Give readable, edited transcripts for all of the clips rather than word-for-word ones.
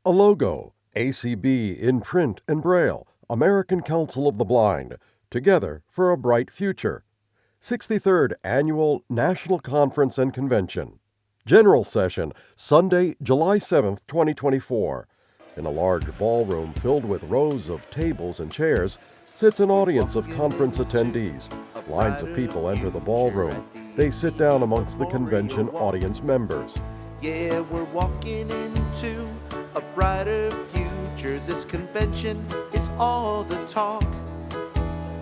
A logo, ACB in print and braille, American Council of the Blind, together for a bright future. 63rd Annual National Conference and Convention. General Session, Sunday, July 7th, 2024. In a large ballroom filled with rows of tables and chairs sits an audience of conference attendees. Lines of people enter the ballroom. They sit down amongst the convention audience members. Yeah, we're walking into a brighter future. This convention is all the talk.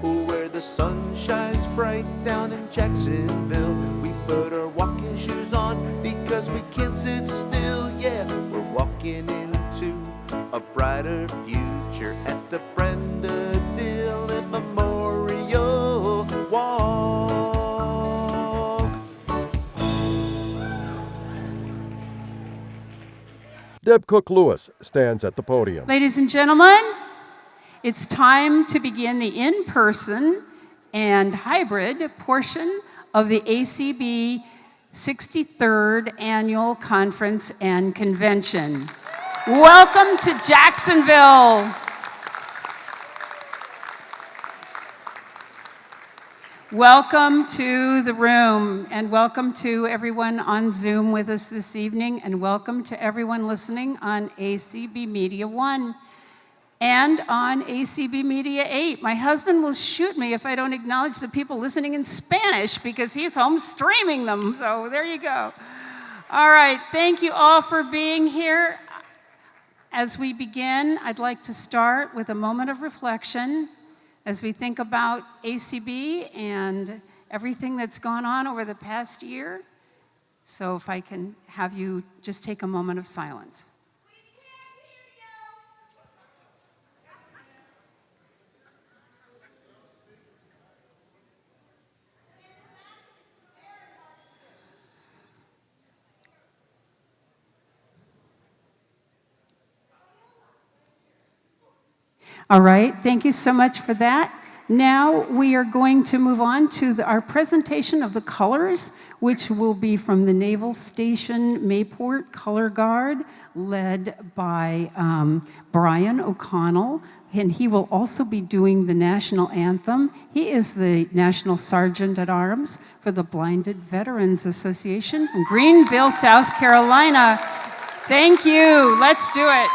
Where the sun shines bright down in Jacksonville. We put our walking shoes on because we can't sit still. Yeah, we're walking into a brighter future at the Brenda Dillon Memorial Walk. Deb Cook-Lewis stands at the podium. Ladies and gentlemen, it's time to begin the in-person and hybrid portion of the ACB 63rd Annual Conference and Convention. Welcome to Jacksonville. Welcome to the room, and welcome to everyone on Zoom with us this evening, and welcome to everyone listening on ACB Media 1. And on ACB Media 8. My husband will shoot me if I don't acknowledge the people listening in Spanish because he's home streaming them. So there you go. All right, thank you all for being here. As we begin, I'd like to start with a moment of reflection as we think about ACB and everything that's gone on over the past year. So if I can have you just take a moment of silence. All right, thank you so much for that. Now we are going to move on to our presentation of the colors, which will be from the Naval Station Mayport Color Guard, led by Brian O'Connell, and he will also be doing the national anthem. He is the National Sergeant at Arms for the Blinded Veterans Association from Greenville, South Carolina. Thank you, let's do it.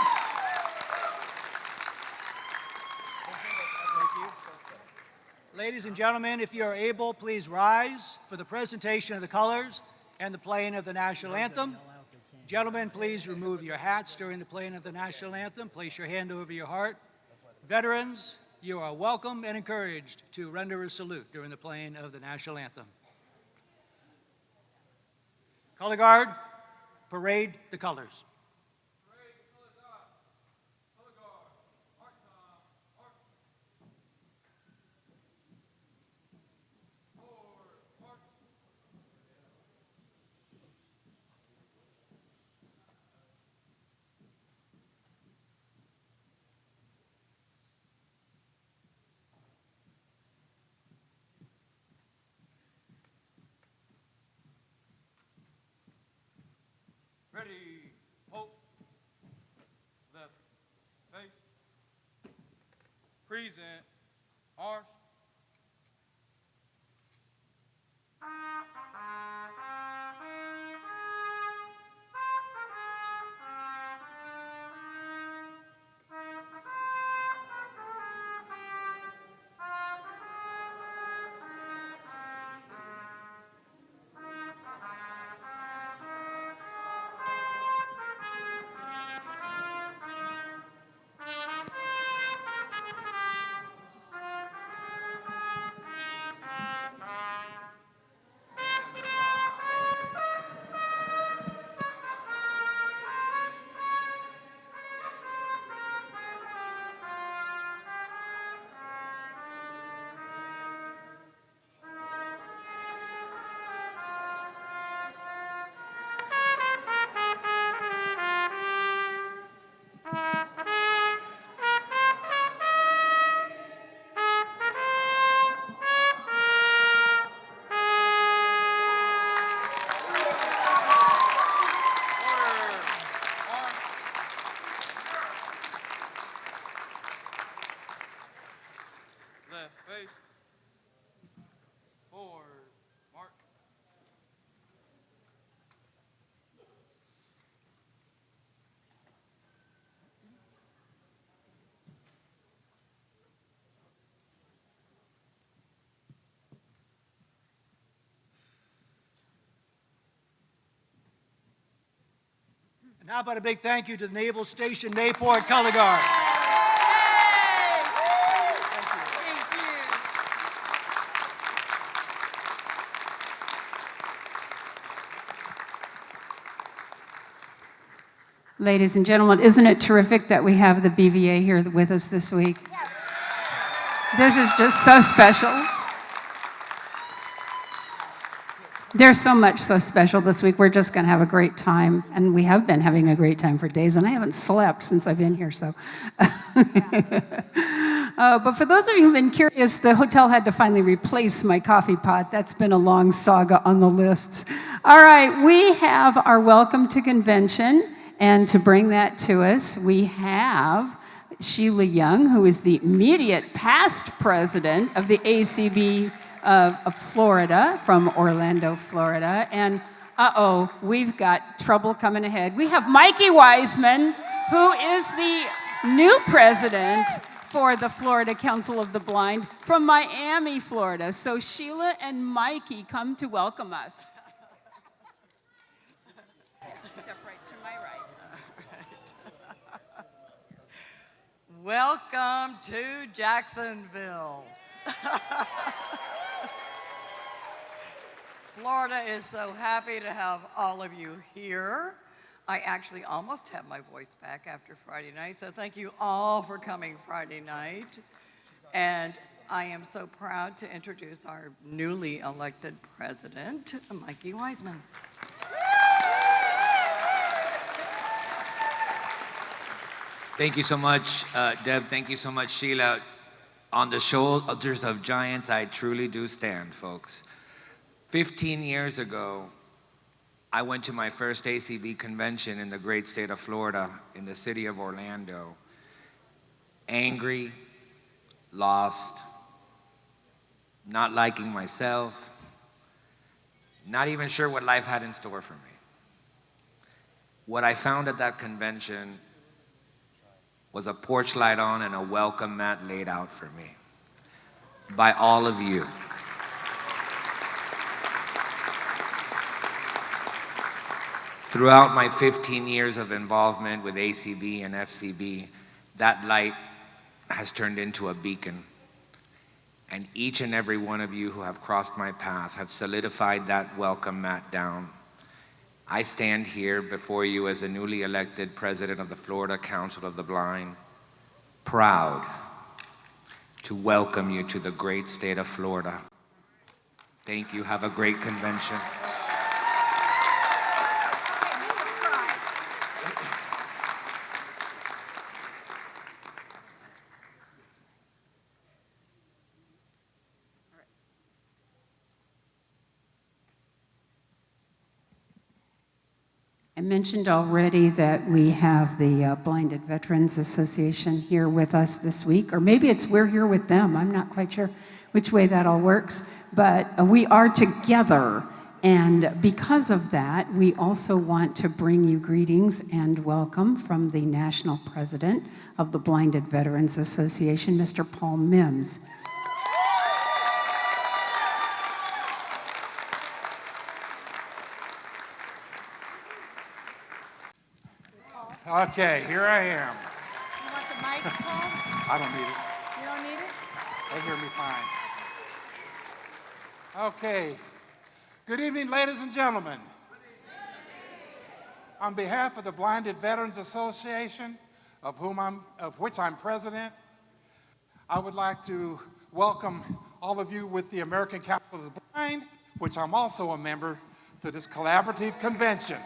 Ladies and gentlemen, if you are able, please rise for the presentation of the colors and the playing of the national anthem. Gentlemen, please remove your hats during the playing of the national anthem. Place your hand over your heart. Veterans, you are welcome and encouraged to render a salute during the playing of the national anthem. Color Guard, parade the colors. Ready, hope, left, face, present, arms. And how about a big thank you to the Naval Station Mayport Color Guard? Ladies and gentlemen, isn't it terrific that we have the BVA here with us this week? This is just so special. There's so much so special this week. We're just going to have a great time, and we have been having a great time for days, and I haven't slept since I've been here, so. But for those of you who've been curious, the hotel had to finally replace my coffee pot. That's been a long saga on the lists. All right, we have our welcome to convention, and to bring that to us, we have Sheila Young, who is the immediate past president of the ACB of Florida, from Orlando, Florida. And we've got trouble coming ahead. We have Mikey Wiseman, who is the new president for the Florida Council of the Blind from Miami, Florida. So Sheila and Mikey come to welcome us. Step right to my right. Welcome to Jacksonville. Florida is so happy to have all of you here. I actually almost have my voice back after Friday night, so thank you all for coming Friday night. And I am so proud to introduce our newly elected president, Mikey Wiseman. Thank you so much, Deb. Thank you so much, Sheila. On the shoulders of giants, I truly do stand, folks. 15 years ago, I went to my first ACB convention in the great state of Florida, in the city of Orlando. Angry, lost, not liking myself, not even sure what life had in store for me. What I found at that convention was a porch light on and a welcome mat laid out for me by all of you. Throughout my 15 years of involvement with ACB and FCB, that light has turned into a beacon. And each and every one of you who have crossed my path have solidified that welcome mat down. I stand here before you as the newly elected president of the Florida Council of the Blind, proud to welcome you to the great state of Florida. Thank you. Have a great convention. I mentioned already that we have the Blinded Veterans Association here with us this week, or maybe it's we're here with them. I'm not quite sure which way that all works, but we are together. And because of that, we also want to bring you greetings and welcome from the National President of the Blinded Veterans Association, Mr. Paul Mims. Okay, here I am. You want the microphone? I don't need it. You don't need it? They hear me fine. Okay. Good evening, ladies and gentlemen. On behalf of the Blinded Veterans Association, of which I'm president, I would like to welcome all of you with the American Council of the Blind, which I'm also a member, to this collaborative convention.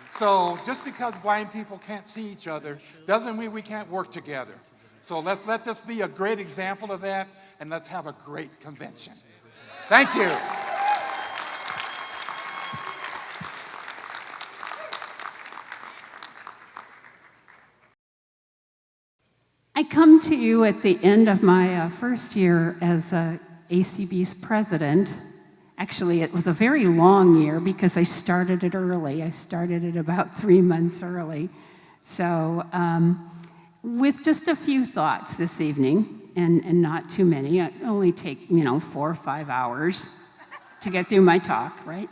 So just because blind people can't see each other doesn't mean we can't work together. So let's let this be a great example of that, and let's have a great convention. Thank you. I come to you at the end of my first year as ACB's president. Actually, it was a very long year because I started it early. I started it about 3 months early. So with just a few thoughts this evening, and not too many, it only take 4 or 5 hours to get through my talk, right?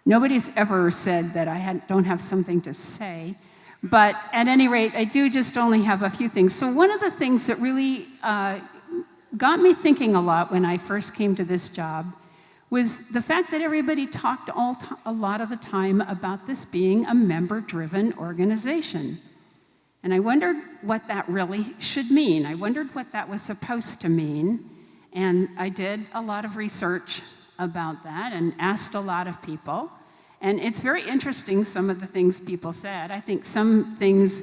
Nobody's ever said that I don't have something to say, but at any rate, I do just only have a few things. So one of the things that really got me thinking a lot when I first came to this job was the fact that everybody talked a lot of the time about this being a member-driven organization. And I wondered what that really should mean. I wondered what that was supposed to mean, and I did a lot of research about that and asked a lot of people. And it's very interesting, some of the things people said. I think some things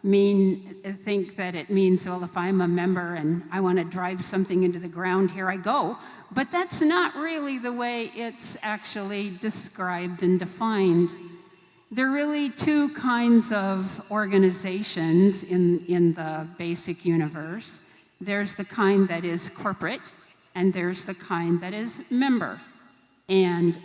think that it means, well, if I'm a member and I want to drive something into the ground, here I go. But that's not really the way it's actually described and defined. There are really two kinds of organizations in the basic universe. There's the kind that is corporate, and there's the kind that is member. And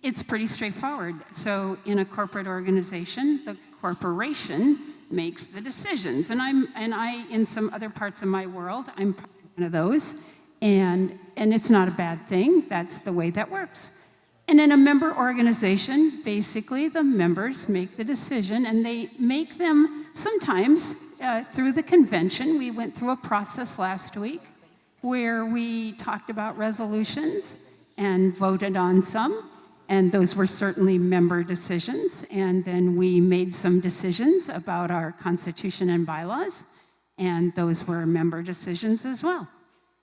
it's pretty straightforward. So in a corporate organization, the corporation makes the decisions. And I, in some other parts of my world, I'm one of those. And it's not a bad thing. That's the way that works. And in a member organization, basically the members make the decision, and they make them sometimes through the convention. We went through a process last week where we talked about resolutions and voted on some, and those were certainly member decisions. And then we made some decisions about our constitution and bylaws, and those were member decisions as well.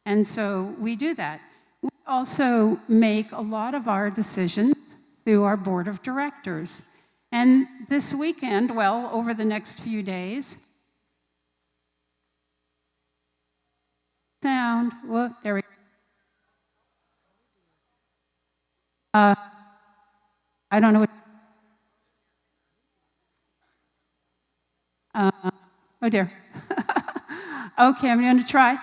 And so we do that. We also make a lot of our decisions through our board of directors. And this weekend, well, over the next few days, well, there we go. I don't know what, oh dear. Okay, I'm going to try.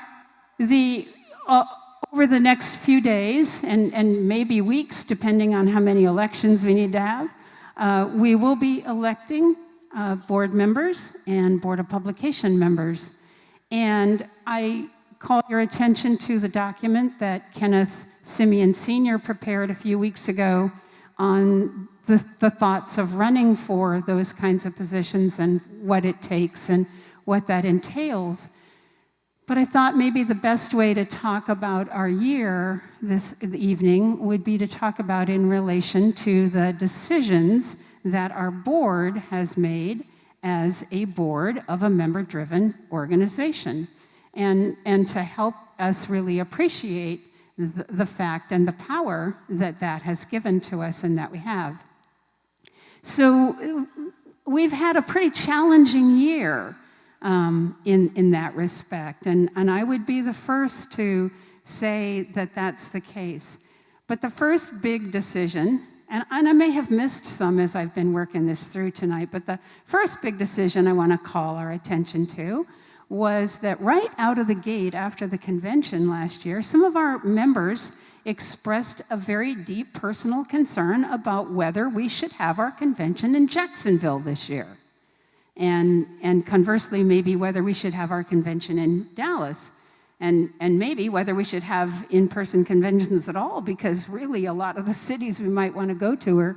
Over the next few days and maybe weeks, depending on how many elections we need to have, we will be electing board members and Board of Publication members. And I call your attention to the document that Kenneth Simeon Sr. prepared a few weeks ago on the thoughts of running for those kinds of positions and what it takes and what that entails. But I thought maybe the best way to talk about our year this evening would be to talk about in relation to the decisions that our board has made as a board of a member-driven organization, and to help us really appreciate the fact and the power that that has given to us and that we have. So we've had a pretty challenging year in that respect, and I would be the first to say that that's the case. But the first big decision, and I may have missed some as I've been working this through tonight, but the first big decision I want to call our attention to was that right out of the gate after the convention last year, some of our members expressed a very deep personal concern about whether we should have our convention in Jacksonville this year. And conversely, maybe whether we should have our convention in Dallas, and maybe whether we should have in-person conventions at all, because really a lot of the cities we might want to go to are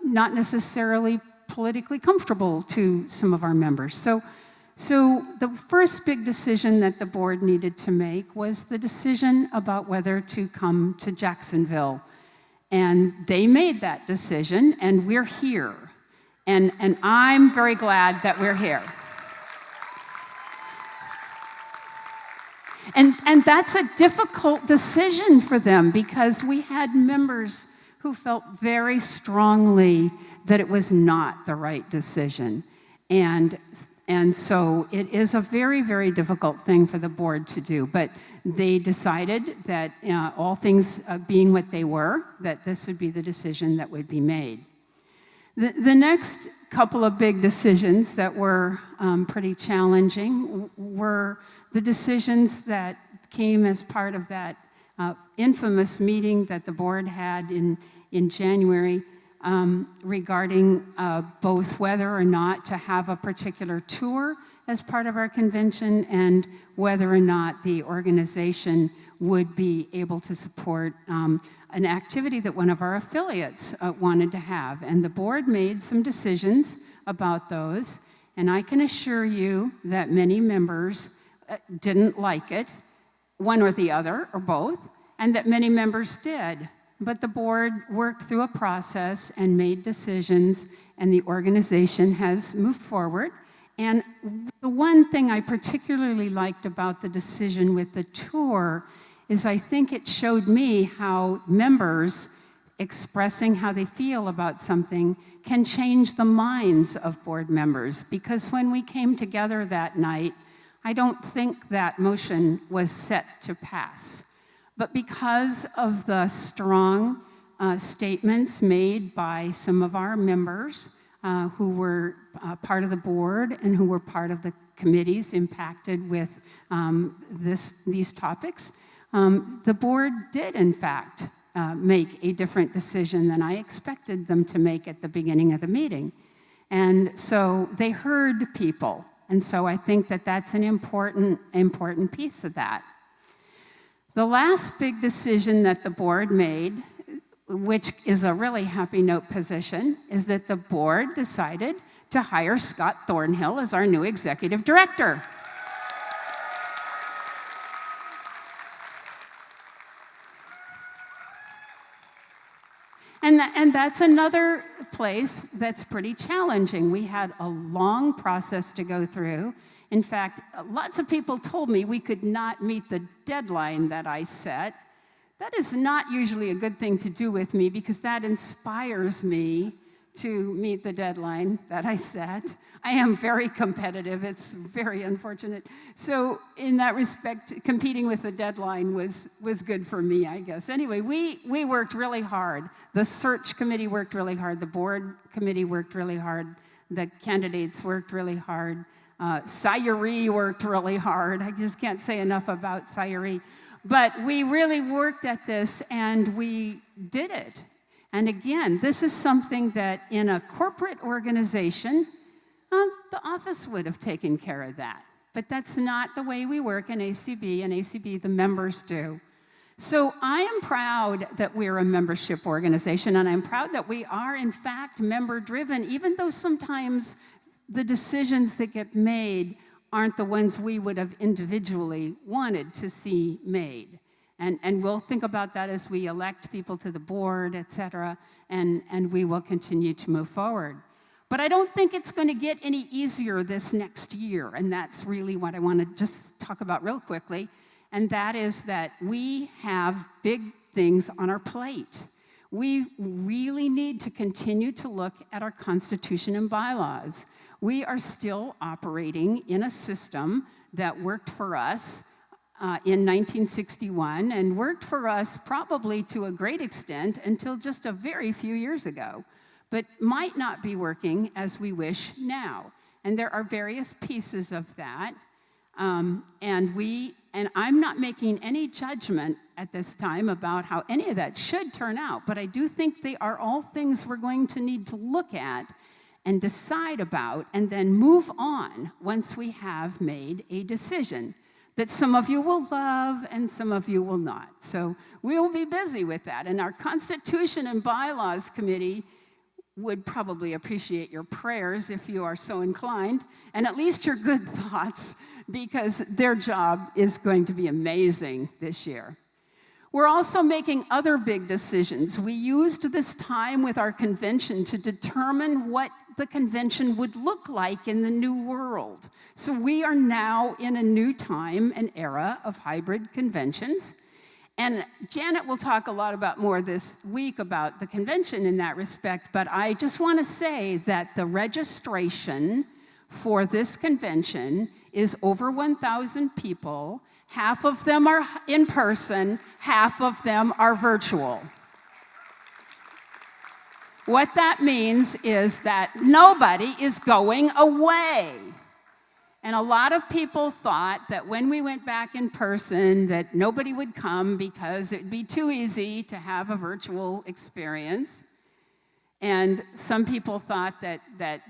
not necessarily politically comfortable to some of our members. So the first big decision that the board needed to make was the decision about whether to come to Jacksonville. And they made that decision, and we're here. And I'm very glad that we're here. And that's a difficult decision for them, because we had members who felt very strongly that it was not the right decision. And so it is a very, very difficult thing for the board to do. But they decided that all things being what they were, that this would be the decision that would be made. The next couple of big decisions that were pretty challenging were the decisions that came as part of that infamous meeting that the board had in January regarding both whether or not to have a particular tour as part of our convention and whether or not the organization would be able to support an activity that one of our affiliates wanted to have. And the board made some decisions about those, and I can assure you that many members didn't like it, one or the other, or both, and that many members did. But the board worked through a process and made decisions, and the organization has moved forward. And the one thing I particularly liked about the decision with the tour is I think it showed me how members expressing how they feel about something can change the minds of board members. Because when we came together that night, I don't think that motion was set to pass. But because of the strong statements made by some of our members who were part of the board and who were part of the committees impacted with these topics, the board did, in fact, make a different decision than I expected them to make at the beginning of the meeting. And so they heard people. And so I think that that's an important piece of that. The last big decision that the board made, which is a really happy note position, is that the board decided to hire Scott Thornhill as our new executive director. And that's another place that's pretty challenging. We had a long process to go through. In fact, lots of people told me we could not meet the deadline that I set. That is not usually a good thing to do with me because that inspires me to meet the deadline that I set. I am very competitive. It's very unfortunate. So in that respect, competing with the deadline was good for me, I guess. Anyway, we worked really hard. The search committee worked really hard. The board committee worked really hard. The candidates worked really hard. Sayuri worked really hard. I just can't say enough about Sayuri. But we really worked at this, and we did it. And again, this is something that in a corporate organization, the office would have taken care of that. But that's not the way we work in ACB. In ACB, the members do. So I am proud that we're a membership organization, and I'm proud that we are, in fact, member-driven, even though sometimes the decisions that get made aren't the ones we would have individually wanted to see made. And we'll think about that as we elect people to the board, et cetera, and we will continue to move forward. But I don't think it's going to get any easier this next year, and that's really what I want to just talk about real quickly, and that is that we have big things on our plate. We really need to continue to look at our Constitution and bylaws. We are still operating in a system that worked for us in 1961 and worked for us probably to a great extent until just a very few years ago, but might not be working as we wish now. And there are various pieces of that. And I'm not making any judgment at this time about how any of that should turn out, but I do think they are all things we're going to need to look at and decide about and then move on once we have made a decision that some of you will love and some of you will not. So we'll be busy with that. And our Constitution and Bylaws Committee would probably appreciate your prayers if you are so inclined, and at least your good thoughts, because their job is going to be amazing this year. We're also making other big decisions. We used this time with our convention to determine what the convention would look like in the new world. So we are now in a new time and era of hybrid conventions. And Janet will talk a lot about more this week about the convention in that respect, but I just want to say that the registration for this convention is over 1,000 people. Half of them are in person, half of them are virtual. What that means is that nobody is going away. And a lot of people thought that when we went back in person that nobody would come because it would be too easy to have a virtual experience. And some people thought that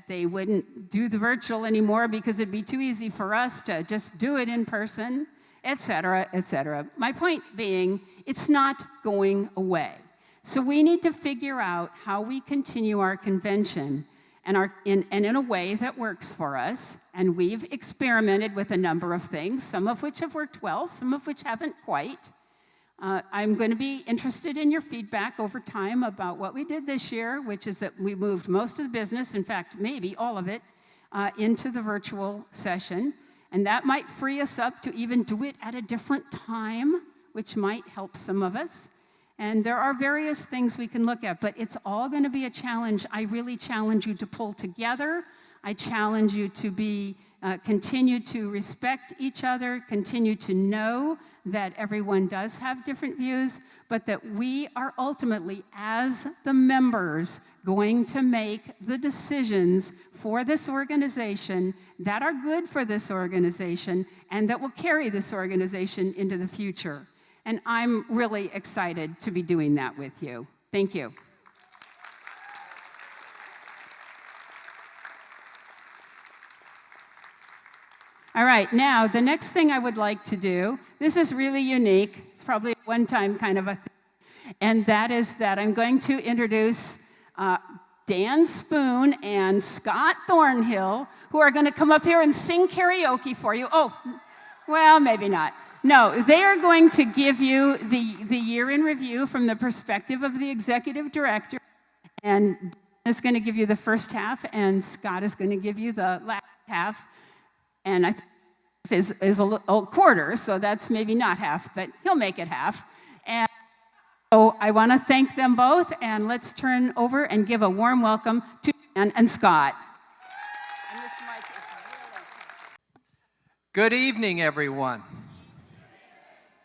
they wouldn't do the virtual anymore because it'd be too easy for us to just do it in person. et cetera, et cetera. My point being, it's not going away. So we need to figure out how we continue our convention and in a way that works for us. And we've experimented with a number of things, some of which have worked well, some of which haven't quite. I'm going to be interested in your feedback over time about what we did this year, which is that we moved most of the business, in fact, maybe all of it, into the virtual session. And that might free us up to even do it at a different time, which might help some of us. And there are various things we can look at, but it's all going to be a challenge. I really challenge you to pull together. I challenge you to continue to respect each other, continue to know that everyone does have different views, but that we are ultimately, as the members, going to make the decisions for this organization that are good for this organization and that will carry this organization into the future. And I'm really excited to be doing that with you. Thank you. All right, now the next thing I would like to do, this is really unique. It's probably a one-time kind of a thing. And that is that I'm going to introduce Dan Spoon and Scott Thornhill, who are going to come up here and sing karaoke for you. Oh, well, maybe not. No, they are going to give you the year in review from the perspective of the executive director. And Dan is going to give you the first half, and Scott is going to give you the last half. And I think is a quarter, so that's maybe not half, but he'll make it half. And so I want to thank them both, and let's turn over and give a warm welcome to Dan and Scott. And this mic is really... Good evening, everyone.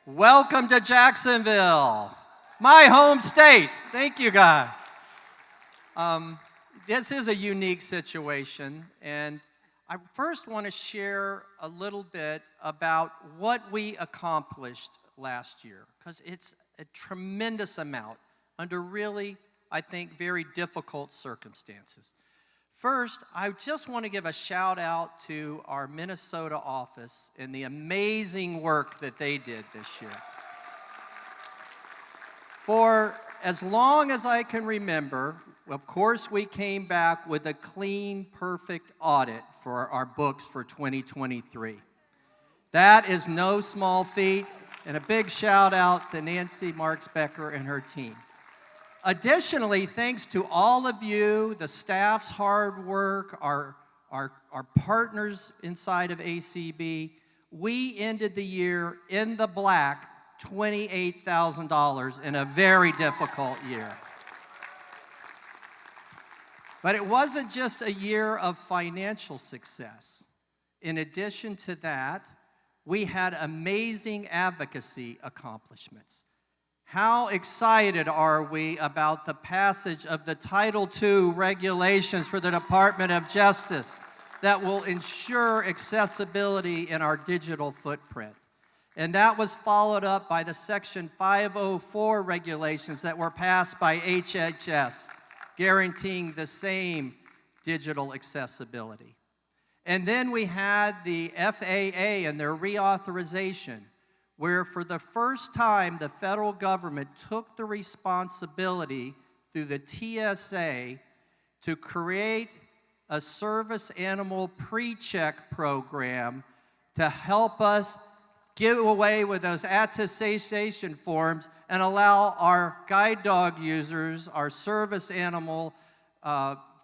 Welcome to Jacksonville, my home state. Thank you, guys. This is a unique situation, and I first want to share a little bit about what we accomplished last year, because it's a tremendous amount under really, I think, very difficult circumstances. First, I just want to give a shout out to our Minnesota office and the amazing work that they did this year. For as long as I can remember, of course, we came back with a clean, perfect audit for our books for 2023. That is no small feat, and a big shout out to Nancy Marks-Becker and her team. Additionally, thanks to all of you, the staff's hard work, our partners inside of ACB, we ended the year in the black, $28,000 in a very difficult year. But it wasn't just a year of financial success. In addition to that, we had amazing advocacy accomplishments. How excited are we about the passage of the Title II regulations for the Department of Justice that will ensure accessibility in our digital footprint? And that was followed up by the Section 504 regulations that were passed by HHS, guaranteeing the same digital accessibility. And then we had the FAA and their reauthorization, where for the first time the federal government took the responsibility through the TSA to create a service animal pre-check program to help us get away with those attestation forms and allow our guide dog users, our service animal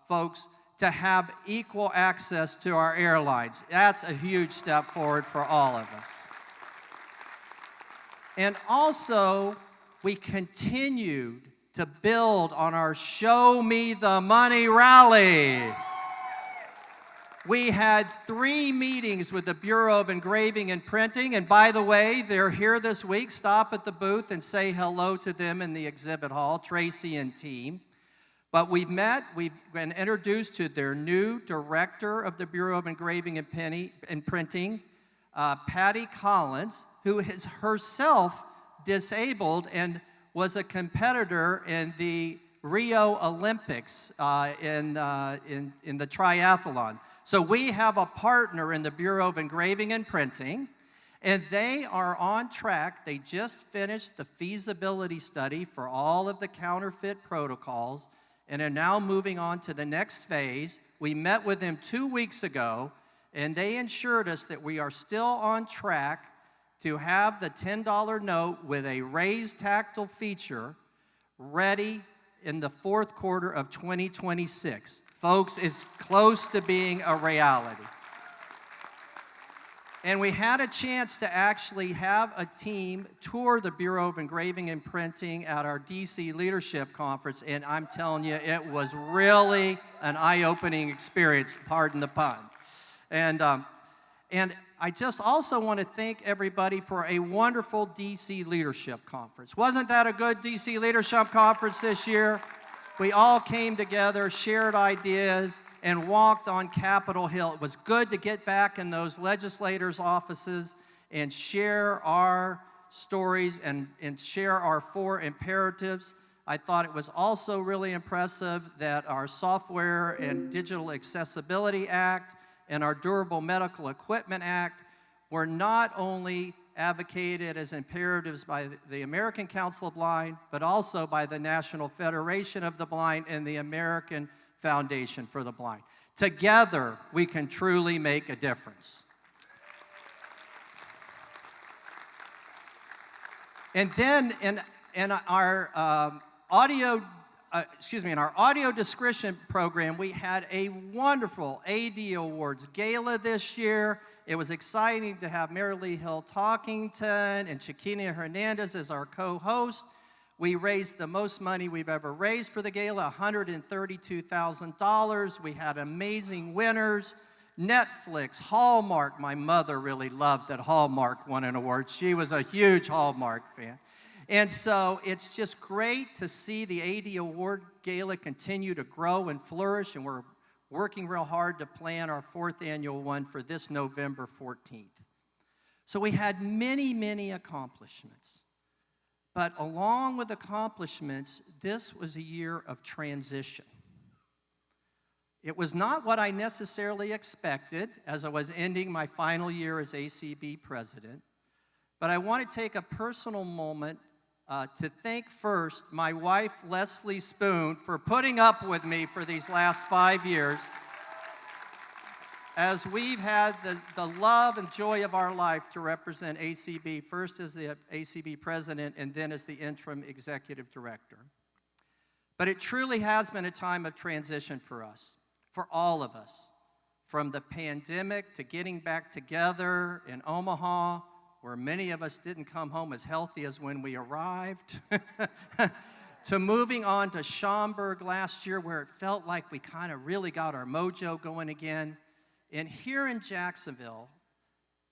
folks, to have equal access to our airlines. That's a huge step forward for all of us. And also, we continued to build on our Show Me the Money rally. We had 3 meetings with the Bureau of Engraving and Printing, and by the way, they're here this week. Stop at the booth and say hello to them in the exhibit hall, Tracy and team. But we've been introduced to their new director of the Bureau of Engraving and Printing, Patty Collins, who is herself disabled and was a competitor in the Rio Olympics in the triathlon. So we have a partner in the Bureau of Engraving and Printing. And they are on track. They just finished the feasibility study for all of the counterfeit protocols and are now moving on to the next phase. We met with them 2 weeks ago, and they assured us that we are still on track to have the $10 note with a raised tactile feature ready in the fourth quarter of 2026. Folks, it's close to being a reality. And we had a chance to actually have a team tour the Bureau of Engraving and Printing at our DC Leadership Conference, and I'm telling you, it was really an eye-opening experience, pardon the pun. And I just also want to thank everybody for a wonderful DC Leadership Conference. Wasn't that a good DC Leadership Conference this year? We all came together, shared ideas, and walked on Capitol Hill. It was good to get back in those legislators' offices and share our stories and share our 4 imperatives. I thought it was also really impressive that our Software and Digital Accessibility Act and our Durable Medical Equipment Act were not only advocated as imperatives by the American Council of Blind, but also by the National Federation of the Blind and the American Foundation for the Blind. Together, we can truly make a difference. And then in our audio description program, we had a wonderful AD Awards Gala this year. It was exciting to have Mary Lee Hill Talkington and Chiquina Hernandez as our co-host. We raised the most money we've ever raised for the gala, $132,000. We had amazing winners. Netflix, Hallmark. My mother really loved that Hallmark won an award. She was a huge Hallmark fan. And so it's just great to see the AD Award Gala continue to grow and flourish, and we're working real hard to plan our 4th annual one for this November 14th. So we had many, many accomplishments. But along with accomplishments, this was a year of transition. It was not what I necessarily expected as I was ending my final year as ACB president, but I want to take a personal moment to thank first my wife, Leslie Spoon, for putting up with me for these last 5 years as we've had the love and joy of our life to represent ACB, first as the ACB president and then as the interim executive director. But it truly has been a time of transition for us, for all of us, from the pandemic to getting back together in Omaha, where many of us didn't come home as healthy as when we arrived, to moving on to Schaumburg last year, where it felt like we kind of really got our mojo going again. And here in Jacksonville,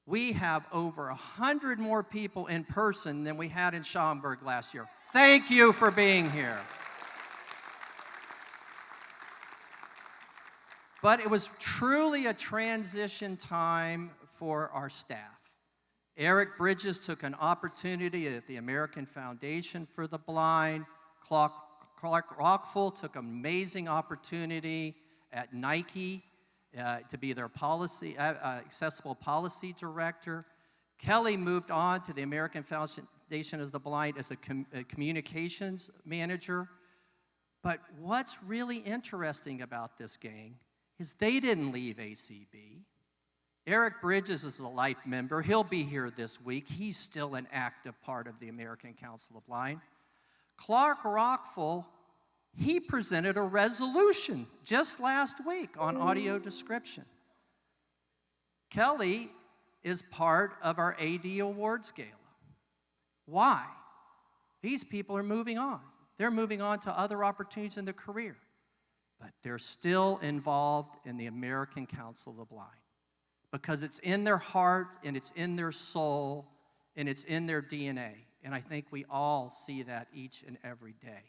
we have over 100 more people in person than we had in Schaumburg last year. Thank you for being here. But it was truly a transition time for our staff. Eric Bridges took an opportunity at the American Foundation for the Blind. Clark Rockfull took an amazing opportunity at Nike to be their accessible policy director. Kelly moved on to the American Foundation of the Blind as a communications manager. But what's really interesting about this gang is they didn't leave ACB. Eric Bridges is a life member. He'll be here this week. He's still an active part of the American Council of Blind. Clark Rockfull, he presented a resolution just last week on audio description. Kelly is part of our AD Awards Gala. Why? These people are moving on. They're moving on to other opportunities in their career, but they're still involved in the American Council of the Blind because it's in their heart and it's in their soul and it's in their DNA. And I think we all see that each and every day.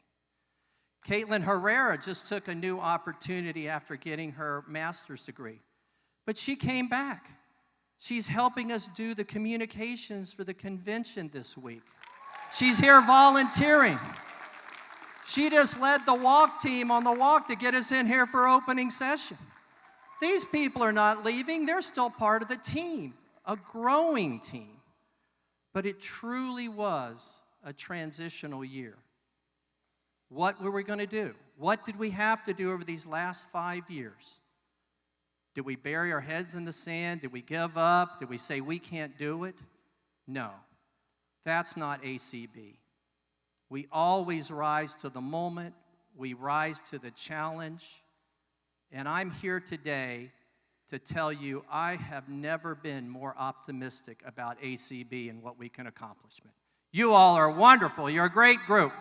Caitlin Herrera just took a new opportunity after getting her master's degree, but she came back. She's helping us do the communications for the convention this week. She's here volunteering. She just led the walk team on the walk to get us in here for opening session. These people are not leaving. They're still part of the team, a growing team. but it truly was a transitional year. What were we going to do? What did we have to do over these last 5 years? Did we bury our heads in the sand? Did we give up? Did we say we can't do it? No, that's not ACB. We always rise to the moment. We rise to the challenge. And I'm here today to tell you I have never been more optimistic about ACB and what we can accomplish. You all are wonderful. You're a great group.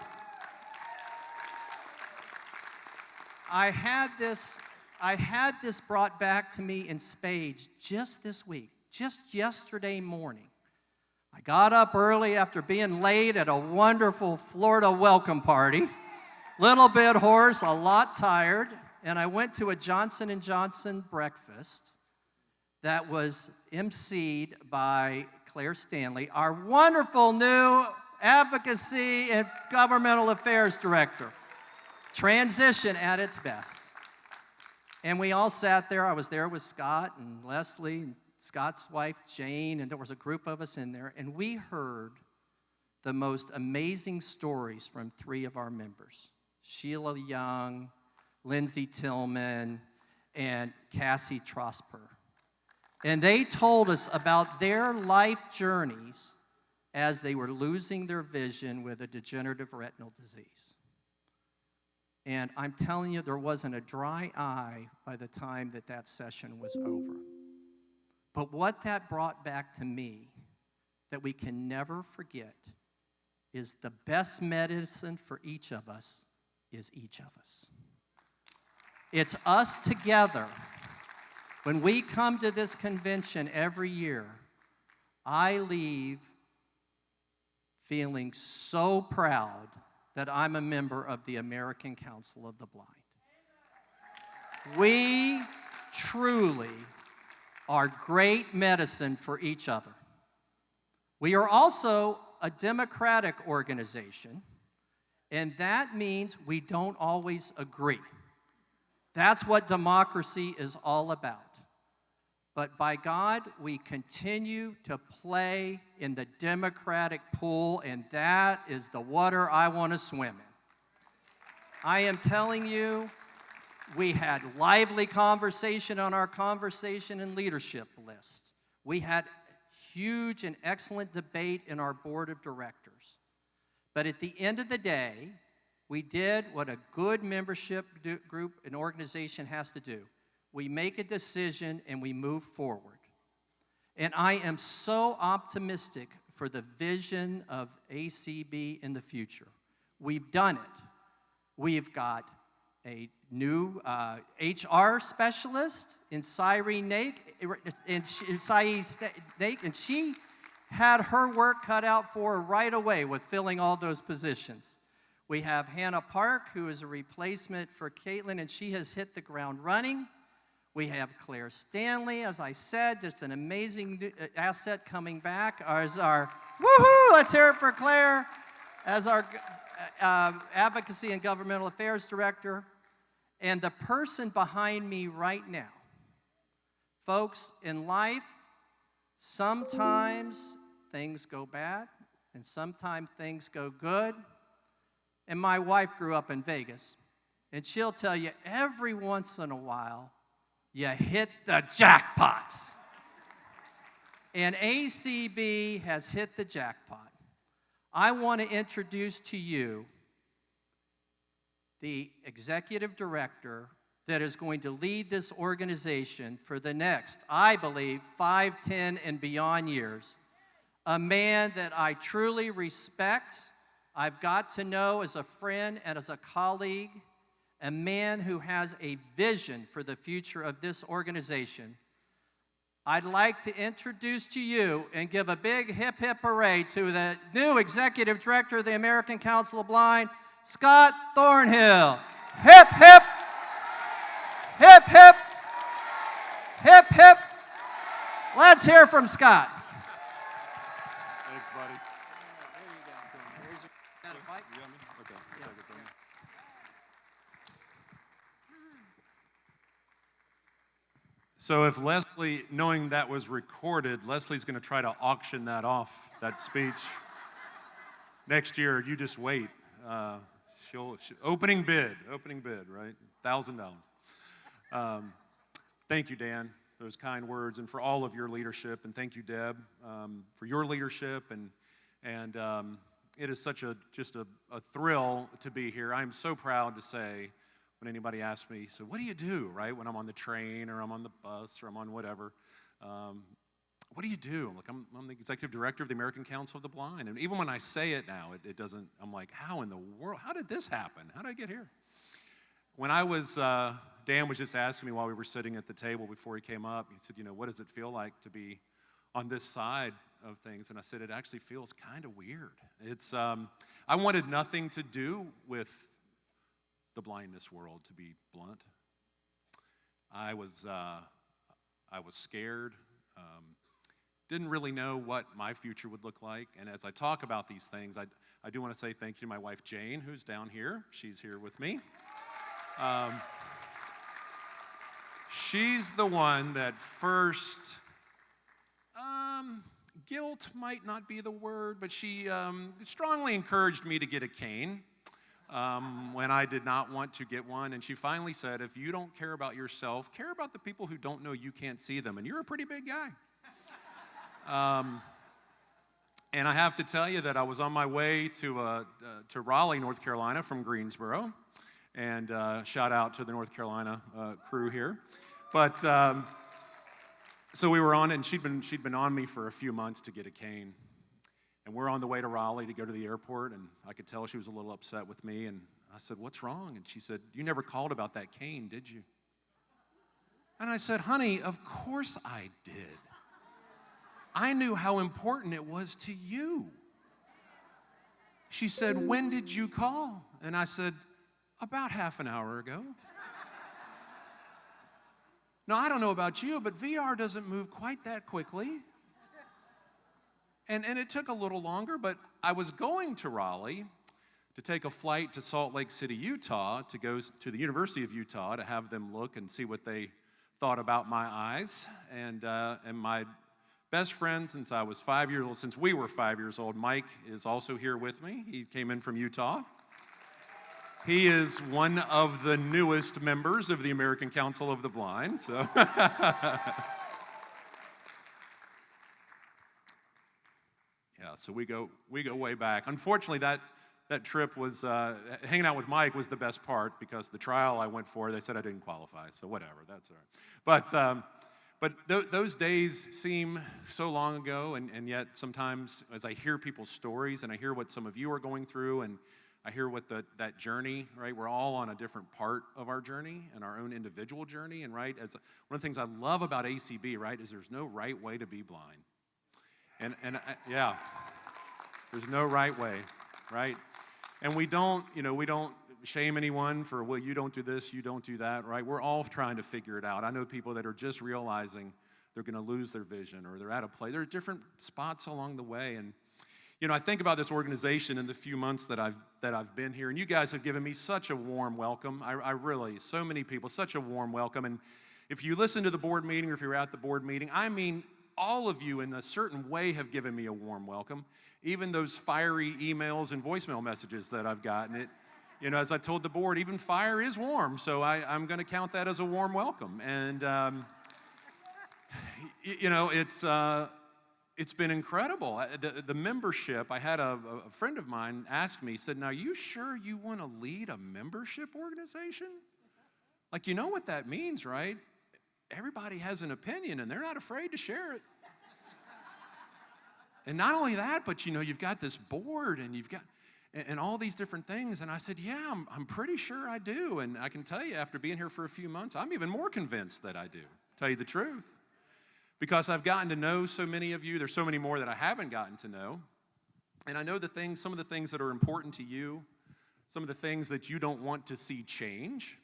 I had this brought back to me in spades just this week, just yesterday morning. I got up early after being late at a wonderful Florida welcome party, little bit hoarse, a lot tired, and I went to a Johnson & Johnson breakfast that was emceed by Claire Stanley, our wonderful new Advocacy and Governmental Affairs Director. Transition at its best. And we all sat there. I was there with Scott and Leslie and Scott's wife, Jane, and there was a group of us in there, and we heard the most amazing stories from 3 of our members, Sheila Young, Lindsay Tillman, and Cassie Trosper. And they told us about their life journeys as they were losing their vision with a degenerative retinal disease. And I'm telling you, there wasn't a dry eye by the time that session was over. But what that brought back to me that we can never forget is the best medicine for each of us is each of us. It's us together. When we come to this convention every year, I leave feeling so proud that I'm a member of the American Council of the Blind. We truly are great medicine for each other. We are also a democratic organization, and that means we don't always agree. That's what democracy is all about. But by God, we continue to play in the democratic pool, and that is the water I want to swim in. I am telling you, we had lively conversation on our conversation and leadership list. We had huge and excellent debate in our board of directors. But at the end of the day, we did what a good membership group and organization has to do. We make a decision and we move forward. And I am so optimistic for the vision of ACB in the future. We've done it. We've got a new HR specialist in Cyrene Nake, and she had her work cut out for her right away with filling all those positions. We have Hannah Park, who is a replacement for Caitlin, and she has hit the ground running. We have Claire Stanley, as I said, just an amazing asset coming back. Woohoo, let's hear it for Claire, as our Advocacy and Governmental Affairs Director. And the person behind me right now. Folks, in life, sometimes things go bad, and sometimes things go good. And my wife grew up in Vegas, and she'll tell you every once in a while, you hit the jackpot. And ACB has hit the jackpot. I want to introduce to you the executive director that is going to lead this organization for the next, I believe, 5, 10, and beyond years. A man that I truly respect, I've got to know as a friend and as a colleague, a man who has a vision for the future of this organization. I'd like to introduce to you and give a big hip hip hooray to the new executive director of the American Council of Blind, Scott Thornhill. Hip, hip, hip, hip, hip, hip. Let's hear from Scott. Thanks, buddy. There you go. Here's your mic. You got me? Okay. Yeah. Take it from me. So if Leslie, knowing that was recorded, Leslie's going to try to auction that off, that speech. Next year, you just wait. Opening bid, right? $1,000. Thank you, Dan, those kind words, and for all of your leadership. And thank you, Deb, for your leadership. And it is such just a thrill to be here. I'm so proud to say, when anybody asks me, so what do you do, right? When I'm on the train or I'm on the bus or I'm on whatever, what do you do? I'm the executive director of the American Council of the Blind. And even when I say it now, it doesn't, I'm like, how in the world, how did this happen? How did I get here? When I was, Dan was just asking me while we were sitting at the table before he came up, he said, what does it feel like to be on this side of things? And I said, it actually feels kind of weird. It's, I wanted nothing to do with the blindness world, to be blunt. I was scared, didn't really know what my future would look like. And as I talk about these things, I do want to say thank you to my wife, Jane, who's down here. She's here with me. She's the one that first, guilt might not be the word, but she strongly encouraged me to get a cane when I did not want to get one. And she finally said, if you don't care about yourself, care about the people who don't know you can't see them. And you're a pretty big guy. And I have to tell you that I was on my way to Raleigh, North Carolina from Greensboro. And shout out to the North Carolina crew here. But so we were on, and she'd been on me for a few months to get a cane. And we're on the way to Raleigh to go to the airport, and I could tell she was a little upset with me. And I said, what's wrong? And she said, you never called about that cane, did you? And I said, honey, of course I did. I knew how important it was to you. She said, when did you call? And I said, about half an hour ago. Now, I don't know about you, but VR doesn't move quite that quickly. And it took a little longer, but I was going to Raleigh to take a flight to Salt Lake City, Utah, to go to the University of Utah to have them look and see what they thought about my eyes. And my best friend since I was 5 years old, since we were 5 years old, Mike is also here with me. He came in from Utah. He is one of the newest members of the American Council of the Blind. So. Yeah, so we go way back. Unfortunately, that trip was, hanging out with Mike was the best part, because the trial I went for, they said I didn't qualify, so whatever, that's all right. But those days seem so long ago, and yet sometimes as I hear people's stories, and I hear what some of you are going through, and I hear what that journey, right, we're all on a different part of our journey, and our own individual journey, and right, as one of the things I love about ACB, right, is there's no right way to be blind. Yeah, there's no right way, right? And we don't shame anyone for, well, you don't do this, you don't do that, right? We're all trying to figure it out. I know people that are just realizing they're going to lose their vision, or they're at a place. There are different spots along the way, and I think about this organization in the few months that I've been here, and you guys have given me such a warm welcome. I really, so many people, such a warm welcome. And if you listen to the board meeting, or if you're at the board meeting, I mean, all of you in a certain way have given me a warm welcome. Even those fiery emails and voicemail messages that I've gotten, as I told the board, even fire is warm, so I'm going to count that as a warm welcome. And it's been incredible. The membership, I had a friend of mine ask me, said, now, are you sure you want to lead a membership organization? Like, you know what that means, right? Everybody has an opinion, and they're not afraid to share it. And not only that, but you've got this board, and you've got and all these different things. And I said, yeah, I'm pretty sure I do. And I can tell you, after being here for a few months, I'm even more convinced that I do, tell you the truth. Because I've gotten to know so many of you. There's so many more that I haven't gotten to know. And I know some of the things that are important to you, some of the things that you don't want to see change,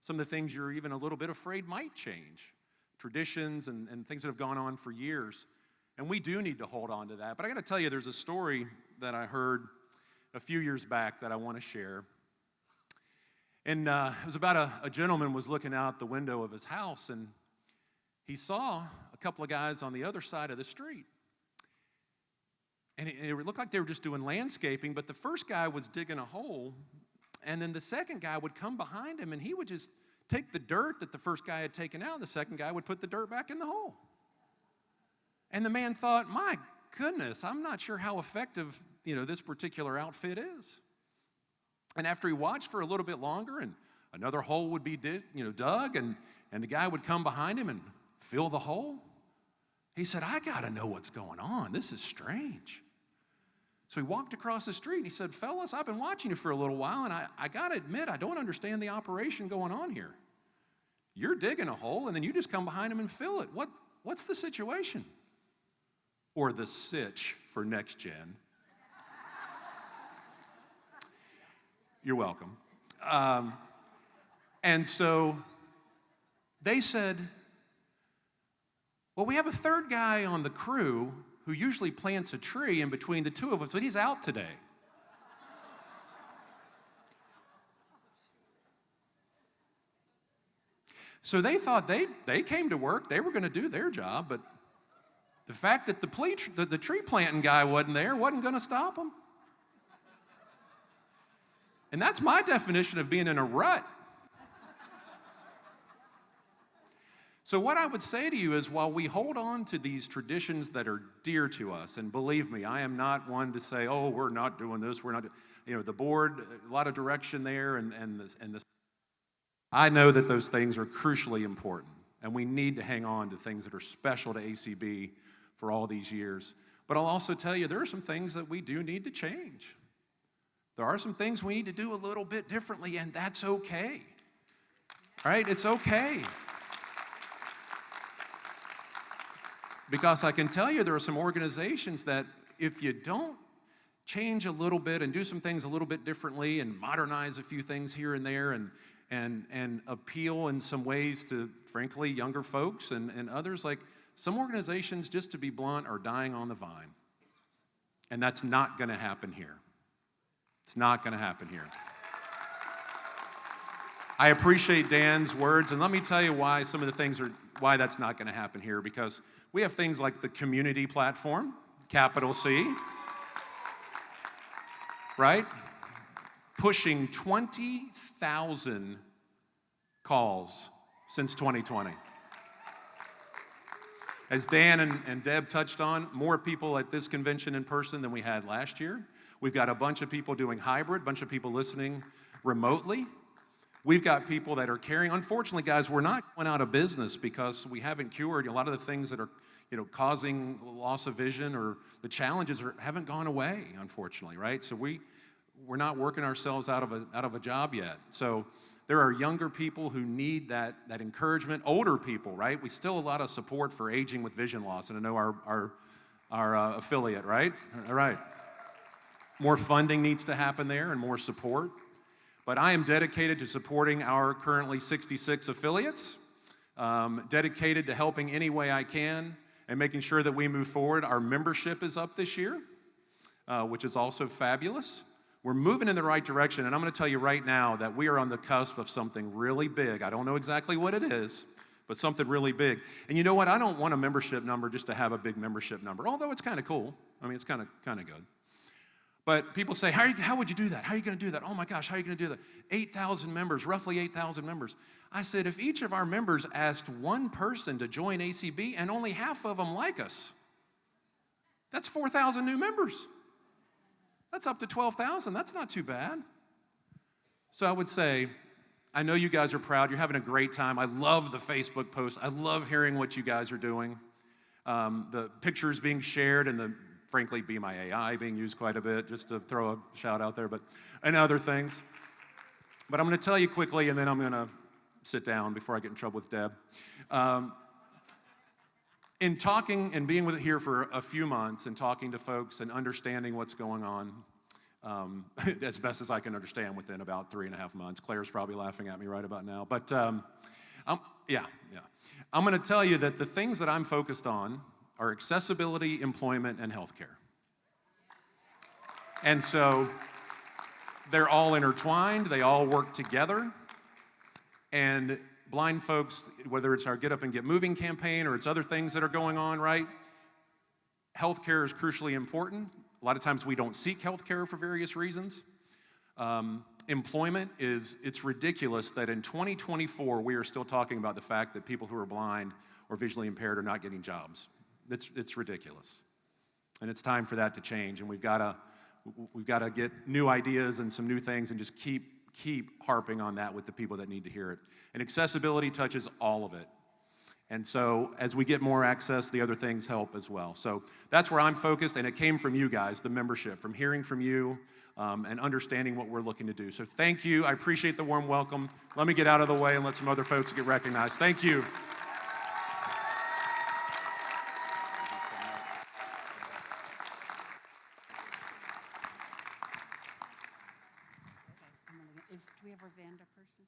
some of the things you're even a little bit afraid might change, traditions and things that have gone on for years. And we do need to hold on to that. But I got to tell you, there's a story that I heard a few years back that I want to share. And it was about a gentleman was looking out the window of his house, and he saw a couple of guys on the other side of the street. And it looked like they were just doing landscaping, but the first guy was digging a hole, and then the second guy would come behind him, and he would just take the dirt that the first guy had taken out, and the second guy would put the dirt back in the hole. And the man thought, my goodness, I'm not sure how effective, this particular outfit is. And after he watched for a little bit longer, and another hole would be dug, and the guy would come behind him and fill the hole, he said, I got to know what's going on. This is strange. So he walked across the street and he said, fellas, I've been watching you for a little while, and I got to admit, I don't understand the operation going on here. You're digging a hole, and then you just come behind him and fill it. What's the situation? Or the sitch for next gen. You're welcome. And so they said, well, we have a third guy on the crew who usually plants a tree in between the two of us, but he's out today. So they thought they came to work, they were going to do their job, but the fact that the tree planting guy wasn't there wasn't going to stop them. And that's my definition of being in a rut. So what I would say to you is, while we hold on to these traditions that are dear to us, and believe me, I am not one to say, oh, we're not doing this, we're not doing, the board, a lot of direction there, and this. I know that those things are crucially important, and we need to hang on to things that are special to ACB for all these years. But I'll also tell you, there are some things that we do need to change. There are some things we need to do a little bit differently, and that's okay. Right? It's okay. Because I can tell you there are some organizations that if you don't change a little bit and do some things a little bit differently and modernize a few things here and there and appeal in some ways to, frankly, younger folks and others, like some organizations, just to be blunt, are dying on the vine. And that's not going to happen here. It's not going to happen here. I appreciate Dan's words, and let me tell you why some of the things why that's not going to happen here, because we have things like the community platform, capital C, right? Pushing 20,000 calls since 2020. As Dan and Deb touched on, more people at this convention in person than we had last year. We've got a bunch of people doing hybrid, a bunch of people listening remotely. We've got people that are carrying. Unfortunately, guys, we're not going out of business because we haven't cured a lot of the things that are, causing loss of vision, or the challenges haven't gone away, unfortunately, right? So we're not working ourselves out of a job yet. So there are younger people who need that encouragement. Older people, right? We still a lot of support for aging with vision loss, and I know our affiliate, right? All right. More funding needs to happen there and more support. But I am dedicated to supporting our currently 66 affiliates, dedicated to helping any way I can and making sure that we move forward. Our membership is up this year, which is also fabulous. We're moving in the right direction, and I'm going to tell you right now that we are on the cusp of something really big. I don't know exactly what it is, but something really big. And you know what? I don't want a membership number just to have a big membership number, although it's kind of cool. I mean, it's kind of good. But people say, how would you do that? How are you going to do that? Oh my gosh, how are you going to do that? 8,000 members, roughly 8,000 members. I said, if each of our members asked one person to join ACB and only half of them like us, that's 4,000 new members. That's up to 12,000. That's not too bad. So I would say, I know you guys are proud. You're having a great time. I love the Facebook posts. I love hearing what you guys are doing. The pictures being shared and frankly, Be My AI being used quite a bit, just to throw a shout out there, and other things. But I'm going to tell you quickly, and then I'm going to sit down before I get in trouble with Deb. In talking and being with it here for a few months and talking to folks and understanding what's going on, as best as I can understand within about 3.5 months. Claire's probably laughing at me right about now. But yeah. I'm going to tell you that the things that I'm focused on are accessibility, employment, and healthcare. And so they're all intertwined, they all work together, and blind folks, whether it's our Get Up and Get Moving campaign or it's other things that are going on, right? Healthcare is crucially important. A lot of times we don't seek healthcare for various reasons. Employment it's ridiculous that in 2024, we are still talking about the fact that people who are blind or visually impaired are not getting jobs. It's ridiculous. And it's time for that to change, and we've got to get new ideas and some new things and just keep harping on that with the people that need to hear it. And accessibility touches all of it. And so as we get more access, the other things help as well. So that's where I'm focused, and it came from you guys, the membership, from hearing from you and understanding what we're looking to do. So thank you. I appreciate the warm welcome. Let me get out of the way and let some other folks get recognized. Thank you. Do we have our Vanda person?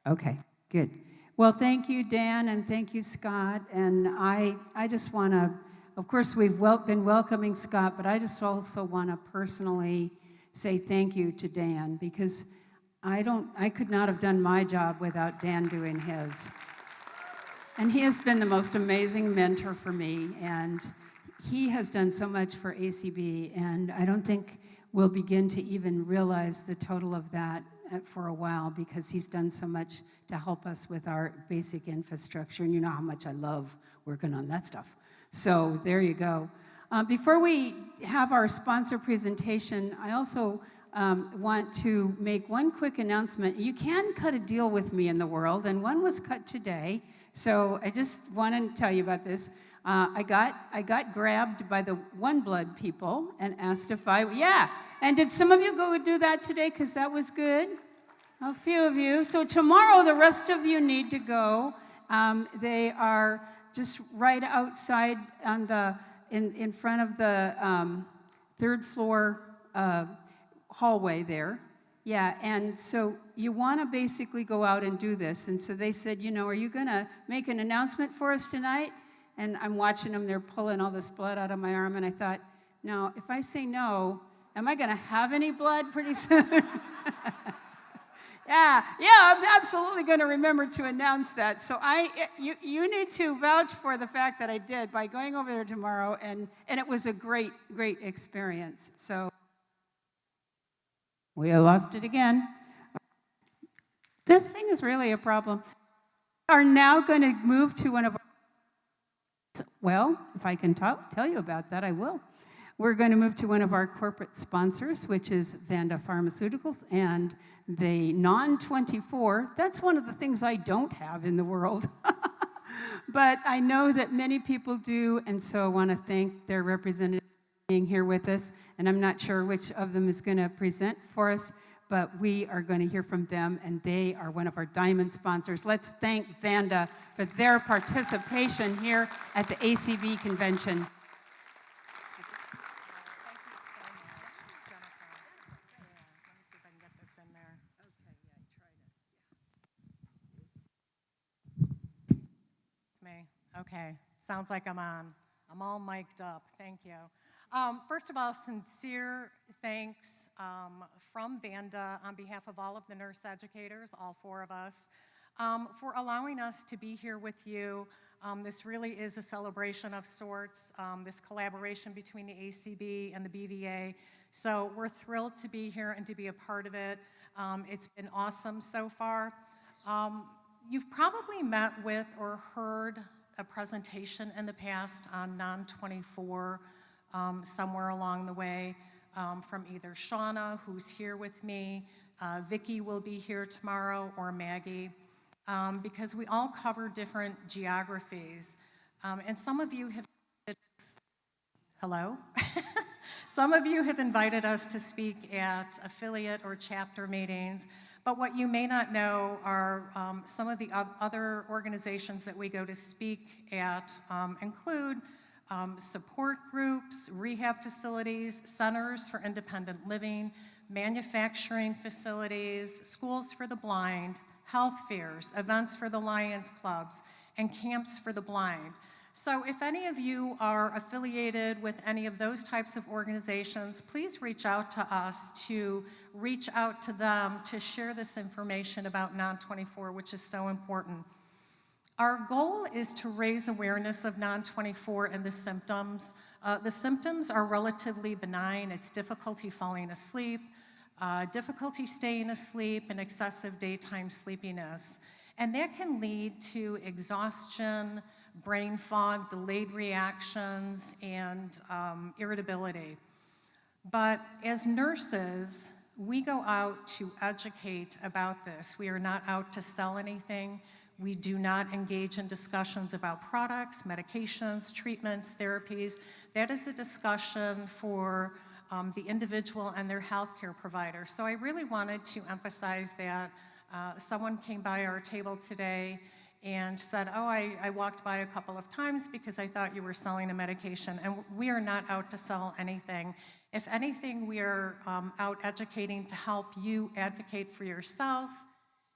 Okay, good. Well, thank you, Dan, and thank you, Scott. And I just want to, of course, we've been welcoming Scott, but I just also want to personally say thank you to Dan, because I could not have done my job without Dan doing his. And he has been the most amazing mentor for me, and he has done so much for ACB, and I don't think we'll begin to even realize the total of that for a while, because he's done so much to help us with our basic infrastructure, and you know how much I love working on that stuff. So there you go. Before we have our sponsor presentation, I also want to make one quick announcement. You can cut a deal with me in the world, and one was cut today, so I just want to tell you about this. I got grabbed by the One Blood people and asked if and did some of you go do that today? Because that was good. A few of you. So tomorrow, the rest of you need to go. They are just right outside on in front of the third floor hallway there. Yeah, and so you want to basically go out and do this. And so they said, are you going to make an announcement for us tonight? And I'm watching them, they're pulling all this blood out of my arm, and I thought, no, if I say no, am I going to have any blood pretty soon? yeah, I'm absolutely going to remember to announce that. So you need to vouch for the fact that I did by going over there tomorrow, and it was a great, great experience. So we lost it again. This thing is really a problem. We are now going to move to one of our Well, if I can tell you about that, I will. We're going to move to one of our corporate sponsors, which is Vanda Pharmaceuticals, and the non-24. That's one of the things I don't have in the world. But I know that many people do, and so I want to thank their representative for being here with us. And I'm not sure which of them is going to present for us, but we are going to hear from them, and they are one of our diamond sponsors. Let's thank Vanda for their participation here at the ACB convention. Thank you so much, Jennifer. Yeah, let me see if I can get this in there. Me. Okay, sounds like I'm on. I'm all mic'd up. Thank you. First of all, sincere thanks from Vanda on behalf of all of the nurse educators, all 4 of us, for allowing us to be here with you. This really is a celebration of sorts, this collaboration between the ACB and the BVA. So we're thrilled to be here and to be a part of it. It's been awesome so far. You've probably met with or heard a presentation in the past on non-24 somewhere along the way from either Shauna, who's here with me, Vicki will be here tomorrow, or Maggie, because we all cover different geographies. And some of you have, hello? Some of you have invited us to speak at affiliate or chapter meetings, but what you may not know are some of the other organizations that we go to speak at include support groups, rehab facilities, centers for independent living, manufacturing facilities, schools for the blind, health fairs, events for the Lions clubs, and camps for the blind. So if any of you are affiliated with any of those types of organizations, please reach out to us to reach out to them to share this information about Non-24, which is so important. Our goal is to raise awareness of Non-24 and the symptoms. The symptoms are relatively benign. It's difficulty falling asleep, difficulty staying asleep, and excessive daytime sleepiness. And that can lead to exhaustion, brain fog, delayed reactions, and irritability. But as nurses, we go out to educate about this. We are not out to sell anything. We do not engage in discussions about products, medications, treatments, therapies. That is a discussion for the individual and their healthcare provider. So I really wanted to emphasize that. Someone came by our table today and said, oh, I walked by a couple of times because I thought you were selling a medication. And we are not out to sell anything. If anything, we are out educating to help you advocate for yourself.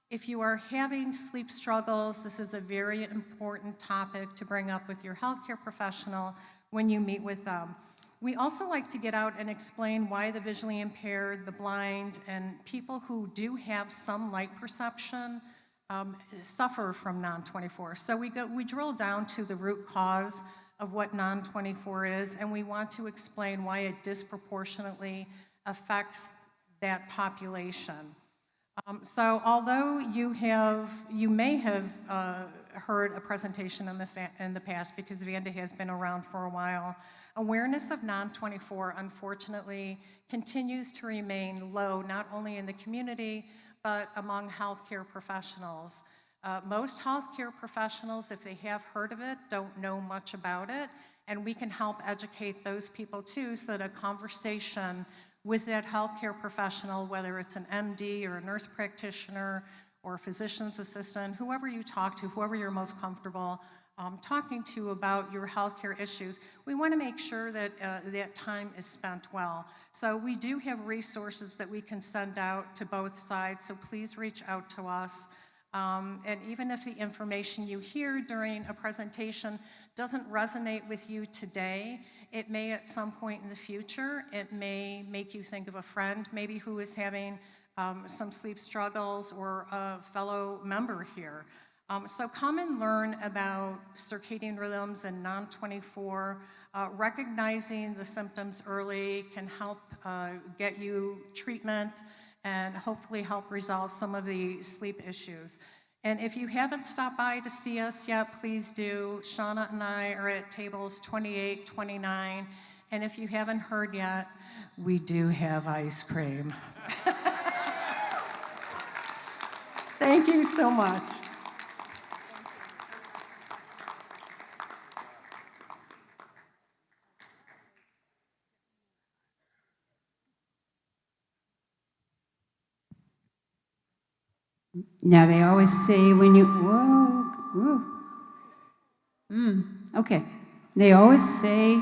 If you are having sleep struggles, this is a very important topic to bring up with your healthcare professional when you meet with them. We also like to get out and explain why the visually impaired, the blind, and people who do have some light perception suffer from Non-24. So we drill down to the root cause of what Non-24 is, and we want to explain why it disproportionately affects that population. So although you may have heard a presentation in the past, because Vanda has been around for a while, awareness of Non-24 unfortunately continues to remain low, not only in the community, but among healthcare professionals. Most healthcare professionals, if they have heard of it, don't know much about it, and we can help educate those people too, so that a conversation with that healthcare professional, whether it's an MD or a nurse practitioner or a physician's assistant, whoever you talk to, whoever you're most comfortable talking to about your healthcare issues, we want to make sure that that time is spent well. So we do have resources that we can send out to both sides, so please reach out to us. And even if the information you hear during a presentation doesn't resonate with you today, it may at some point in the future. It may make you think of a friend maybe who is having some sleep struggles, or a fellow member here. So come and learn about circadian rhythms and Non-24. Recognizing the symptoms early can help get you treatment and hopefully help resolve some of the sleep issues. And if you haven't stopped by to see us yet, please do. Shauna and I are at tables 28, 29, and if you haven't heard yet, we do have ice cream. Thank you so much. Now, they always say when you, okay. They always say,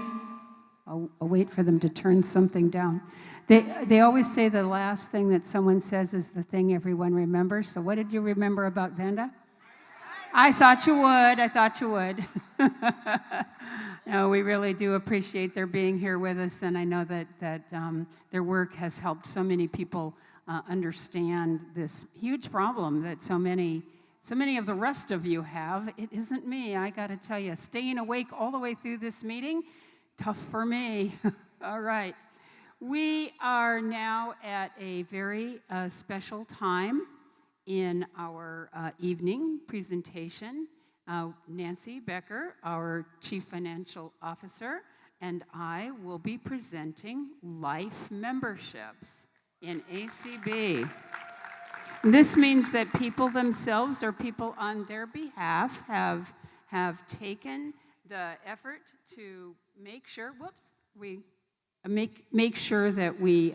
I'll wait for them to turn something down. They always say the last thing that someone says is the thing everyone remembers. So what did you remember about Vanda? I thought you would. No, we really do appreciate their being here with us, and I know that their work has helped so many people understand this huge problem that so many of the rest of you have. It isn't me, I gotta tell you. Staying awake all the way through this meeting, tough for me. All right. We are now at a very special time in our evening presentation. Nancy Becker, our Chief Financial Officer, and I will be presenting life memberships in ACB. This means that people themselves or people on their behalf have taken the effort to make sure, we make sure that we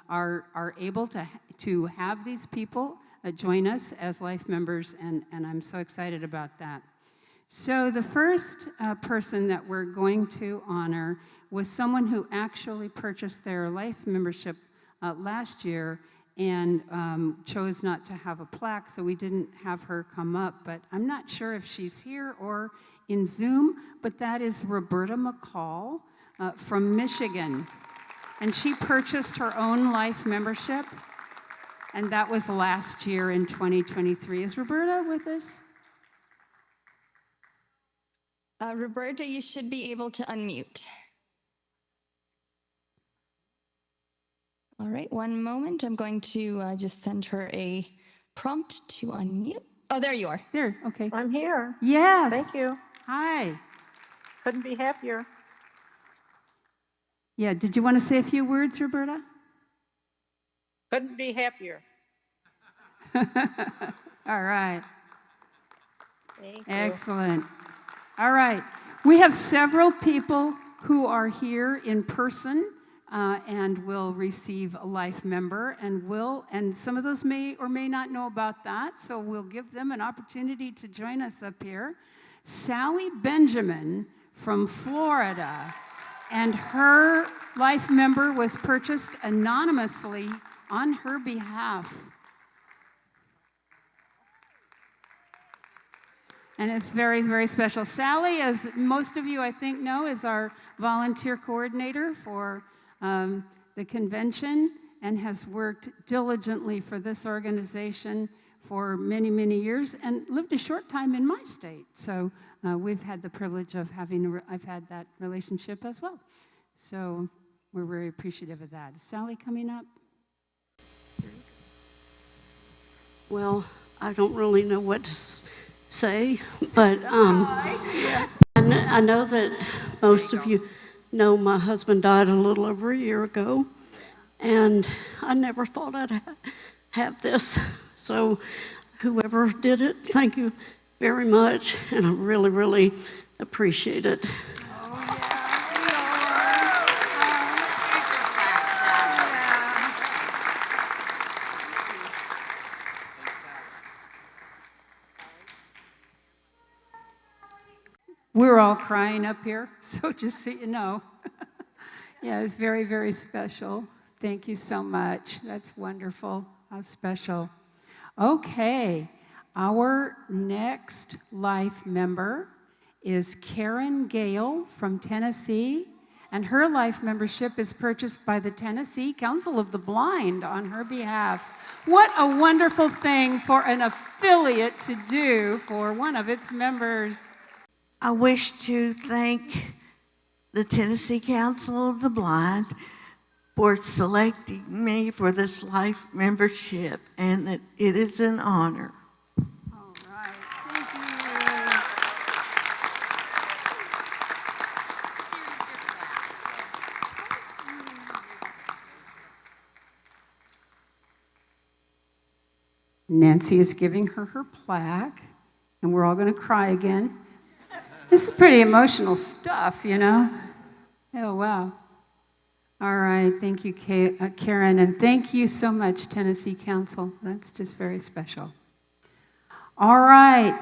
are able to have these people join us as life members, and I'm so excited about that. So the first person that we're going to honor was someone who actually purchased their life membership last year and chose not to have a plaque, so we didn't have her come up, but I'm not sure if she's here or in Zoom, but that is Roberta McCall from Michigan. And she purchased her own life membership, and that was last year in 2023. Is Roberta with us? Roberta, you should be able to unmute. All right, one moment. I'm going to just send her a prompt to unmute. Oh, there you are. There, okay. I'm here. Yes. Thank you. Hi. Couldn't be happier. Yeah, did you want to say a few words, Roberta? Couldn't be happier. All right. Thank you. Excellent. All right. We have several people who are here in person and will receive a life member, and some of those may or may not know about that, so we'll give them an opportunity to join us up here. Sally Benjamin from Florida, and her life member was purchased anonymously on her behalf. And it's very, very special. Sally, as most of you I think know, is our volunteer coordinator for the convention and has worked diligently for this organization for many, many years and lived a short time in my state. So we've had the privilege of I've had that relationship as well. So we're very appreciative of that. Is Sally coming up? Well, I don't really know what to say, but I know that most of you know my husband died a little over a year ago, and I never thought I'd have this. So whoever did it, thank you very much, and I really, really appreciate it. We're all crying up here, so just so you know. Yeah, it's very, very special. Thank you so much. That's wonderful. How special. Okay, our next life member is Karen Gale from Tennessee, and her life membership is purchased by the Tennessee Council of the Blind on her behalf. What a wonderful thing for an affiliate to do for one of its members. I wish to thank the Tennessee Council of the Blind for selecting me for this life membership, and that it is an honor. All right, thank you. Nancy is giving her her plaque, and we're all going to cry again. This is pretty emotional stuff, you know? Oh, wow. All right, thank you, Karen, and thank you so much, Tennessee Council. That's just very special. All right,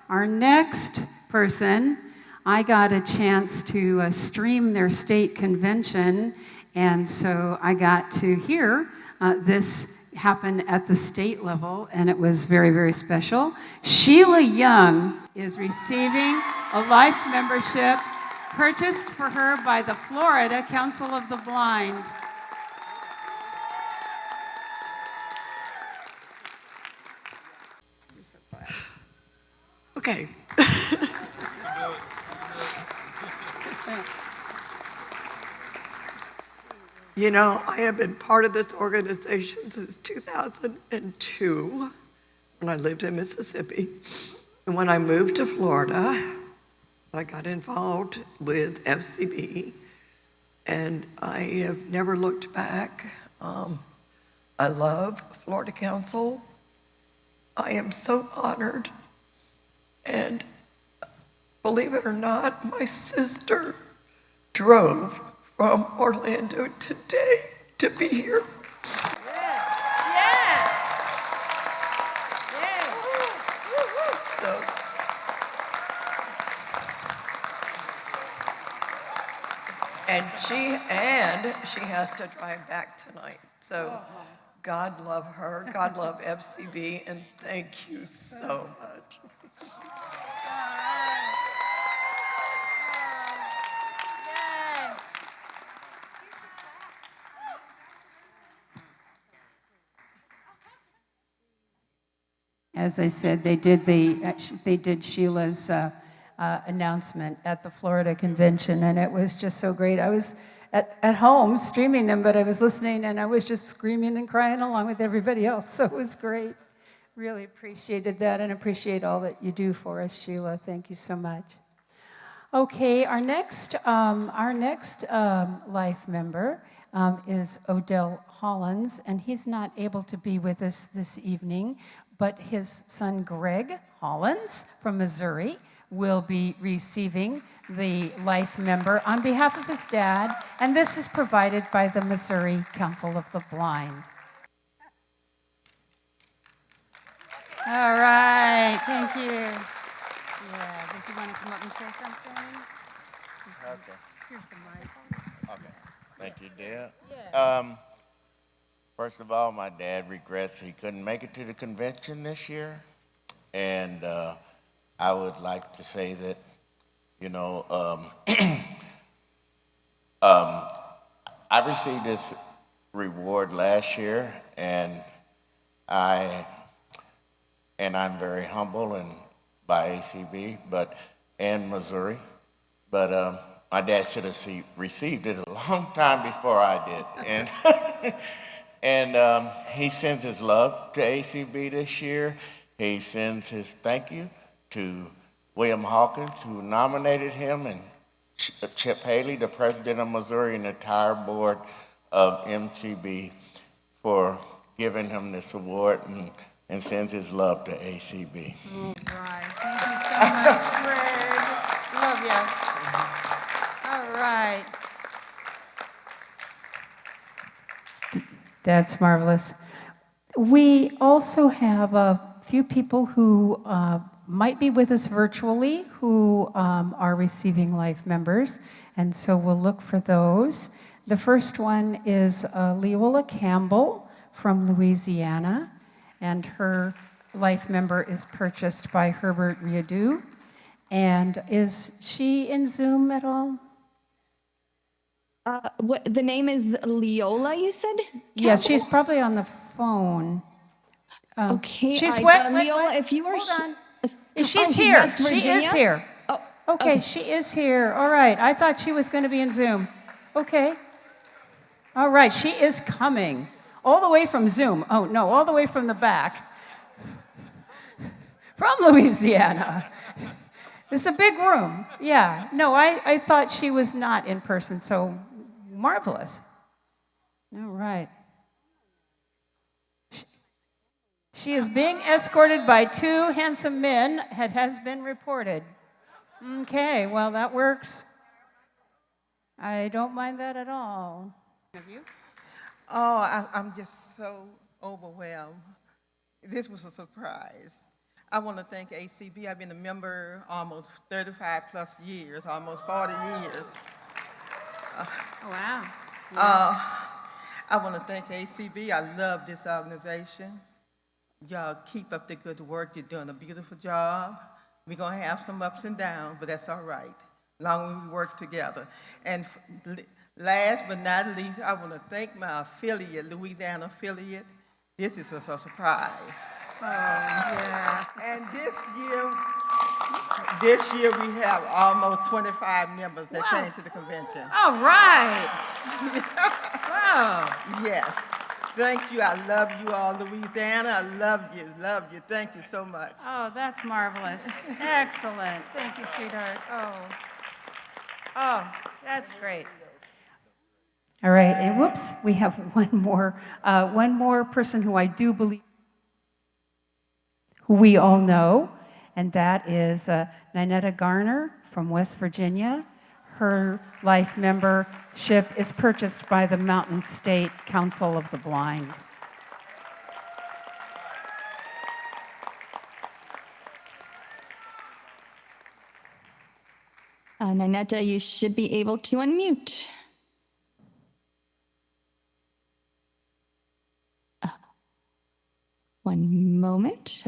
our next person, I got a chance to stream their state convention, and so I got to hear this happen at the state level, and it was very, very special. Sheila Young is receiving a life membership purchased for her by the Florida Council of the Blind. Okay. You know, I have been part of this organization since 2002 when I lived in Mississippi. And when I moved to Florida, I got involved with FCB, and I have never looked back. I love Florida Council. I am so honored. And believe it or not, my sister drove from Orlando today to be here. So, and she has to drive back tonight. So God love her, God love FCB, and thank you so much. As I said, they did Sheila's announcement at the Florida convention, and it was just so great. I was at home streaming them, but I was listening, and I was just screaming and crying along with everybody else, so it was great. Really appreciated that, and appreciate all that you do for us, Sheila. Thank you so much. Okay, our next life member is Odell Hollins, and he's not able to be with us this evening, but his son Greg Hollins from Missouri will be receiving the life member on behalf of his dad, and this is provided by the Missouri Council of the Blind. All right, thank you. Yeah, did you want to come up and say something? Here's the mic. Okay. Thank you, Deb. First of all, my dad regrets he couldn't make it to the convention this year. And I would like to say that, you know, I received this reward last year, and I'm very humble and by ACB, and Missouri, but my dad should have received it a long time before I did, and he sends his love to ACB this year. He sends his thank you to William Hawkins, who nominated him, and Chip Haley, the president of Missouri, and the entire board of MCB for giving him this award, and sends his love to ACB. All right. Thank you so much, Greg. Love you. All right. That's marvelous. We also have a few people who might be with us virtually who are receiving life members, and so we'll look for those. The first one is Leola Campbell from Louisiana, and her life member is purchased by Herbert Riadu. And is she in Zoom at all? The name is Leola, you said? Yes, she's probably on the phone. Okay, She's Leola, if you are... Hold on. She's Here. West She Virginia? is here. Oh, Okay, she is here. All right. I thought she was going to be in Zoom. Okay. All right. She is coming all the way from Zoom. Oh, no, all the way from the back. From Louisiana. It's a big room. Yeah. No, I thought she was not in person, so marvelous. All right. She is being escorted by two handsome men, it has been reported. Okay, well, that works. I don't mind that at all. Have you? Oh, I'm just so overwhelmed. This was a surprise. I want to thank ACB. I've been a member almost 35 plus years, almost 40 years. Wow. I want to thank ACB. I love this organization. Y'all keep up the good work. You're doing a beautiful job. We're going to have some ups and downs, but that's all right, as long as we work together. And last but not least, I want to thank my affiliate, Louisiana affiliate. This is a surprise. Oh, yeah. And this year we have almost 25 members that came to the convention. All right. Wow. Yes. Thank you. I love you all, Louisiana. I love you. Love you. Thank you so much. Oh, that's marvelous. Excellent. Thank you, sweetheart. Oh, that's great. All right, and whoops, we have one more person who I do believe who we all know, and that is Ninetta Garner from West Virginia. Her life membership is purchased by the Mountain State Council of the Blind. Ninetta, you should be able to unmute. One moment.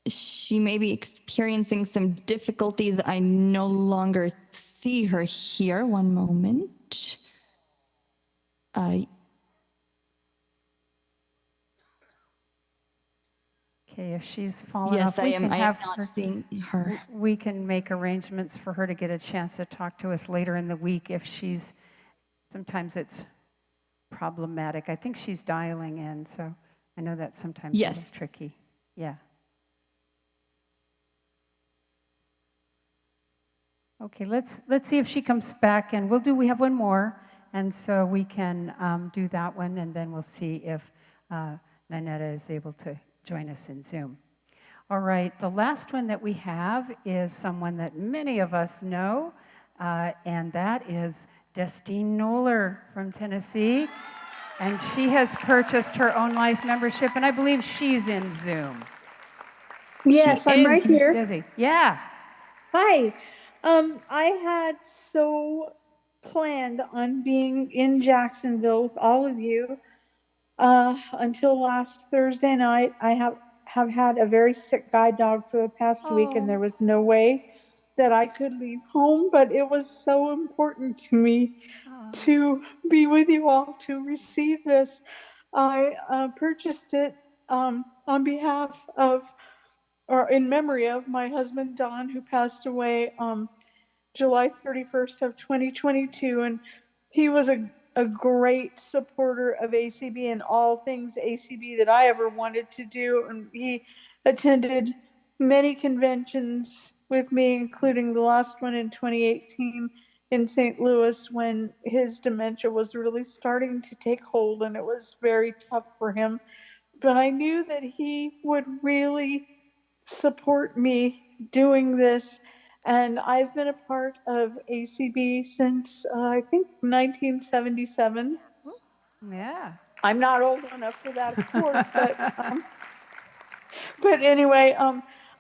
She may be experiencing some difficulties. I no longer see her here. One moment. Okay, if she's fallen Yes, off, I we am. can I am have not her. seeing her. We can make arrangements for her to get a chance to talk to us later in the week if she's, sometimes it's problematic. I think she's dialing in, so I know that's sometimes a little Yes. tricky. Yeah. Okay, let's see if she comes back, and we have one more, and so we can do that one, and then we'll see if Ninetta is able to join us in Zoom. All right, the last one that we have is someone that many of us know, and that is Destine Noller from Tennessee, and she has purchased her own life membership, and I believe she's in Zoom. Yes, I'm right here. Desi, yeah. Hi. I had so planned on being in Jacksonville with all of you until last Thursday night. I have had a very sick guide dog for the past week, and there was no way that I could leave home, but it was so important to me to be with you all to receive this. I purchased it on behalf of, or in memory of, my husband Don, who passed away July 31st of 2022, and he was a great supporter of ACB and all things ACB that I ever wanted to do, and he attended many conventions with me, including the last one in 2018 in St. Louis when his dementia was really starting to take hold, and it was very tough for him. But I knew that he would really support me doing this, and I've been a part of ACB since I think 1977. Yeah. I'm not old enough for that, of course, but anyway,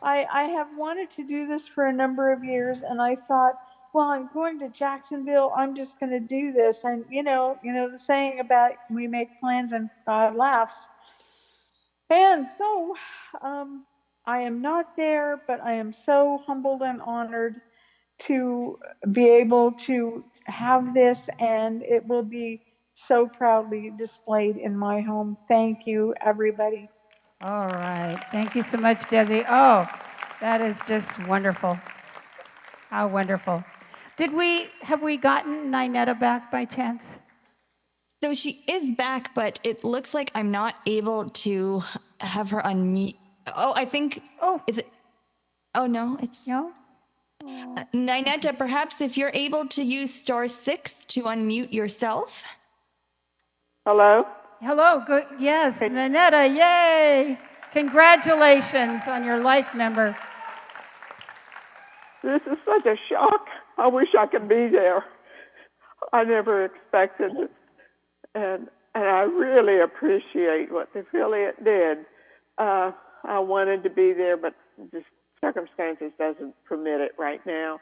I have wanted to do this for a number of years, and I thought, well, I'm going to Jacksonville, I'm just going to do this. And you know the saying about we make plans and God laughs. And so I am not there, but I am so humbled and honored to be able to have this, and it will be so proudly displayed in my home. Thank you, everybody. All right. Thank you so much, Desi. Oh, that is just wonderful. How wonderful. Have we gotten Ninetta back by chance? So she is back, but it looks like I'm not able to have her unmute. Oh, I think. Oh. Is it? Oh, no, it's. No? Ninetta, perhaps if you're able to use *6 to unmute yourself. Hello? Hello. Good. Yes, Ninetta, yay. Congratulations on your life member. This is such a shock. I wish I could be there. I never expected it. And I really appreciate what the affiliate did. I wanted to be there, but just circumstances doesn't permit it right now.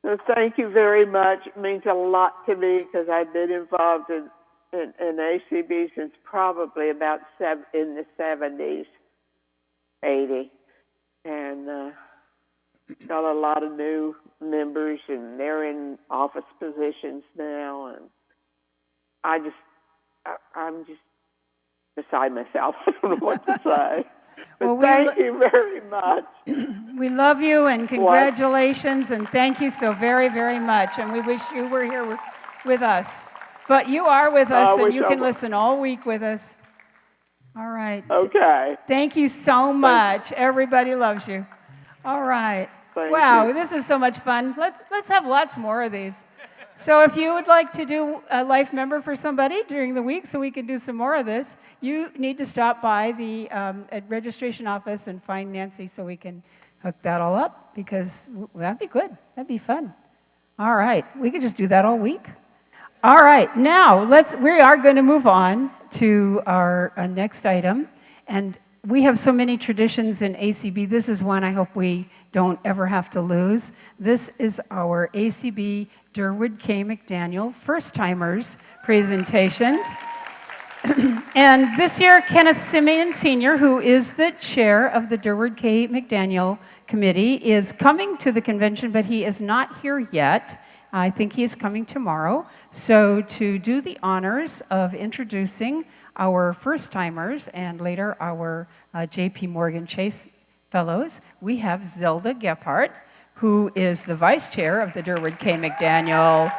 So thank you very much. It means a lot to me because I've been involved in ACB since probably about in the 70s, 80. And got a lot of new members, and they're in office positions now. And I'm just beside myself. I don't know what to say. But thank you very much. We love you, and congratulations, and thank you so very, very much. And we wish you were here with us. But you are with us, and you can listen all week with us. All right. Okay. Thank you so much. Everybody loves you. All right. Wow, this is so much fun. Let's have lots more of these. So if you would like to do a life member for somebody during the week so we can do some more of this, you need to stop by the registration office and find Nancy so we can hook that all up, because that'd be good. That'd be fun. All right. We could just do that all week. All right. Now, we are going to move on to our next item. And we have so many traditions in ACB. This is one I hope we don't ever have to lose. This is our ACB Durwood K. McDaniel First-Timers presentation. And this year, Kenneth Simeon Sr., who is the chair of the Durwood K. McDaniel Committee, is coming to the convention, but he is not here yet. I think he is coming tomorrow. So to do the honors of introducing our first-timers and later our J.P. Morgan Chase Fellows, we have Zelda Gephardt, who is the vice chair of the Durward K. McDaniel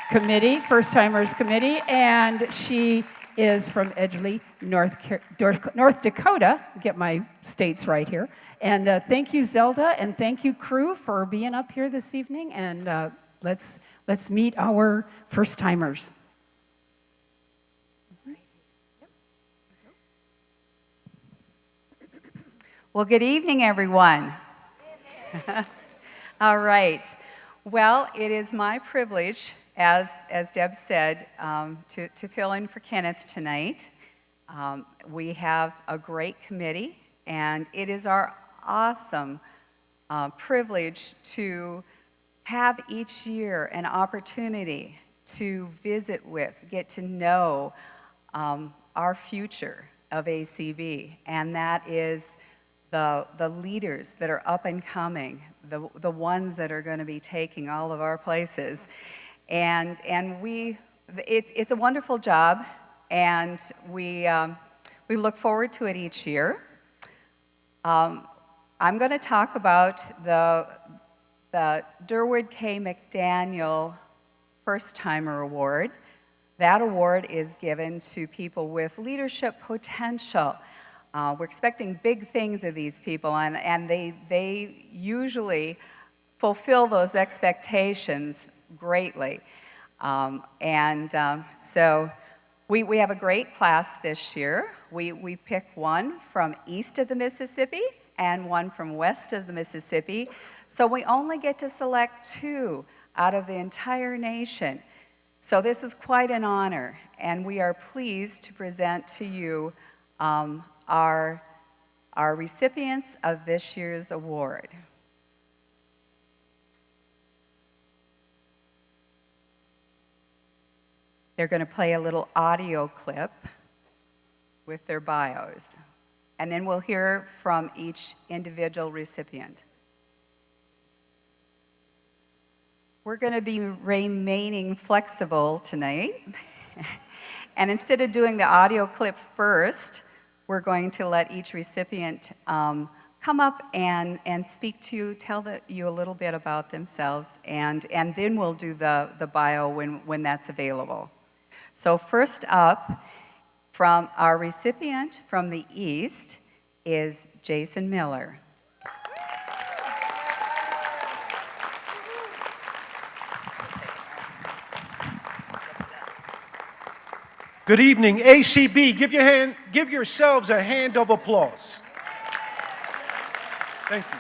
Committee, First Timers Committee, and she is from Edgeley, North Dakota. Get my states right here. And thank you, Zelda, and thank you, crew, for being up here this evening. And let's meet our first timers. Well, good evening, everyone. All right. Well, it is my privilege, as Deb said, to fill in for Kenneth tonight. We have a great committee, and it is our awesome privilege to have each year an opportunity to visit with, get to know our future of ACB, and that is the leaders that are up and coming, the ones that are going to be taking all of our places. And it's a wonderful job, and we look forward to it each year. I'm going to talk about the Durward K. McDaniel First Timer Award. That award is given to people with leadership potential. We're expecting big things of these people, and they usually fulfill those expectations greatly. So we have a great class this year. We pick one from east of the Mississippi and one from west of the Mississippi. So we only get to select 2 out of the entire nation. So this is quite an honor, and we are pleased to present to you our recipients of this year's award. They're going to play a little audio clip with their bios, and then we'll hear from each individual recipient. We're going to be remaining flexible tonight, and instead of doing the audio clip first, we're going to let each recipient come up and speak to you, tell you a little bit about themselves, and then we'll do the bio when that's available. So first up, from our recipient from the East is Jason Miller. Good evening, ACB. Give yourselves a hand of applause. Thank you.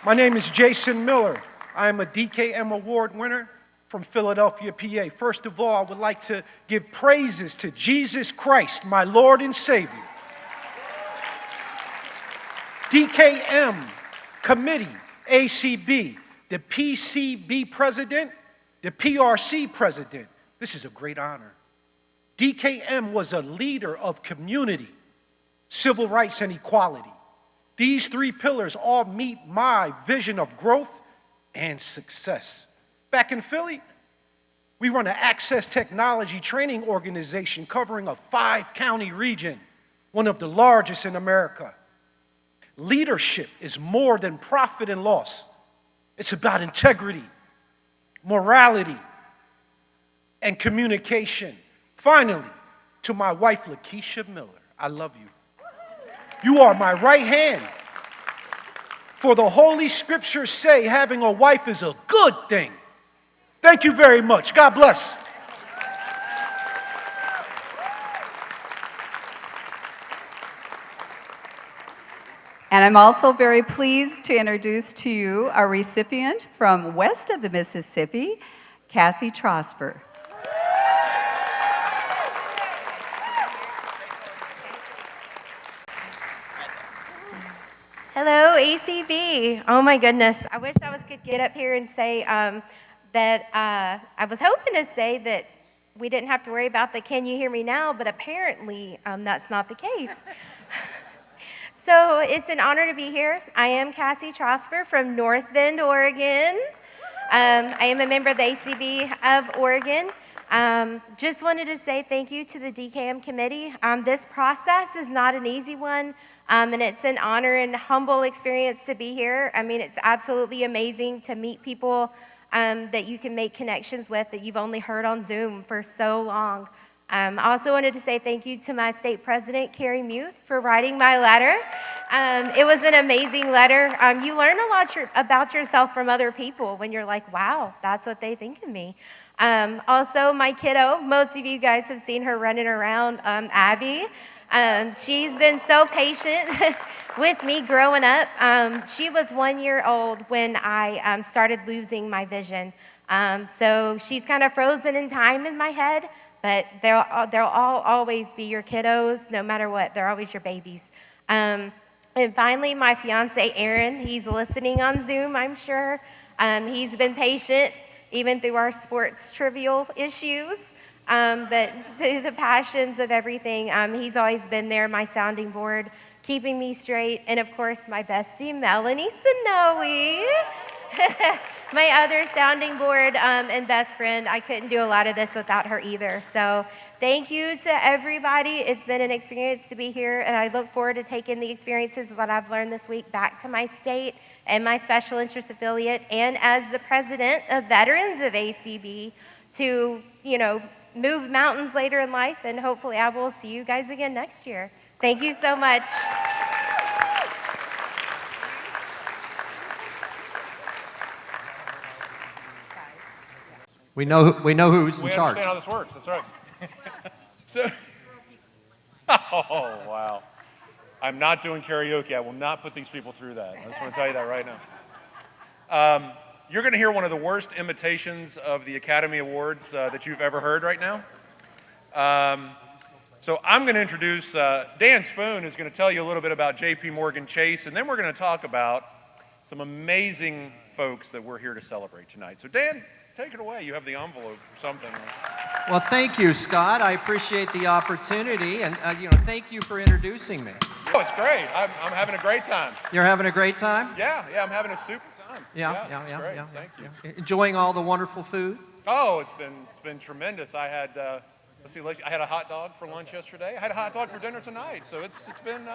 My name is Jason Miller. I am a DKM Award winner from Philadelphia, PA. First of all, I would like to give praises to Jesus Christ, my Lord and Savior. DKM Committee, ACB, the PCB President, the PRC President. This is a great honor. DKM was a leader of community, civil rights, and equality. These 3 pillars all meet my vision of growth and success. Back in Philly, we run an access technology training organization covering a 5-county region, one of the largest in America. Leadership is more than profit and loss. It's about integrity, morality, and communication. Finally, to my wife, Lakeisha Miller, I love you. You are my right hand. For the Holy Scriptures say having a wife is a good thing. Thank you very much. God bless. And I'm also very pleased to introduce to you our recipient from west of the Mississippi, Cassie Trosper. Hello, ACB. Oh my goodness. I wish I could get up here and say that I was hoping to say that we didn't have to worry about the can you hear me now, but apparently that's not the case. So it's an honor to be here. I am Cassie Trosper from North Bend, Oregon. I am a member of the ACB of Oregon. Just wanted to say thank you to the DKM committee. This process is not an easy one, and it's an honor and humble experience to be here. I mean, it's absolutely amazing to meet people that you can make connections with that you've only heard on Zoom for so long. I also wanted to say thank you to my state president, Carrie Muth, for writing my letter. It was an amazing letter. You learn a lot about yourself from other people when you're like, wow, that's what they think of me. Also, my kiddo, most of you guys have seen her running around, Abby. She's been so patient with me growing up. She was 1 year old when I started losing my vision. So she's kind of frozen in time in my head, but they'll all always be your kiddos, no matter what. They're always your babies. And finally, my fiance, Aaron, he's listening on Zoom, I'm sure. He's been patient, even through our sports trivial issues. But through the passions of everything, he's always been there, my sounding board, keeping me straight. And of course, my bestie, Melanie Sonoe. My other sounding board and best friend. I couldn't do a lot of this without her either. So thank you to everybody. It's been an experience to be here, and I look forward to taking the experiences that I've learned this week back to my state and my special interest affiliate, and as the president of Veterans of ACB to, move mountains later in life, and hopefully I will see you guys again next year. Thank you so much. We know who's in charge. We understand how this works. That's right. So, oh, wow. I'm not doing karaoke. I will not put these people through that. I just want to tell you that right now. You're going to hear one of the worst imitations of the Academy Awards that you've ever heard right now. So I'm going to introduce Dan Spoon, who's going to tell you a little bit about J.P. Morgan Chase, and then we're going to talk about some amazing folks that we're here to celebrate tonight. So Dan, take it away. You have the envelope or something. Well, thank you, Scott. I appreciate the opportunity, and thank you for introducing me. Oh, it's great. I'm having a great time. You're having a great time? Yeah, I'm having a super time. Yeah. Thank you. Enjoying all the wonderful food? Oh, it's been tremendous. I had I had a hot dog for lunch yesterday. I had a hot dog for dinner tonight. So it's been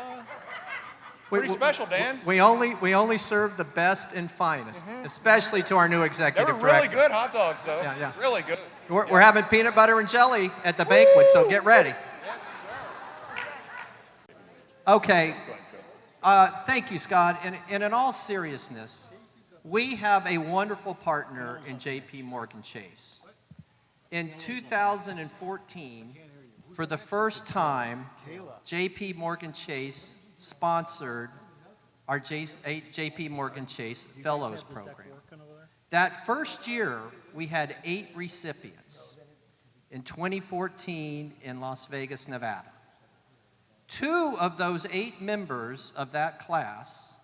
pretty special, Dan. We only serve the best and finest, especially to our new executive They were really director. good hot dogs, though. Yeah. Really good. We're having peanut butter and jelly at the banquet, so get ready. Yes, sir. Okay. Thank you, Scott. And in all seriousness, we have a wonderful partner in J.P. Morgan Chase. In 2014, for the first time, J.P. Morgan Chase sponsored our J.P. Morgan Chase Fellows Program. That first year, we had 8 recipients. In 2014, in Las Vegas, Nevada. 2 of those 8 members of that class,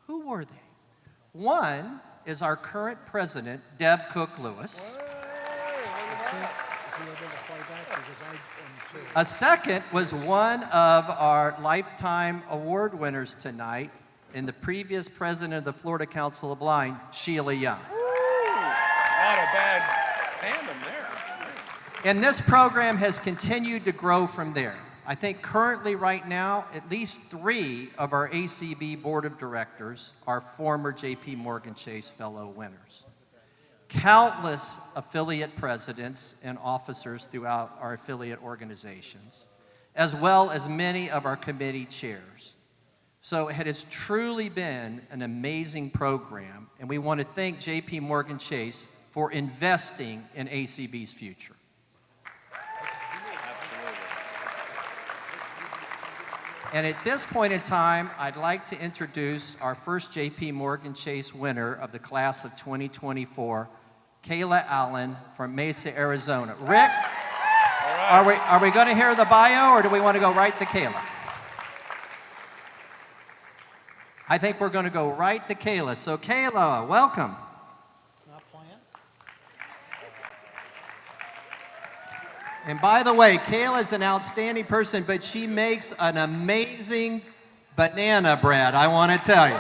who were they? One is our current president, Deb Cook-Lewis. A second was one of our lifetime award winners tonight, and the previous president of the Florida Council of the Blind, Sheila Young. Not a bad tandem there. And this program has continued to grow from there. I think currently right now, at least 3 of our ACB Board of Directors are former J.P. Morgan Chase Fellow winners. Countless affiliate presidents and officers throughout our affiliate organizations, as well as many of our committee chairs. So it has truly been an amazing program, and we want to thank J.P. Morgan Chase for investing in ACB's future. And at this point in time, I'd like to introduce our first J.P. Morgan Chase winner of the class of 2024, Kayla Allen from Mesa, Arizona. Rick, are we going to hear the bio, or do we want to go right to Kayla? I think we're going to go right to Kayla. So Kayla, welcome. It's not planned. And by the way, Kayla is an outstanding person, but she makes an amazing banana bread, I want to tell you.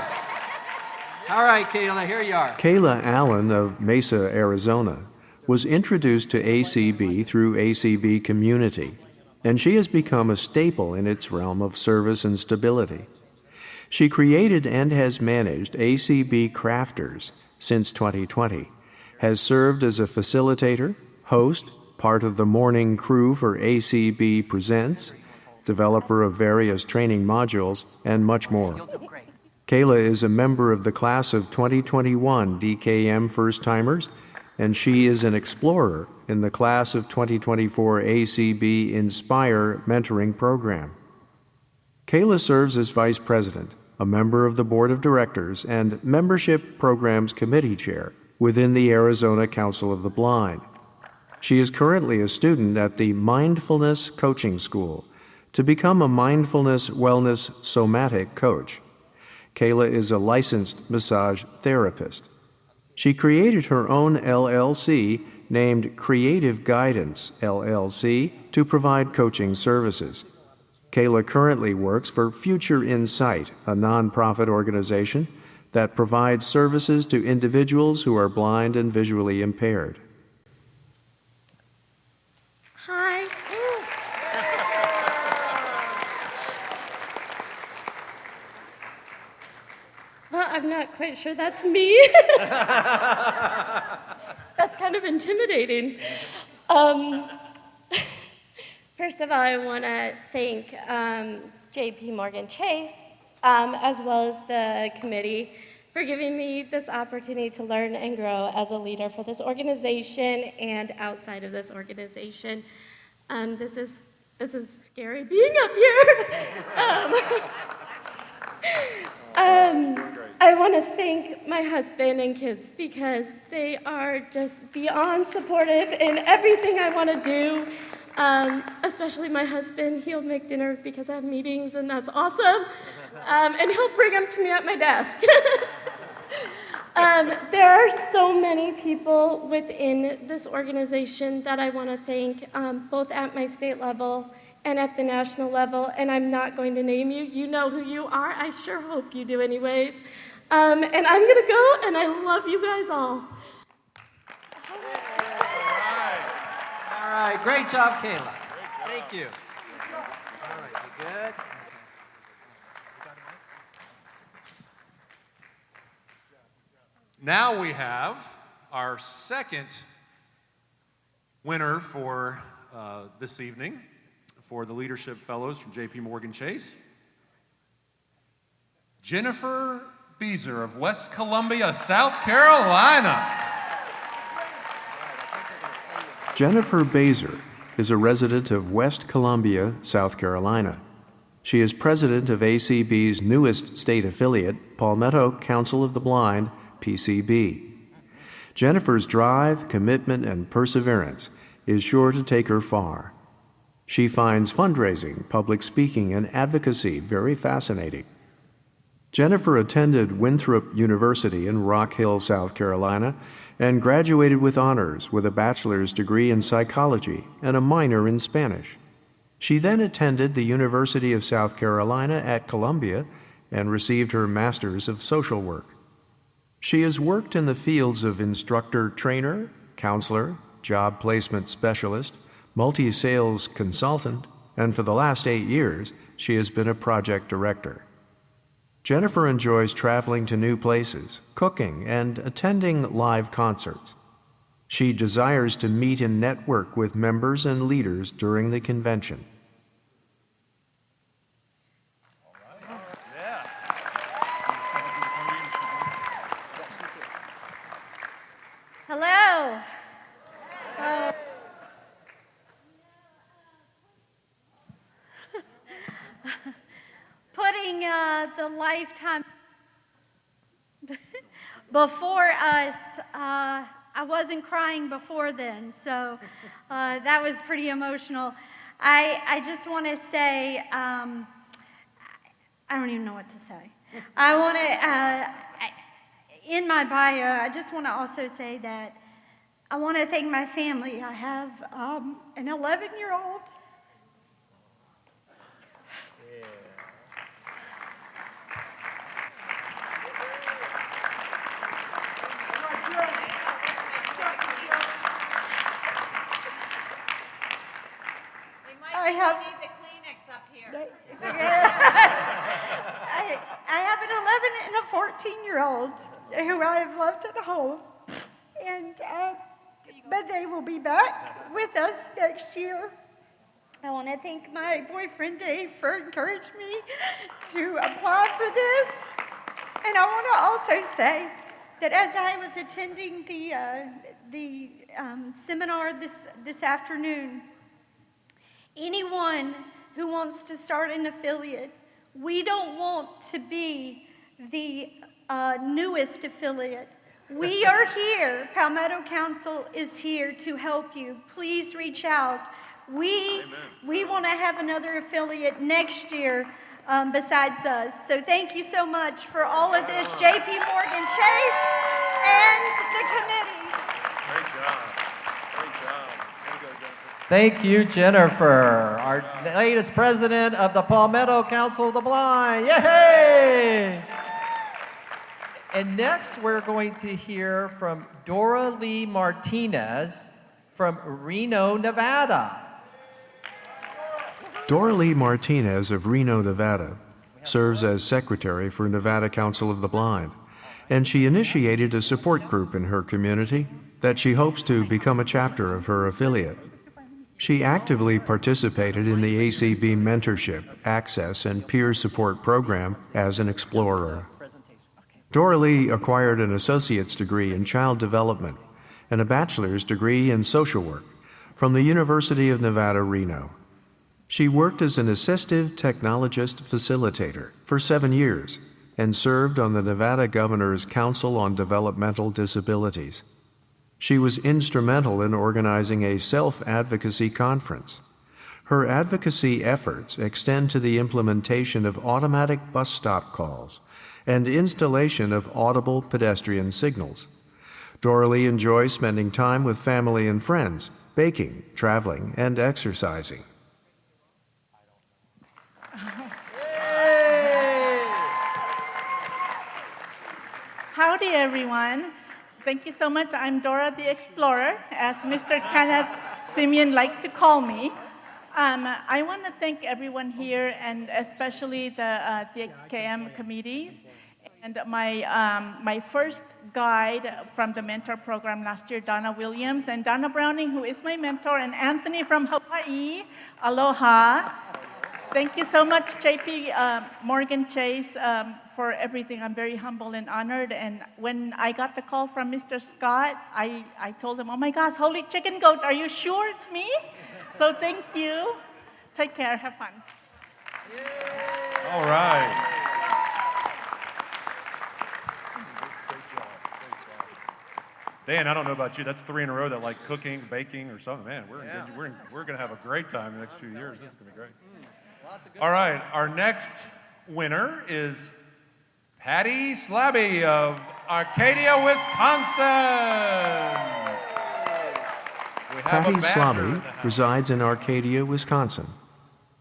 All right, Kayla, here you are. Kayla Allen of Mesa, Arizona, was introduced to ACB through ACB Community, and she has become a staple in its realm of service and stability. She created and has managed ACB Crafters since 2020, has served as a facilitator, host, part of the morning crew for ACB Presents, developer of various training modules, and much more. Kayla is a member of the class of 2021 DKM First-Timers, and she is an explorer in the class of 2024 ACB Inspire Mentoring Program. Kayla serves as Vice President, a member of the Board of Directors, and Membership Programs Committee Chair within the Arizona Council of the Blind. She is currently a student at the Mindfulness Coaching School to become a mindfulness wellness somatic coach. Kayla is a licensed massage therapist. She created her own LLC named Creative Guidance LLC to provide coaching services. Kayla currently works for Future Insight, a nonprofit organization that provides services to individuals who are blind and visually impaired. Hi. Well, I'm not quite sure that's me. That's kind of intimidating. First of all, I want to thank JP Morgan Chase, as well as the committee, for giving me this opportunity to learn and grow as a leader for this organization and outside of this organization. This is scary being up here. I want to thank my husband and kids because they are just beyond supportive in everything I want to do. Especially my husband, he'll make dinner because I have meetings, and that's awesome. And he'll bring them to me at my desk. There are so many people within this organization that I want to thank, both at my state level and at the national level, and I'm not going to name you. You know who you are. I sure hope you do anyways. And I'm going to go, and I love you guys all. All right, great job, Kayla. Thank you. All right, you good? Now we have our second winner for this evening for the Leadership Fellows from JP Morgan Chase. Jennifer Beezer of West Columbia, South Carolina. Jennifer Beezer is a resident of West Columbia, South Carolina. She is president of ACB's newest state affiliate, Palmetto Council of the Blind, PCB. Jennifer's drive, commitment, and perseverance is sure to take her far. She finds fundraising, public speaking, and advocacy very fascinating. Jennifer attended Winthrop University in Rock Hill, South Carolina, and graduated with honors with a bachelor's degree in psychology and a minor in Spanish. She then attended the University of South Carolina at Columbia and received her master's of social work. She has worked in the fields of instructor trainer, counselor, job placement specialist, multi-sales consultant, and for the last 8 years, she has been a project director. Jennifer enjoys traveling to new places, cooking, and attending live concerts. She desires to meet and network with members and leaders during the convention. Hello. Putting the lifetime before us, I wasn't crying before then, so that was pretty emotional. I just want to say, I don't even know what to say. I want to, in my bio, I just want to also say that I want to thank my family. I have an 11-year-old. have the Kleenex up here. I have an 11 and a 14-year-old who I have left at home, and but they will be back with us next year. I want to thank my boyfriend Dave for encouraging me to apply for this, and I want to also say that as I was attending the seminar this afternoon, anyone who wants to start an affiliate, we don't want to be the newest affiliate. We are here. Palmetto Council is here to help you. Please reach out. We want to have another affiliate next year besides us. So thank you so much for all of this, JP Morgan Chase and the committee. Great job. Great job. Way to go, Jennifer. Thank you, Jennifer, our latest president of the Palmetto Council of the Blind. Yay! And next, we're going to hear from Dora Lee Martinez from Reno, Nevada. Dora Lee Martinez of Reno, Nevada, serves as secretary for Nevada Council of the Blind, and she initiated a support group in her community that she hopes to become a chapter of her affiliate. She actively participated in the ACB Mentorship, Access, and Peer Support Program as an explorer. Dora Lee acquired an associate's degree in child development and a bachelor's degree in social work from the University of Nevada, Reno. She worked as an assistive technologist facilitator for 7 years and served on the Nevada Governor's Council on Developmental Disabilities. She was instrumental in organizing a self-advocacy conference. Her advocacy efforts extend to the implementation of automatic bus stop calls and installation of audible pedestrian signals. Dora Lee enjoys spending time with family and friends, baking, traveling, and exercising. Howdy, everyone. Thank you so much. I'm Dora the Explorer, as Mr. Kenneth Simeon likes to call me. I want to thank everyone here, and especially the DKM committees, and my first guide from the mentor program last year, Donna Williams, and Donna Browning, who is my mentor, and Anthony from Hawaii. Aloha. Thank you so much, JP Morgan Chase, for everything. I'm very humble and honored. And when I got the call from Mr. Scott, I told him, oh my gosh, holy chicken goat, are you sure it's me? So thank you. Take care. Have fun. All right. Dan, I don't know about you. That's 3 in a row that like cooking, baking, or something. Man, we're going to have a great time the next few years. This is going to be great. All right, our next winner is Patty Slabby of Arcadia, Wisconsin. Patty Slabby resides in Arcadia, Wisconsin.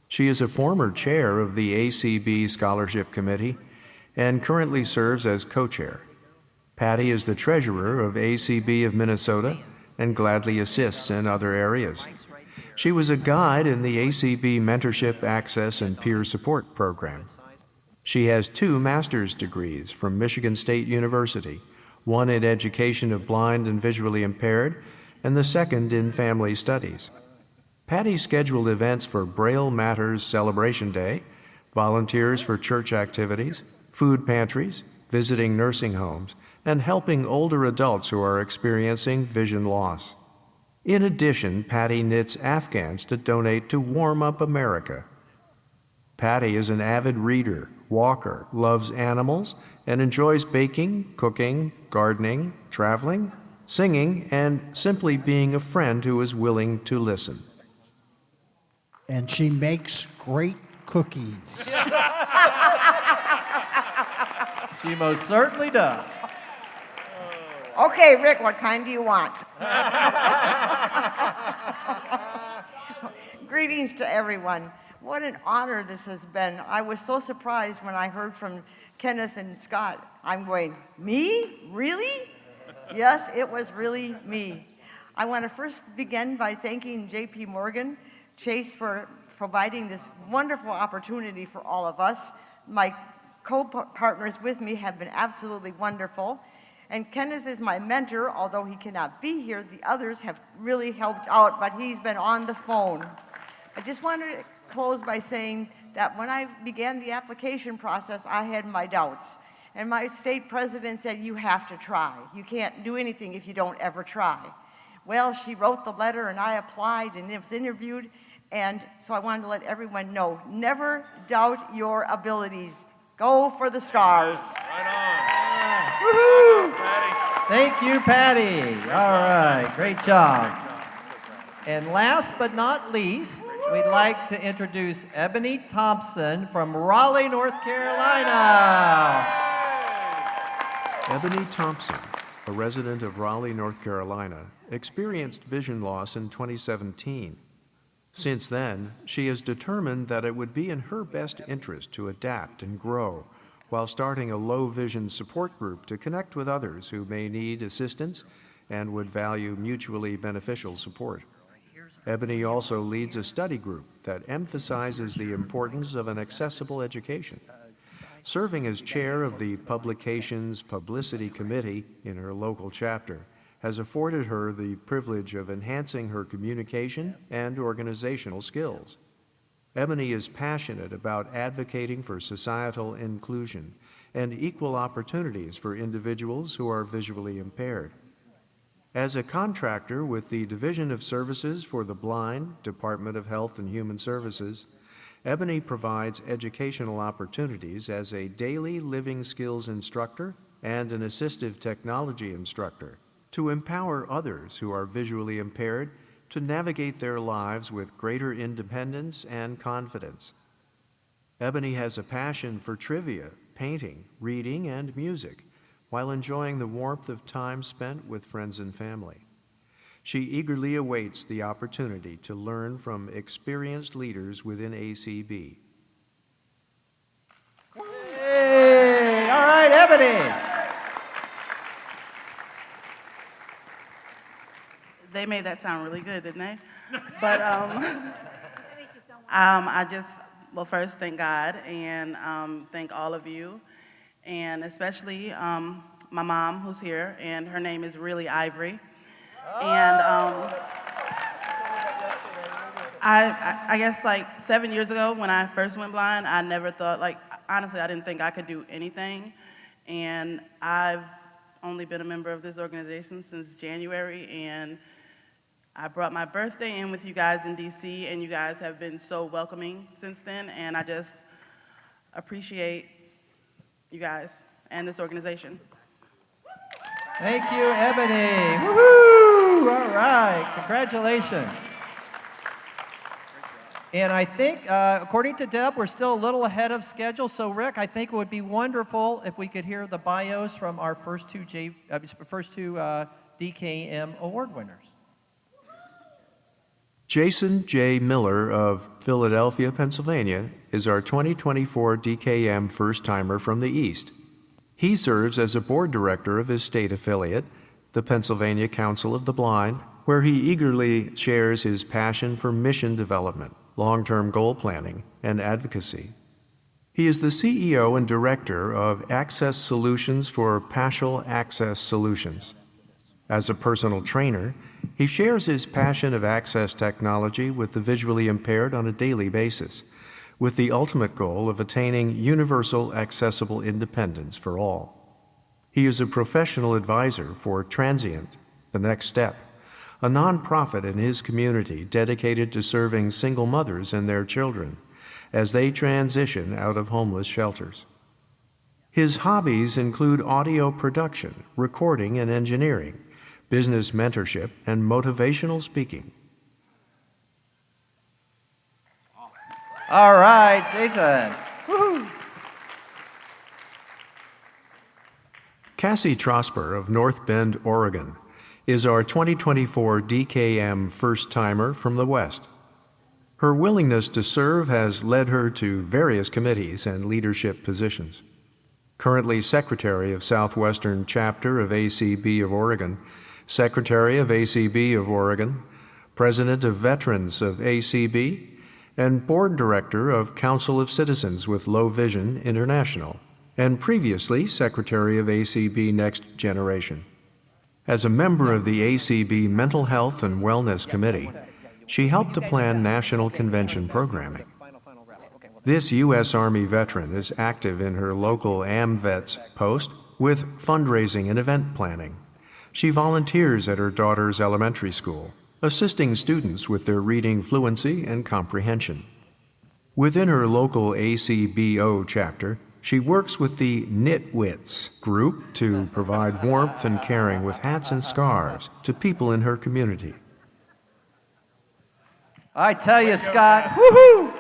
She is a former chair of the ACB Scholarship Committee and currently serves as co-chair. Patty is the treasurer of ACB of Minnesota and gladly assists in other areas. She was a guide in the ACB Mentorship, Access, and Peer Support Program. She has 2 master's degrees from Michigan State University, one in education of blind and visually impaired, and the second in family studies. Patty scheduled events for Braille Matters Celebration Day, volunteers for church activities, food pantries, visiting nursing homes, and helping older adults who are experiencing vision loss. In addition, Patty knits afghans to donate to Warm Up America. Patty is an avid reader, walker, loves animals, and enjoys baking, cooking, gardening, traveling, singing, and simply being a friend who is willing to listen. And she makes great cookies. She most certainly does. Okay, Rick, what kind do you want? Greetings to everyone. What an honor this has been. I was so surprised when I heard from Kenneth and Scott. I'm going, me? Really? Yes, it was really me. I want to first begin by thanking JP Morgan Chase for providing this wonderful opportunity for all of us. My co-partners with me have been absolutely wonderful. And Kenneth is my mentor, although he cannot be here. The others have really helped out, but he's been on the phone. I just wanted to close by saying that when I began the application process, I had my doubts. And my state president said, you have to try. You can't do anything if you don't ever try. Well, she wrote the letter and I applied and it was interviewed. And so I wanted to let everyone know, never doubt your abilities. Go for the stars. Woohoo! Thank you, Patty. All right, great job. And last but not least, we'd like to introduce Ebony Thompson from Raleigh, North Carolina. Ebony Thompson, a resident of Raleigh, North Carolina, experienced vision loss in 2017. Since then, she has determined that it would be in her best interest to adapt and grow while starting a low vision support group to connect with others who may need assistance and would value mutually beneficial support. Ebony also leads a study group that emphasizes the importance of an accessible education. Serving as chair of the Publications Publicity Committee in her local chapter has afforded her the privilege of enhancing her communication and organizational skills. Ebony is passionate about advocating for societal inclusion and equal opportunities for individuals who are visually impaired. As a contractor with the Division of Services for the Blind, Department of Health and Human Services, Ebony provides educational opportunities as a daily living skills instructor and an assistive technology instructor to empower others who are visually impaired to navigate their lives with greater independence and confidence. Ebony has a passion for trivia, painting, reading, and music, while enjoying the warmth of time spent with friends and family. She eagerly awaits the opportunity to learn from experienced leaders within ACB. Hey, all right, Ebony. They made that sound really good, didn't they? But I just, well, first thank God and thank all of you, and especially my mom who's here, and her name is really Ivory. And I guess like 7 years ago when I first went blind, I never thought, like, honestly, I didn't think I could do anything. And I've only been a member of this organization since January, and I brought my birthday in with you guys in DC, and you guys have been so welcoming since then, and I just appreciate you guys and this organization. Thank you, Ebony. Woohoo! All right, congratulations. And I think, according to Deb, we're still a little ahead of schedule. So, Rick, I think it would be wonderful if we could hear the bios from our first two DKM award winners. Jason J. Miller of Philadelphia, Pennsylvania, is our 2024 DKM first-timer from the East. He serves as a board director of his state affiliate, the Pennsylvania Council of the Blind, where he eagerly shares his passion for mission development, long-term goal planning, and advocacy. He is the CEO and director of Access Solutions for Partial Access Solutions. As a personal trainer, he shares his passion of access technology with the visually impaired on a daily basis, with the ultimate goal of attaining universal accessible independence for all. He is a professional advisor for Transient, The Next Step, a nonprofit in his community dedicated to serving single mothers and their children as they transition out of homeless shelters. His hobbies include audio production, recording and engineering, business mentorship, and motivational speaking. All right, Jason. Woo-hoo. Cassie Trosper of North Bend, Oregon, is our 2024 DKM first-timer from the West. Her willingness to serve has led her to various committees and leadership positions. Currently Secretary of Southwestern Chapter of ACB of Oregon, Secretary of ACB of Oregon, President of Veterans of ACB, and board director of Council of Citizens with Low Vision International, and previously secretary of ACB Next Generation. As a member of the ACB Mental Health and Wellness Committee, she helped to plan national convention programming. This U.S. Army veteran is active in her local AMVETS post with fundraising and event planning. She volunteers at her daughter's elementary school, assisting students with their reading fluency and comprehension. Within her local ACBO chapter, she works with the Knitwits group to provide warmth and caring with hats and scarves to people in her community. I tell you, Scott, woohoo!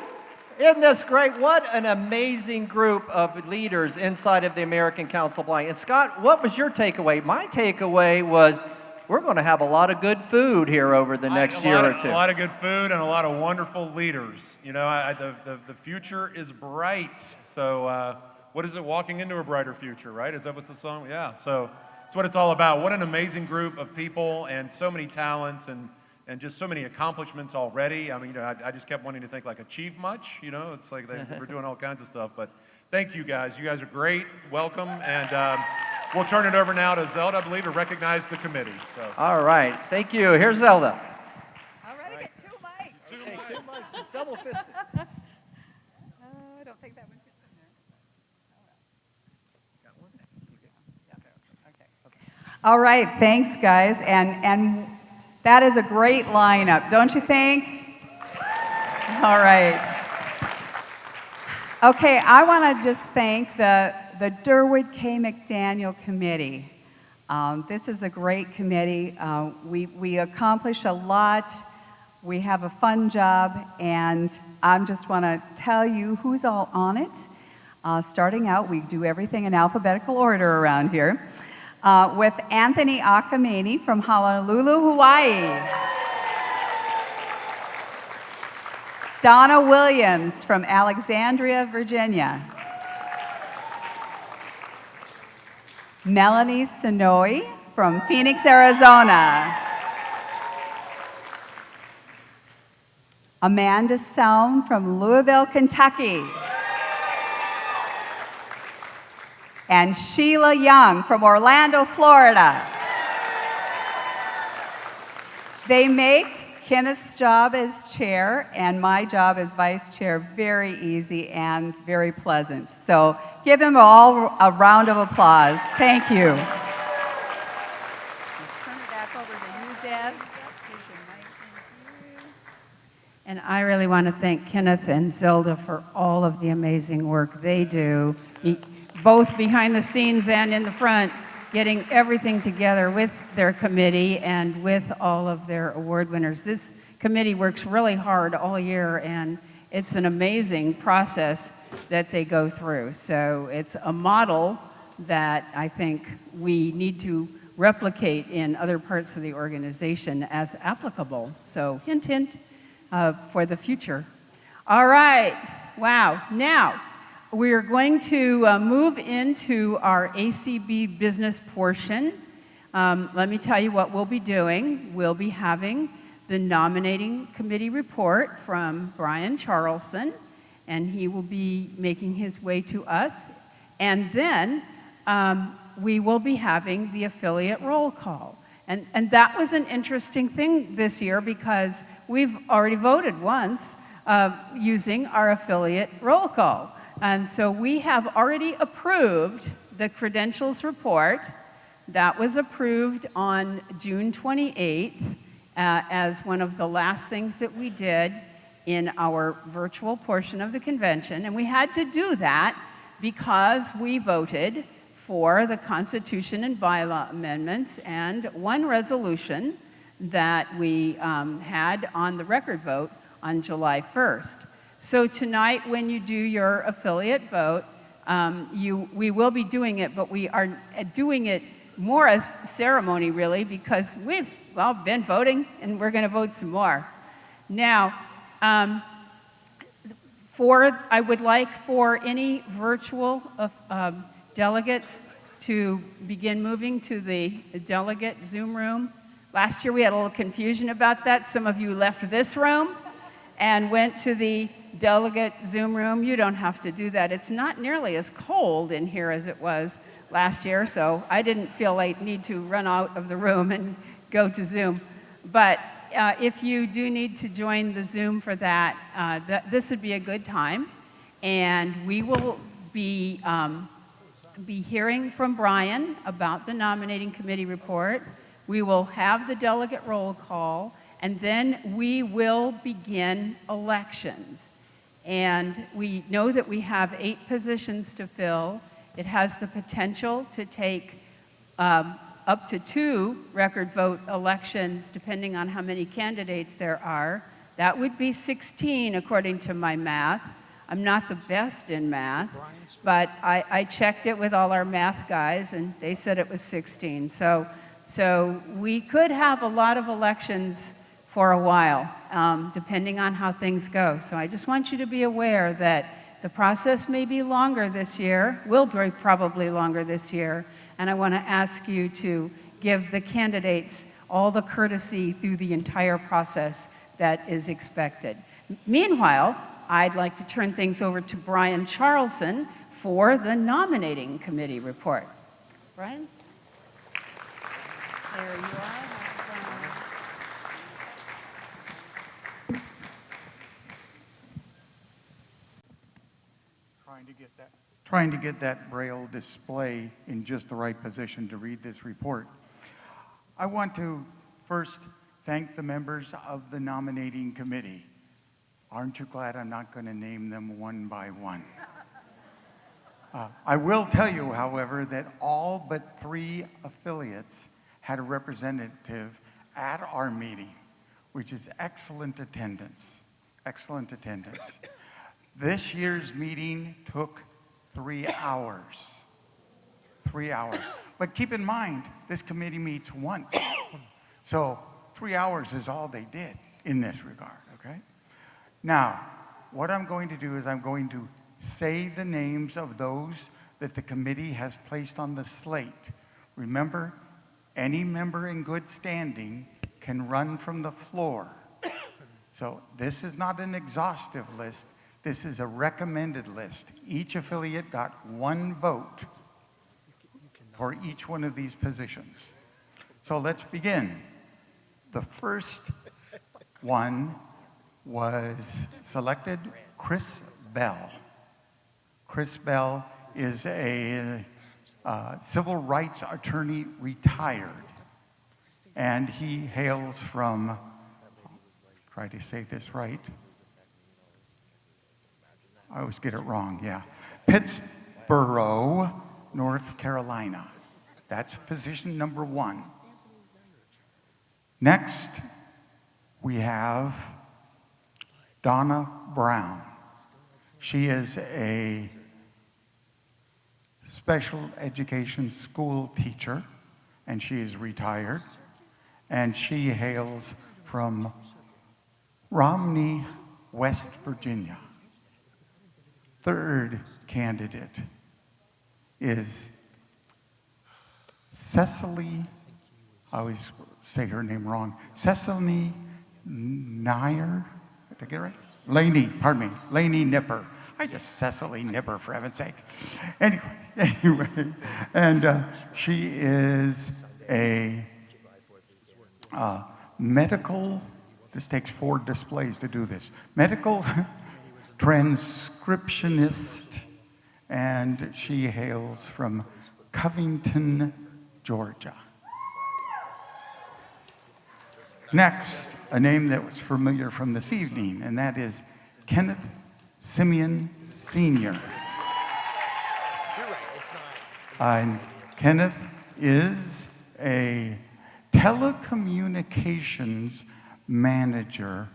Isn't this great? What an amazing group of leaders inside of the American Council of Blind. And Scott, what was your takeaway? My takeaway was we're going to have a lot of good food here over the next year or two. A lot of good food and a lot of wonderful leaders. You know, the future is bright. So what is it? Walking into a brighter future, right? Is that what the song? Yeah. So it's what it's all about. What an amazing group of people and so many talents and just so many accomplishments already. I mean, you know, I just kept wanting to think, like, achieve much, you know? It's like we're doing all kinds of stuff. But thank you guys. You guys are great. Welcome. And we'll turn it over now to Zelda, I believe, to recognize the committee. So. All right. Thank you. Here's Zelda. All right, get 2 mics. Two mics, double fisted. I don't think that one fits in there. Got one? Okay. All right, thanks, guys. And that is a great lineup, don't you think? All right. Okay, I want to just thank the Durwood K. McDaniel Committee. This is a great committee. We accomplish a lot. We have a fun job, and I just want to tell you who's all on it. Starting out, we do everything in alphabetical order around here. With Anthony Akameni from Honolulu, Hawaii. Donna Williams from Alexandria, Virginia. Melanie Sonoy from Phoenix, Arizona. Amanda Selm from Louisville, Kentucky. And Sheila Young from Orlando, Florida. They make Kenneth's job as chair and my job as vice chair very easy and very pleasant. So give them all a round of applause. Thank you. Turn it back over to you, Deb. And I really want to thank Kenneth and Zelda for all of the amazing work they do, both behind the scenes and in the front, getting everything together with their committee and with all of their award winners. This committee works really hard all year, and it's an amazing process that they go through. So it's a model that I think we need to replicate in other parts of the organization as applicable. So hint, hint, for the future. All right, wow. Now, we're going to move into our ACB business portion. Let me tell you what we'll be doing. We'll be having the nominating committee report from Brian Charlson, and he will be making his way to us. And then we will be having the affiliate roll call. And that was an interesting thing this year because we've already voted once using our affiliate roll call. And so we have already approved the credentials report. That was approved on June 28th as one of the last things that we did in our virtual portion of the convention. And we had to do that because we voted for the Constitution and bylaw amendments and one resolution that we had on the record vote on July 1st. So tonight, when you do your affiliate vote, we will be doing it, but we are doing it more as ceremony, really, because we've been voting, and we're going to vote some more. Now, I would like for any virtual delegates to begin moving to the delegate Zoom room. Last year, we had a little confusion about that. Some of you left this room. and went to the delegate Zoom room. You don't have to do that. It's not nearly as cold in here as it was last year, so I didn't feel like need to run out of the room and go to Zoom. But if you do need to join the Zoom for that, this would be a good time. And we will be hearing from Brian about the nominating committee report. We will have the delegate roll call, and then we will begin elections. And we know that we have 8 positions to fill. It has the potential to take up to 2 record vote elections, depending on how many candidates there are. That would be 16, according to my math. I'm not the best in math, but I checked it with all our math guys, and they said it was 16. So we could have a lot of elections for a while, depending on how things go. So I just want you to be aware that the process may be longer this year, will be probably longer this year, and I want to ask you to give the candidates all the courtesy through the entire process that is expected. Meanwhile, I'd like to turn things over to Brian Charlson for the nominating committee report. Brian? There you are. Trying to get that Braille display in just the right position to read this report. I want to first thank the members of the nominating committee. Aren't you glad I'm not going to name them one by one? I will tell you, however, that all but 3 affiliates had a representative at our meeting, which is excellent attendance. Excellent attendance. This year's meeting took 3 hours. 3 hours. But keep in mind, this committee meets once. So 3 hours is all they did in this regard, okay? Now, what I'm going to do is I'm going to say the names of those that the committee has placed on the slate. Remember, any member in good standing can run from the floor. So this is not an exhaustive list. This is a recommended list. Each affiliate got 1 vote for each one of these positions. So let's begin. The first one was selected, Chris Bell. Chris Bell is a civil rights attorney, retired, and he hails from, try to say this right, I always get it wrong, yeah, Pittsboro, North Carolina. That's position number 1. Next, we have Donna Brown. She is a special education school teacher, and she is retired, and she hails from Romney, West Virginia. Third candidate is Cecily, I always say her name wrong, Cecily Nair, did I get it right? Laney Nipper. I just Cecily Nipper, for heaven's sake. Anyway, and she is a medical, this takes 4 displays to do this, medical transcriptionist, and she hails from Covington, Georgia. Next, a name that was familiar from this evening, and that is Kenneth Simeon Sr. And Kenneth is a telecommunications manager,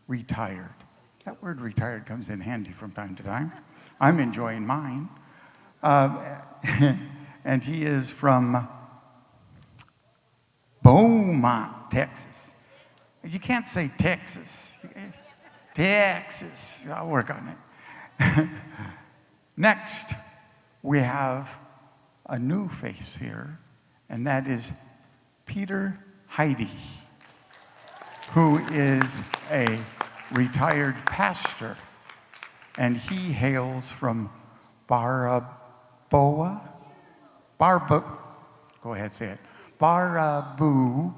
retired. That word retired comes in handy from time to time. I'm enjoying mine. And he is from Beaumont, Texas. You can't say Texas. Texas. I'll work on it. Next, we have a new face here, and that is Peter Heidi, who is a retired pastor, and he hails from Baraboo, go ahead, say it, Baraboo,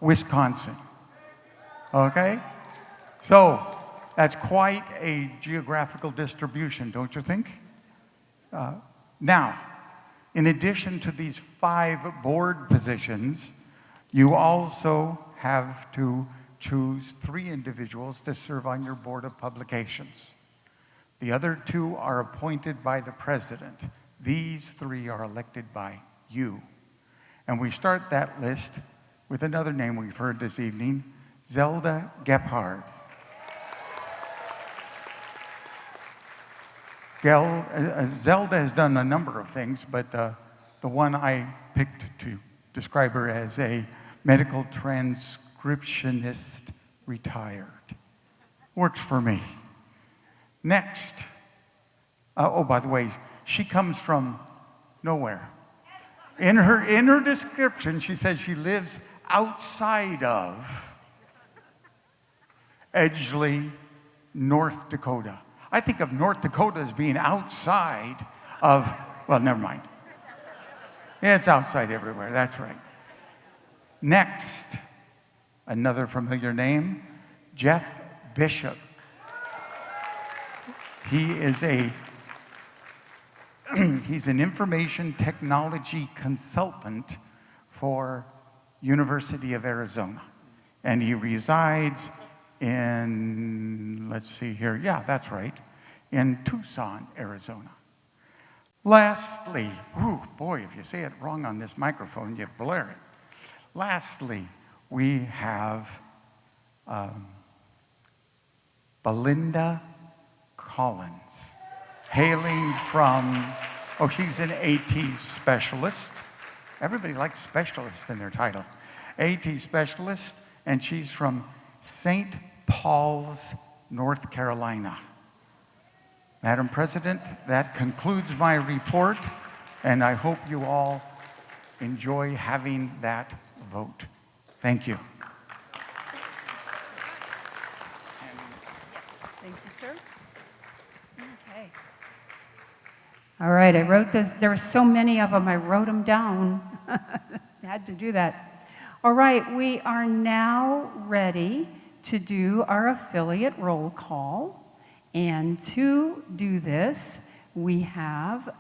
Wisconsin. Okay? So that's quite a geographical distribution, don't you think? Now, in addition to these 5 board positions, you also have to choose 3 individuals to serve on your board of publications. The other 2 are appointed by the president. These 3 are elected by you. And we start that list with another name we've heard this evening, Zelda Gephardt. Zelda has done a number of things, but the one I picked to describe her as a medical transcriptionist retired. Works for me. Next, oh, by the way, she comes from nowhere. In her description, she says she lives outside of Edgeley, North Dakota. I think of North Dakota as being outside of, well, never mind. Yeah, it's outside everywhere, that's right. Next, another familiar name, Jeff Bishop. He is he's an information technology consultant for University of Arizona. And he resides in, let's see here, yeah, that's right, in Tucson, Arizona. Lastly, whew, boy, if you say it wrong on this microphone, you blare it. Lastly, we have Belinda Collins, hailing from, oh, she's an AT specialist. Everybody likes specialist in their title. AT specialist, and she's from St. Paul's, North Carolina. Madam President, that concludes my report, and I hope you all enjoy having that vote. Thank you. Yes, thank you, sir. Okay. All right, I wrote this. There were so many of them, I wrote them down. Had to do that. All right, we are now ready to do our affiliate roll call. And to do this, we have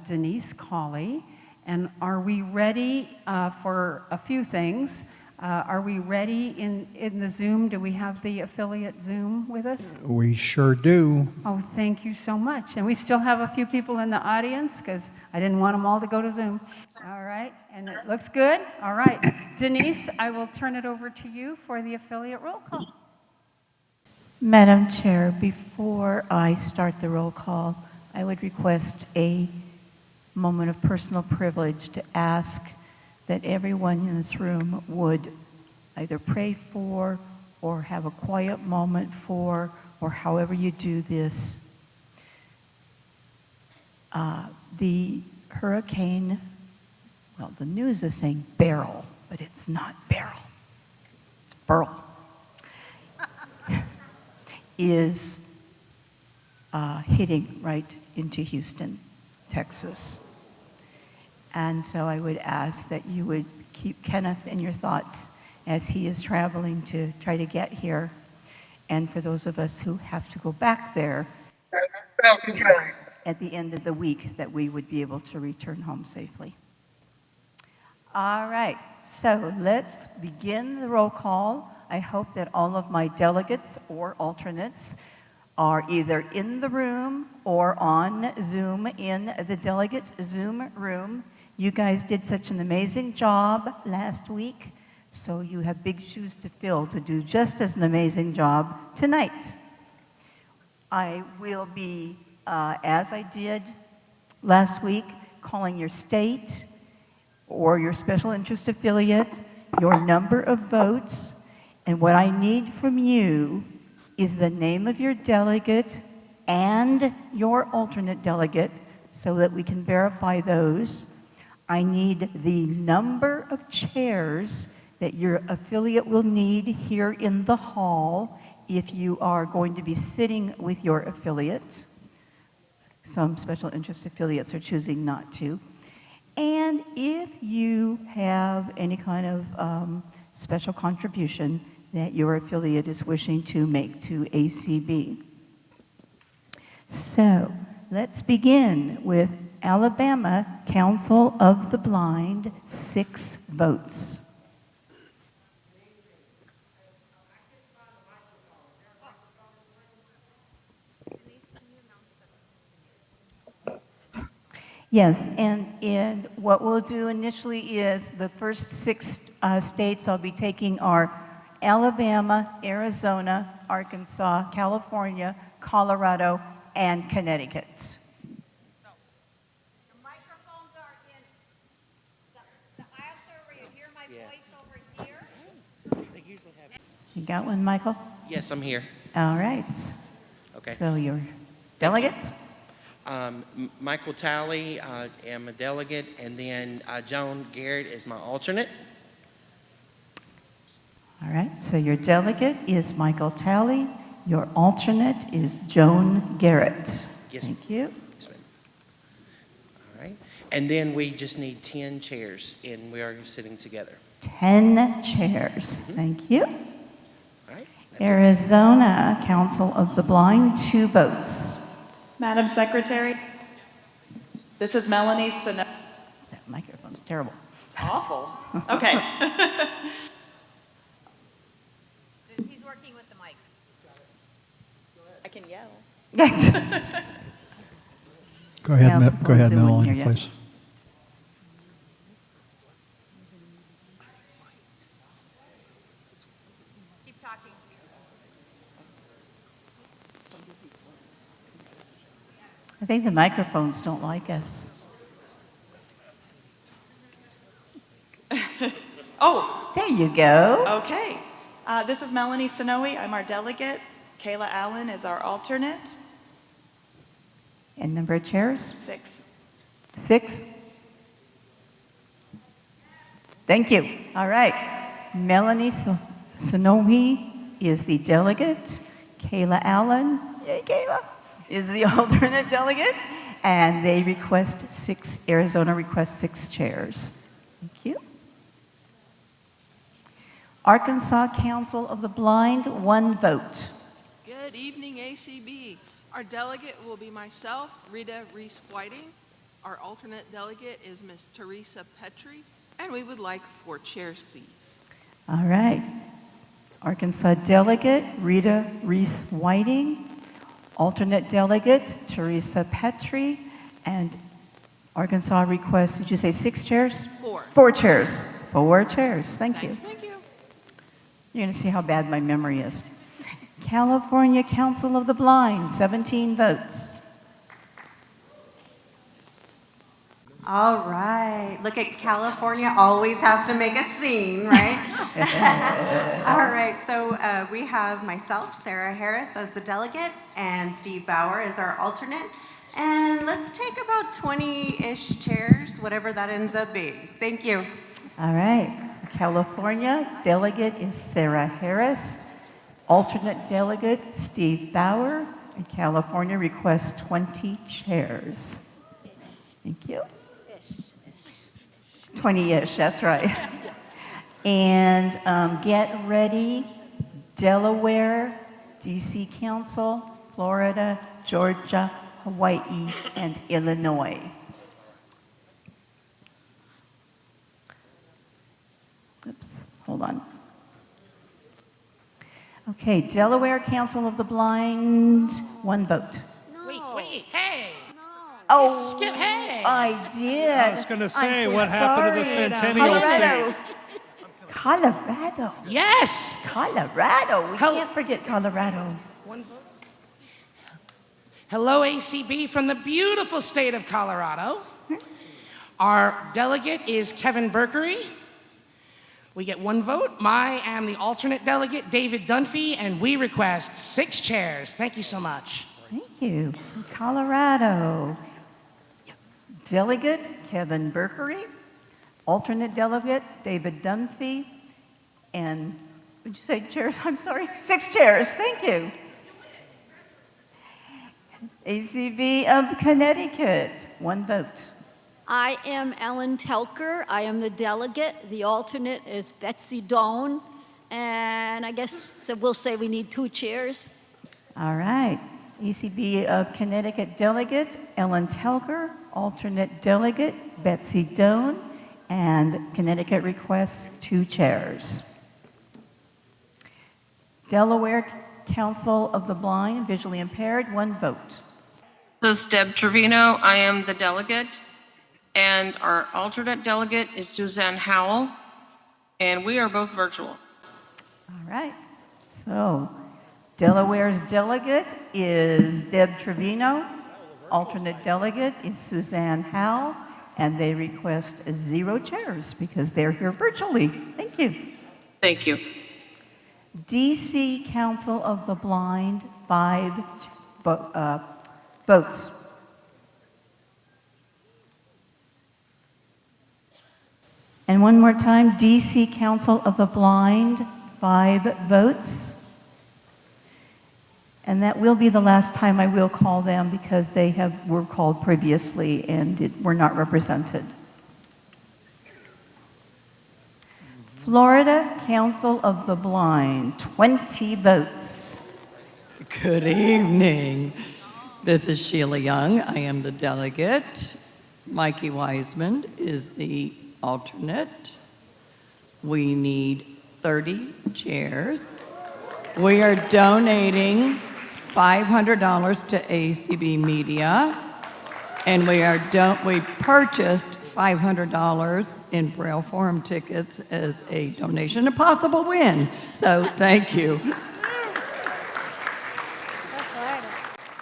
Denise Colley. And are we ready for a few things? Are we ready in the Zoom? Do we have the affiliate Zoom with us? We sure do. Oh, thank you so much. And we still have a few people in the audience because I didn't want them all to go to Zoom. All right, and it looks good. All right, Denise, I will turn it over to you for the affiliate roll call. Madam Chair, before I start the roll call, I would request a moment of personal privilege to ask that everyone in this room would either pray for or have a quiet moment for, or however you do this. The hurricane, well, the news is saying Beryl, but it's not Beryl, it's Burl. Is hitting right into Houston, Texas. And so I would ask that you would keep Kenneth in your thoughts as he is traveling to try to get here. And for those of us who have to go back there at the end of the week, that we would be able to return home safely. All right, so let's begin the roll call. I hope that all of my delegates or alternates are either in the room or on Zoom in the delegate Zoom room. You guys did such an amazing job last week, so you have big shoes to fill to do just as an amazing job tonight. I will be, as I did last week, calling your state or your special interest affiliate, your number of votes. And what I need from you is the name of your delegate and your alternate delegate so that we can verify those. I need the number of chairs that your affiliate will need here in the hall if you are going to be sitting with your affiliates. Some special interest affiliates are choosing not to. And if you have any kind of special contribution that your affiliate is wishing to make to ACB. So let's begin with Alabama Council of the Blind, 6 votes. Yes, and what we'll do initially is the first 6 states I'll be taking are Alabama, Arizona, Arkansas, California, Colorado, and Connecticut. You got one, Michael? Yes, I'm here. All right. Okay. So your delegates? Michael Talley, am a delegate, and then Joan Garrett is my alternate. All right, so your delegate is Michael Talley. Your alternate is Joan Garrett. Yes, Thank you. Yes, ma'am. All right. And then we just need 10 chairs, and we are sitting together. 10 chairs. Thank you. All right. Arizona Council of the Blind, 2 votes. Madam Secretary, this is Melanie Sano. That microphone's terrible. It's awful. Okay. He's working with the mic. I can yell. Go ahead, Yeah, go ahead, Zoom wouldn't Melanie, hear you. please. Keep talking. I think the microphones don't like us. Oh. There you go. Okay. This is Melanie Sonoe. I'm our delegate. Kayla Allen is our alternate. And number of chairs? 6. 6? Thank you. All right. Melanie Sonoe is the delegate. Kayla Allen, yay Kayla, is the alternate delegate. And they request 6, Arizona requests 6 chairs. Thank you. Arkansas Council of the Blind, 1 vote. Good evening, ACB. Our delegate will be myself, Rita Reese-Whiting. Our alternate delegate is Ms. Teresa Petrie, and we would like 4 chairs, please. All right. Arkansas delegate, Rita Reese-Whiting. Alternate delegate, Teresa Petrie. And Arkansas requests, did you say 6 chairs? 4. 4 chairs. 4 chairs. Thank you. Thank you. You're going to see how bad my memory is. California Council of the Blind, 17 votes. All right. Look at California, always has to make a scene, right? All right. So we have myself, Sarah Harris, as the delegate, and Steve Bauer as our alternate. And let's take about 20-ish chairs, whatever that ends up being. Thank you. All right. California delegate is Sarah Harris. Alternate delegate, Steve Bauer. And California requests 20 chairs. Thank you. 20-ish, that's right. And get ready, Delaware, DC Council, Florida, Georgia, Hawaii, and Illinois. Oops, hold on. Okay, Delaware Council of the Blind, 1 vote. Wait, hey! Oh, Skip, hey! I did. I was going to say, I'm so what happened to the sorry. Centennial Colorado. State? Colorado. Yes! Colorado. We can't forget Colorado. Hello, ACB from the beautiful state of Colorado. Our delegate is Kevin Berkery. We get 1 vote. I am the alternate delegate, David Dunphy, and we request 6 chairs. Thank you so much. Thank you. From Colorado. Delegate, Kevin Berkery. Alternate delegate, David Dunphy. And would you say chairs? I'm sorry. 6 chairs. Thank you. ACB of Connecticut, 1 vote. I am Ellen Telker. I am the delegate. The alternate is Betsy Doan. And I guess we'll say we need 2 chairs. All right. ACB of Connecticut delegate, Ellen Telker. Alternate delegate, Betsy Doan. And Connecticut requests 2 chairs. Delaware Council of the Blind, Visually Impaired, 1 vote. This is Deb Trevino. I am the delegate, and our alternate delegate is Suzanne Howell, and we are both virtual. All right. So Delaware's delegate is Deb Trevino. Alternate delegate is Suzanne Howell, and they request 0 chairs because they're here virtually. Thank you. Thank you. DC Council of the Blind, 5 votes. And one more time, DC Council of the Blind, 5 votes. And that will be the last time I will call them because they were called previously and were not represented. Florida Council of the Blind, 20 votes. Good evening. This is Sheila Young. I am the delegate. Mikey Wiseman is the alternate. We need 30 chairs. We are donating $500 to ACB Media, and we purchased $500 in Braille Forum tickets as a donation, a possible win. So thank you.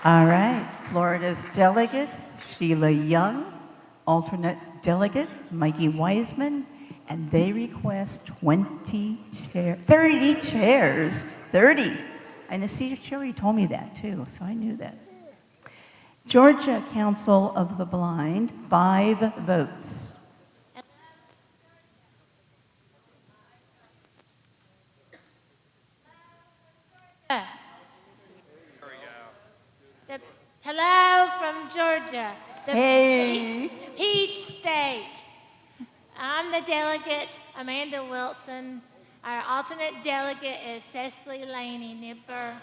All right, Florida's delegate, Sheila Young, alternate delegate, Mikey Wiseman, and they request 30 chairs, 30. And see, Sherry told me that too, so I knew that. Georgia Council of the Blind, 5 votes. Hello from Georgia, the Hey. Peach State. I'm the delegate, Amanda Wilson. Our alternate delegate is Cecily Laney Nipper,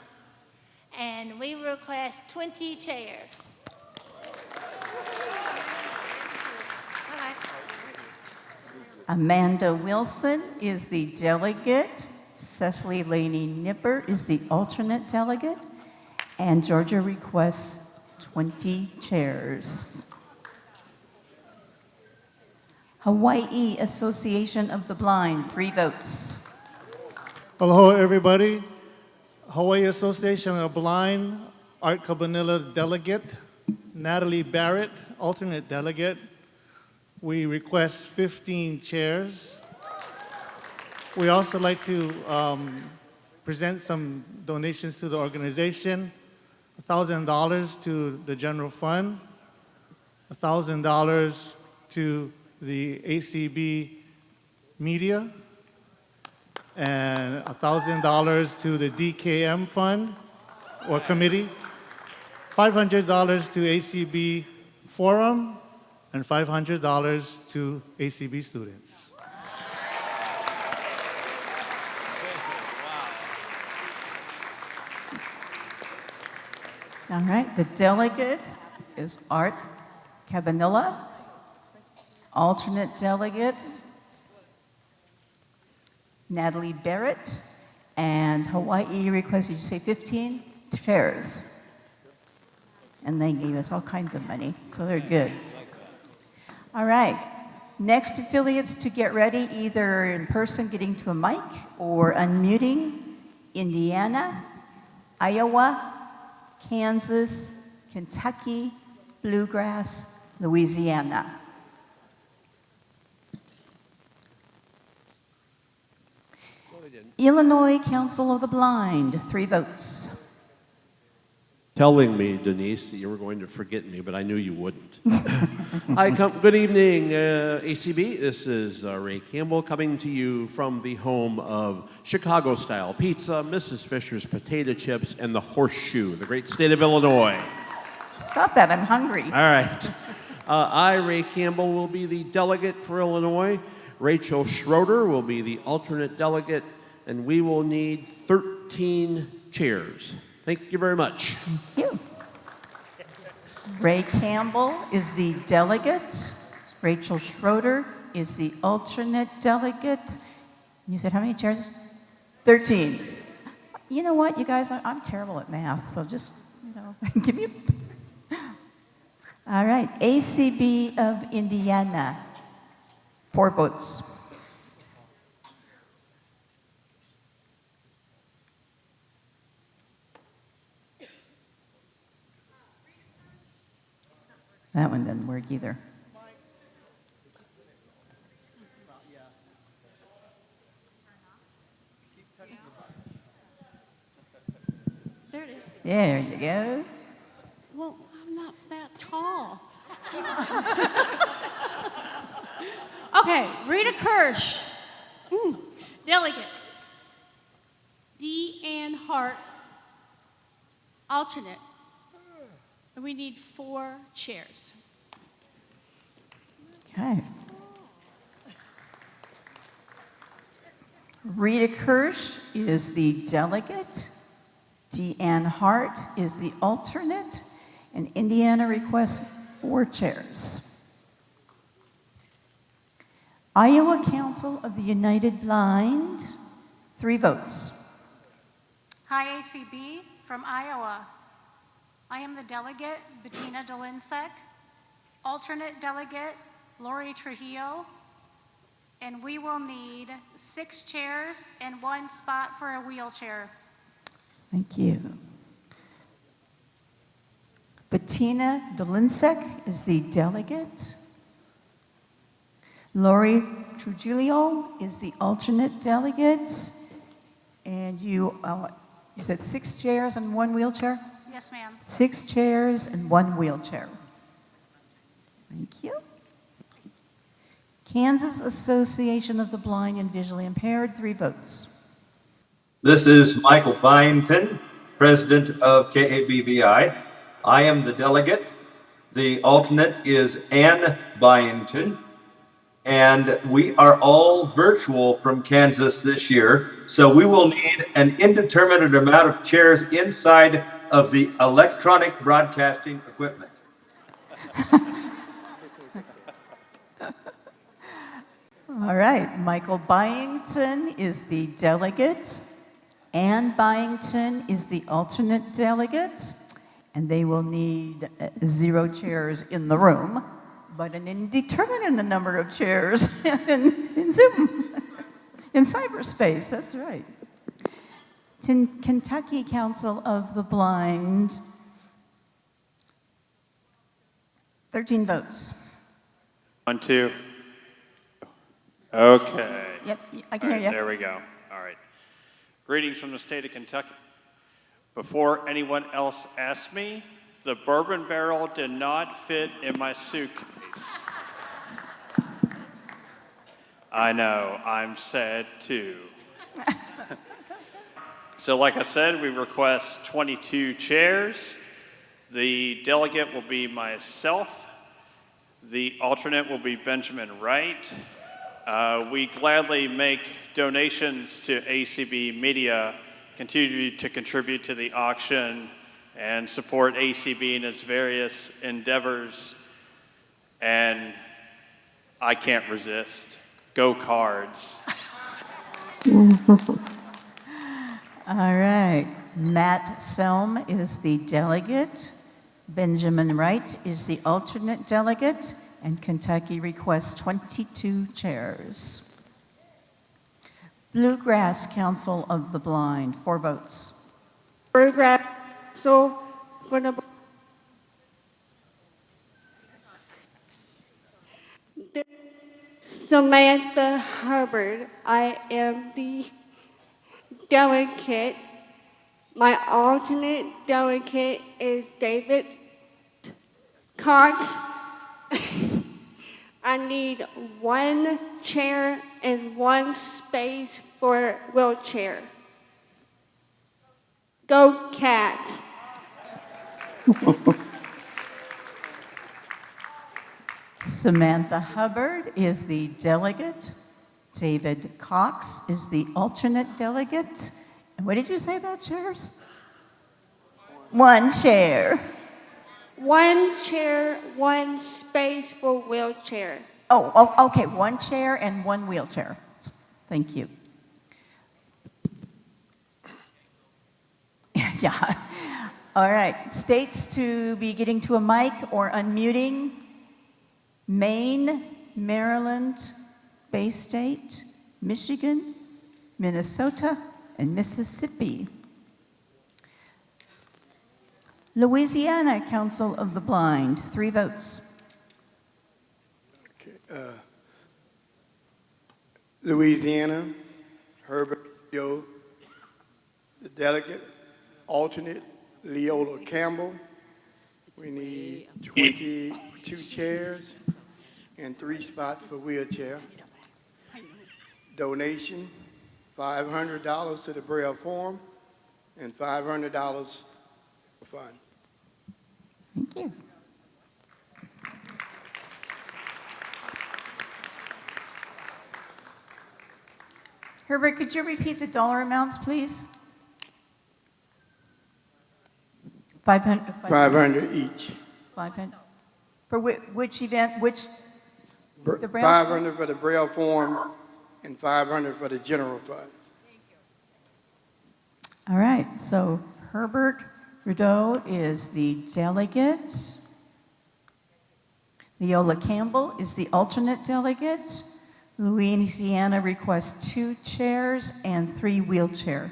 and we request 20 chairs. Amanda Wilson is the delegate. Cecily Laney Nipper is the alternate delegate. And Georgia requests 20 chairs. Hawaii Association of the Blind, 3 votes. Hello, everybody. Hawaii Association of the Blind, Art Cabanilla delegate, Natalie Barrett, alternate delegate. We request 15 chairs. We also like to present some donations to the organization. $1,000 to the general fund, $1,000 to the ACB media, and $1,000 to the DKM fund or committee, $500 to ACB forum, and $500 to ACB students. All right, the delegate is Art Cabanilla. Alternate delegates, Natalie Barrett, and Hawaii request, did you say 15 chairs? And they gave us all kinds of money, so they're good. All right, next affiliates to get ready, either in person getting to a mic or unmuting: Indiana, Iowa, Kansas, Kentucky, Bluegrass, Louisiana. Illinois Council of the Blind, 3 votes. telling me, Denise, that you were going to forget me, but I knew you wouldn't. Good evening, ACB. This is Ray Campbell coming to you from the home of Chicago-style pizza, Mrs. Fisher's potato chips, and the horseshoe, the great state of Illinois. Stop that, I'm hungry. All right. I, Ray Campbell, will be the delegate for Illinois. Rachel Schroeder will be the alternate delegate, and we will need 13 chairs. Thank you very much. Thank you. Ray Campbell is the delegate. Rachel Schroeder is the alternate delegate. You said how many chairs? 13. You know what, you guys, I'm terrible at math, so just, give me All right, ACB of Indiana, 4 votes. That one didn't work either. There it is. There you go. Well, I'm not that tall. Okay, Rita Kirsch, delegate. Dee Ann Hart, alternate. And we need 4 chairs. Okay. Rita Kirsch is the delegate. Deanne Hart is the alternate. And Indiana requests 4 chairs. Iowa Council of the United Blind, 3 votes. Hi, ACB from Iowa. I am the delegate, Bettina Dolinsek, alternate delegate, Lori Trujillo, and we will need 6 chairs and 1 spot for a wheelchair. Thank you. Bettina Dolinsek is the delegate. Lori Trujillo is the alternate delegate. And you said 6 chairs and 1 wheelchair? Yes, ma'am. 6 chairs and 1 wheelchair. Thank you. Kansas Association of the Blind and Visually Impaired, 3 votes. This is Michael Byington, president of KABVI. I am the delegate. The alternate is Ann Byington. And we are all virtual from Kansas this year, so we will need an indeterminate amount of chairs inside of the electronic broadcasting equipment. All right, Michael Byington is the delegate. Ann Byington is the alternate delegate. And they will need 0 chairs in the room, but an indeterminate number of chairs in Zoom, in cyberspace, that's right. Kentucky Council of the Blind, 13 votes. 1, 2. Okay. Yep, I can hear you. There we go. All right. Greetings from the state of Kentucky. Before anyone else asks me, the bourbon barrel did not fit in my suitcase. I know, I'm sad too. So like I said, we request 22 chairs. The delegate will be myself. The alternate will be Benjamin Wright. We gladly make donations to ACB Media, continue to contribute to the auction, and support ACB in its various endeavors. And I can't resist. Go Cards. All right, Matt Selm is the delegate. Benjamin Wright is the alternate delegate. And Kentucky requests 22 chairs. Bluegrass Council of the Blind, 4 votes. Bluegrass Council for the Samantha Hubbard. I am the delegate. My alternate delegate is David Cox. I need 1 chair and 1 space for wheelchair. Go Cats. Samantha Hubbard is the delegate. David Cox is the alternate delegate. And what did you say about chairs? 1 chair. 1 chair, 1 space for wheelchair. Oh, okay, 1 chair and 1 wheelchair. Thank you. Yeah. All right, states to be getting to a mic or unmuting. Maine, Maryland, Bay State, Michigan, Minnesota, and Mississippi. Louisiana Council of the Blind, 3 votes. Louisiana, Herbert Joe, the delegate, alternate, Leola Campbell. We need 22 chairs and 3 spots for wheelchair. Donation, $500 to the Braille Forum and $500 for fun. Thank you. Herbert, could you repeat the dollar amounts, please? 500. 500 each. 500. For which event? Which? The Braille? 500 for the Braille Forum and 500 for the general funds. All right, so Herbert Rideau is the delegate. Leola Campbell is the alternate delegate. Louisiana requests 2 chairs and 3 wheelchairs.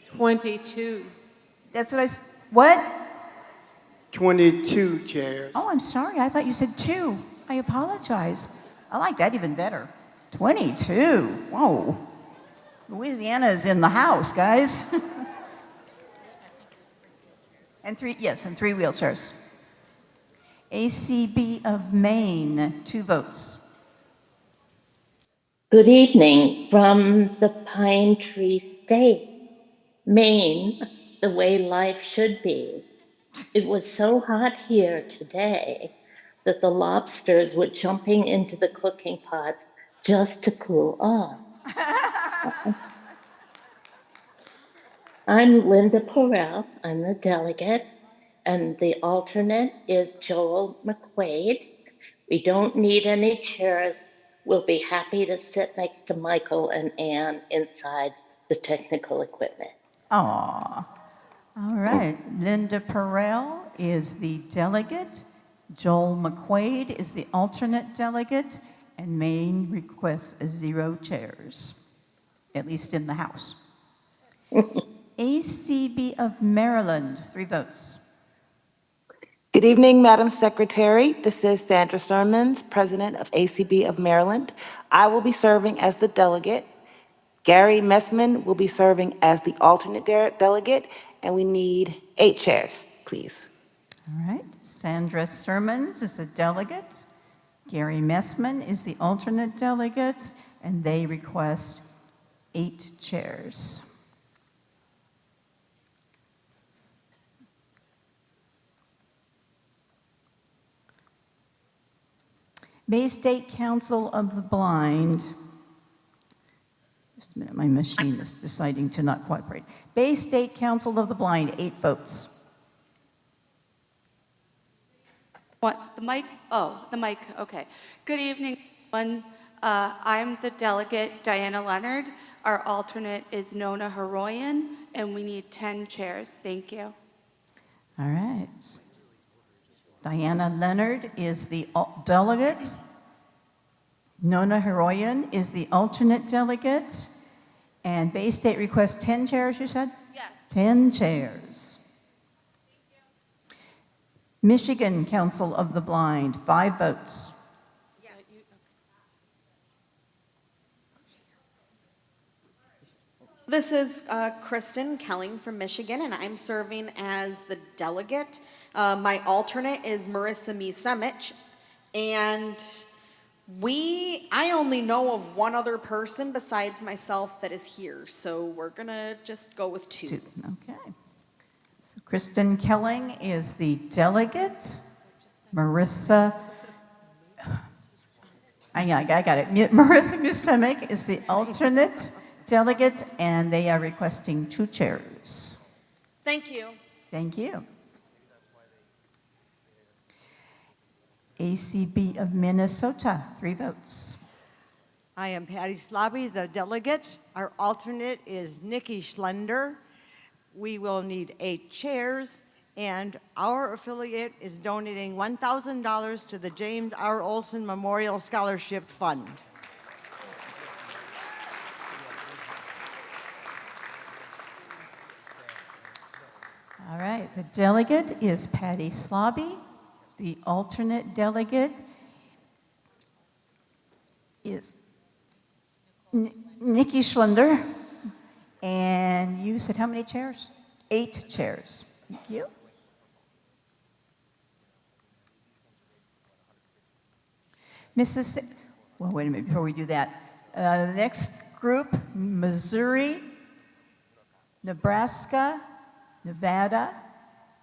22. That's what I said. What? 22 chairs. Oh, I'm sorry. I thought you said 2. I apologize. I like that even better. 22. Whoa. Louisiana is in the house, guys. And 3 wheelchairs. ACB of Maine, 2 votes. Good evening from the Pine Tree State, Maine, the way life should be. It was so hot here today that the lobsters were jumping into the cooking pots just to cool off. I'm Linda Porrell, I'm the delegate, and the alternate is Joel McQuaid. We don't need any chairs. We'll be happy to sit next to Michael and Ann inside the technical equipment. Aw. All right. Linda Perrell is the delegate. Joel McQuaid is the alternate delegate. And Maine requests 0 chairs, at least in the House. ACB of Maryland, 3 votes. Good evening, Madam Secretary. This is Sandra Sermons, President of ACB of Maryland. I will be serving as the delegate. Gary Messman will be serving as the alternate delegate, and we need 8 chairs, please. All right. Sandra Sermons is the delegate. Gary Messman is the alternate delegate, and they request 8 chairs. Bay State Council of the Blind. Just a minute, my machine is deciding to not cooperate. Bay State Council of the Blind, 8 votes. What, the mic? Oh, the mic, okay. Good evening, everyone. I'm the delegate, Diana Leonard. Our alternate is Nona Heroyan, and we need 10 chairs. Thank you. All right. Diana Leonard is the delegate. Nona Heroyan is the alternate delegate. And Bay State requests 10 chairs, you said? Yes. 10 chairs. Michigan Council of the Blind, 5 votes. Yes. This is Kristen Kelling from Michigan, and I'm serving as the delegate. My alternate is Marissa Misemich, and I only know of one other person besides myself that is here, so we're gonna just go with two. Okay. So Kristen Kelling is the delegate. Marissa, I got it. Marissa Musemic is the alternate delegate, and they are requesting 2 chairs. Thank you. Thank you. ACB of Minnesota, 3 votes. I am Patty Slobby, the delegate. Our alternate is Nikki Schlender. We will need 8 chairs, and our affiliate is donating $1,000 to the James R. Olson Memorial Scholarship Fund. All right, the delegate is Patty Slobby. The alternate delegate is Nikki Schlender. And you said how many chairs? 8 chairs. Thank you. Mississippi. Well, wait a minute before we do that. The next group: Missouri, Nebraska, Nevada,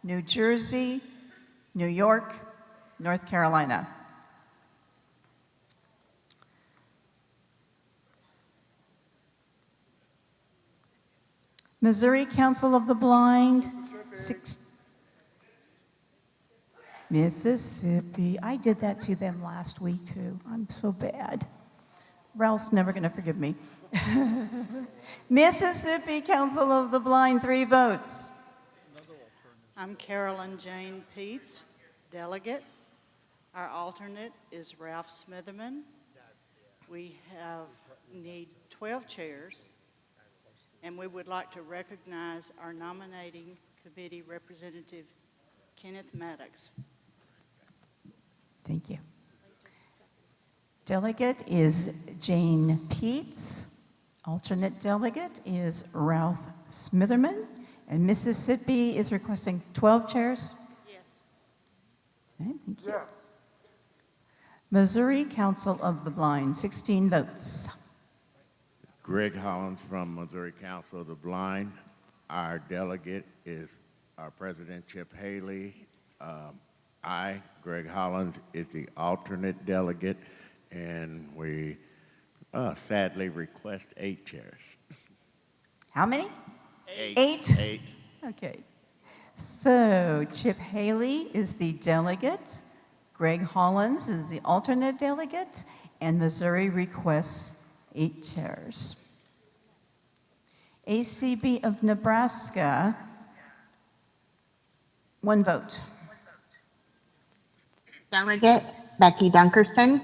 New Jersey, New York, North Carolina. Missouri Council of the Blind, Mississippi. I did that to them last week too. I'm so bad. Ralph's never going to forgive me. Mississippi Council of the Blind, 3 votes. I'm Carolyn Jane Peets, delegate. Our alternate is Ralph Smitherman. We need 12 chairs, and we would like to recognize our nominating committee representative, Kenneth Maddox. Thank you. Delegate is Jane Peets. Alternate delegate is Ralph Smitherman. And Mississippi is requesting 12 chairs? Yes. Okay, thank you. Missouri Council of the Blind, 16 votes. Greg Hollins from Missouri Council of the Blind. Our delegate is our president, Chip Haley. I, Greg Hollins, is the alternate delegate, and we sadly request 8 chairs. How many? 8. 8? Okay. So Chip Haley is the delegate, Greg Hollins is the alternate delegate, and Missouri requests 8 chairs. ACB of Nebraska, 1 vote. Delegate Becky Dunkerson.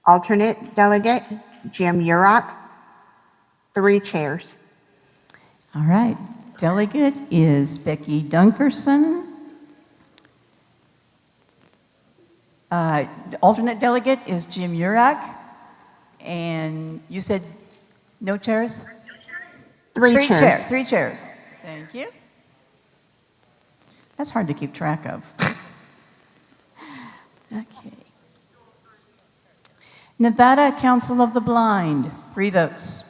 Alternate delegate Jim Urach. 3 chairs. All right. Delegate is Becky Dunkerson. Alternate delegate is Jim Urach. And you said no chairs? 3 chairs. 3 chairs. Thank you. That's hard to keep track of. Okay. Nevada Council of the Blind, 3 votes.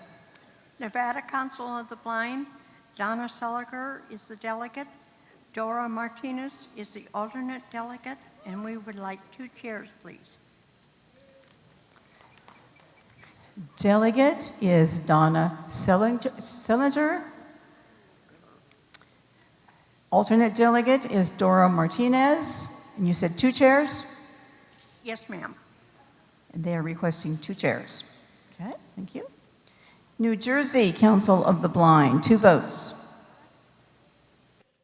Nevada Council of the Blind, Donna Seliger is the delegate. Dora Martinez is the alternate delegate, and we would like 2 chairs, please. Delegate is Donna Seliger. Alternate delegate is Dora Martinez. And you said 2 chairs? Yes, ma'am. And they are requesting 2 chairs. Okay, thank you. New Jersey Council of the Blind, 2 votes.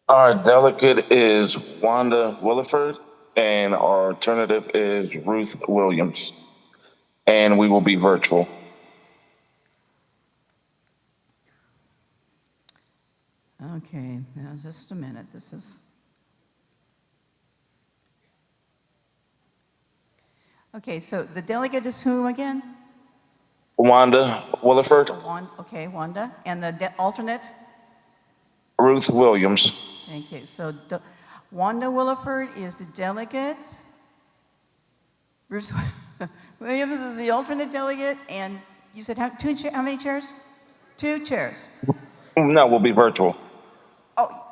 Our delegate is Wanda Williford, and our alternative is Ruth Williams. And we will be virtual. Okay, now just a minute. This is... Okay, so the delegate is whom again? Wanda Williford. Okay, Wanda. And the alternate? Ruth Williams. Thank you. So Wanda Williford is the delegate. Bruce Williams is the alternate delegate. And you said how many chairs? 2 chairs. No, we'll be virtual. Oh,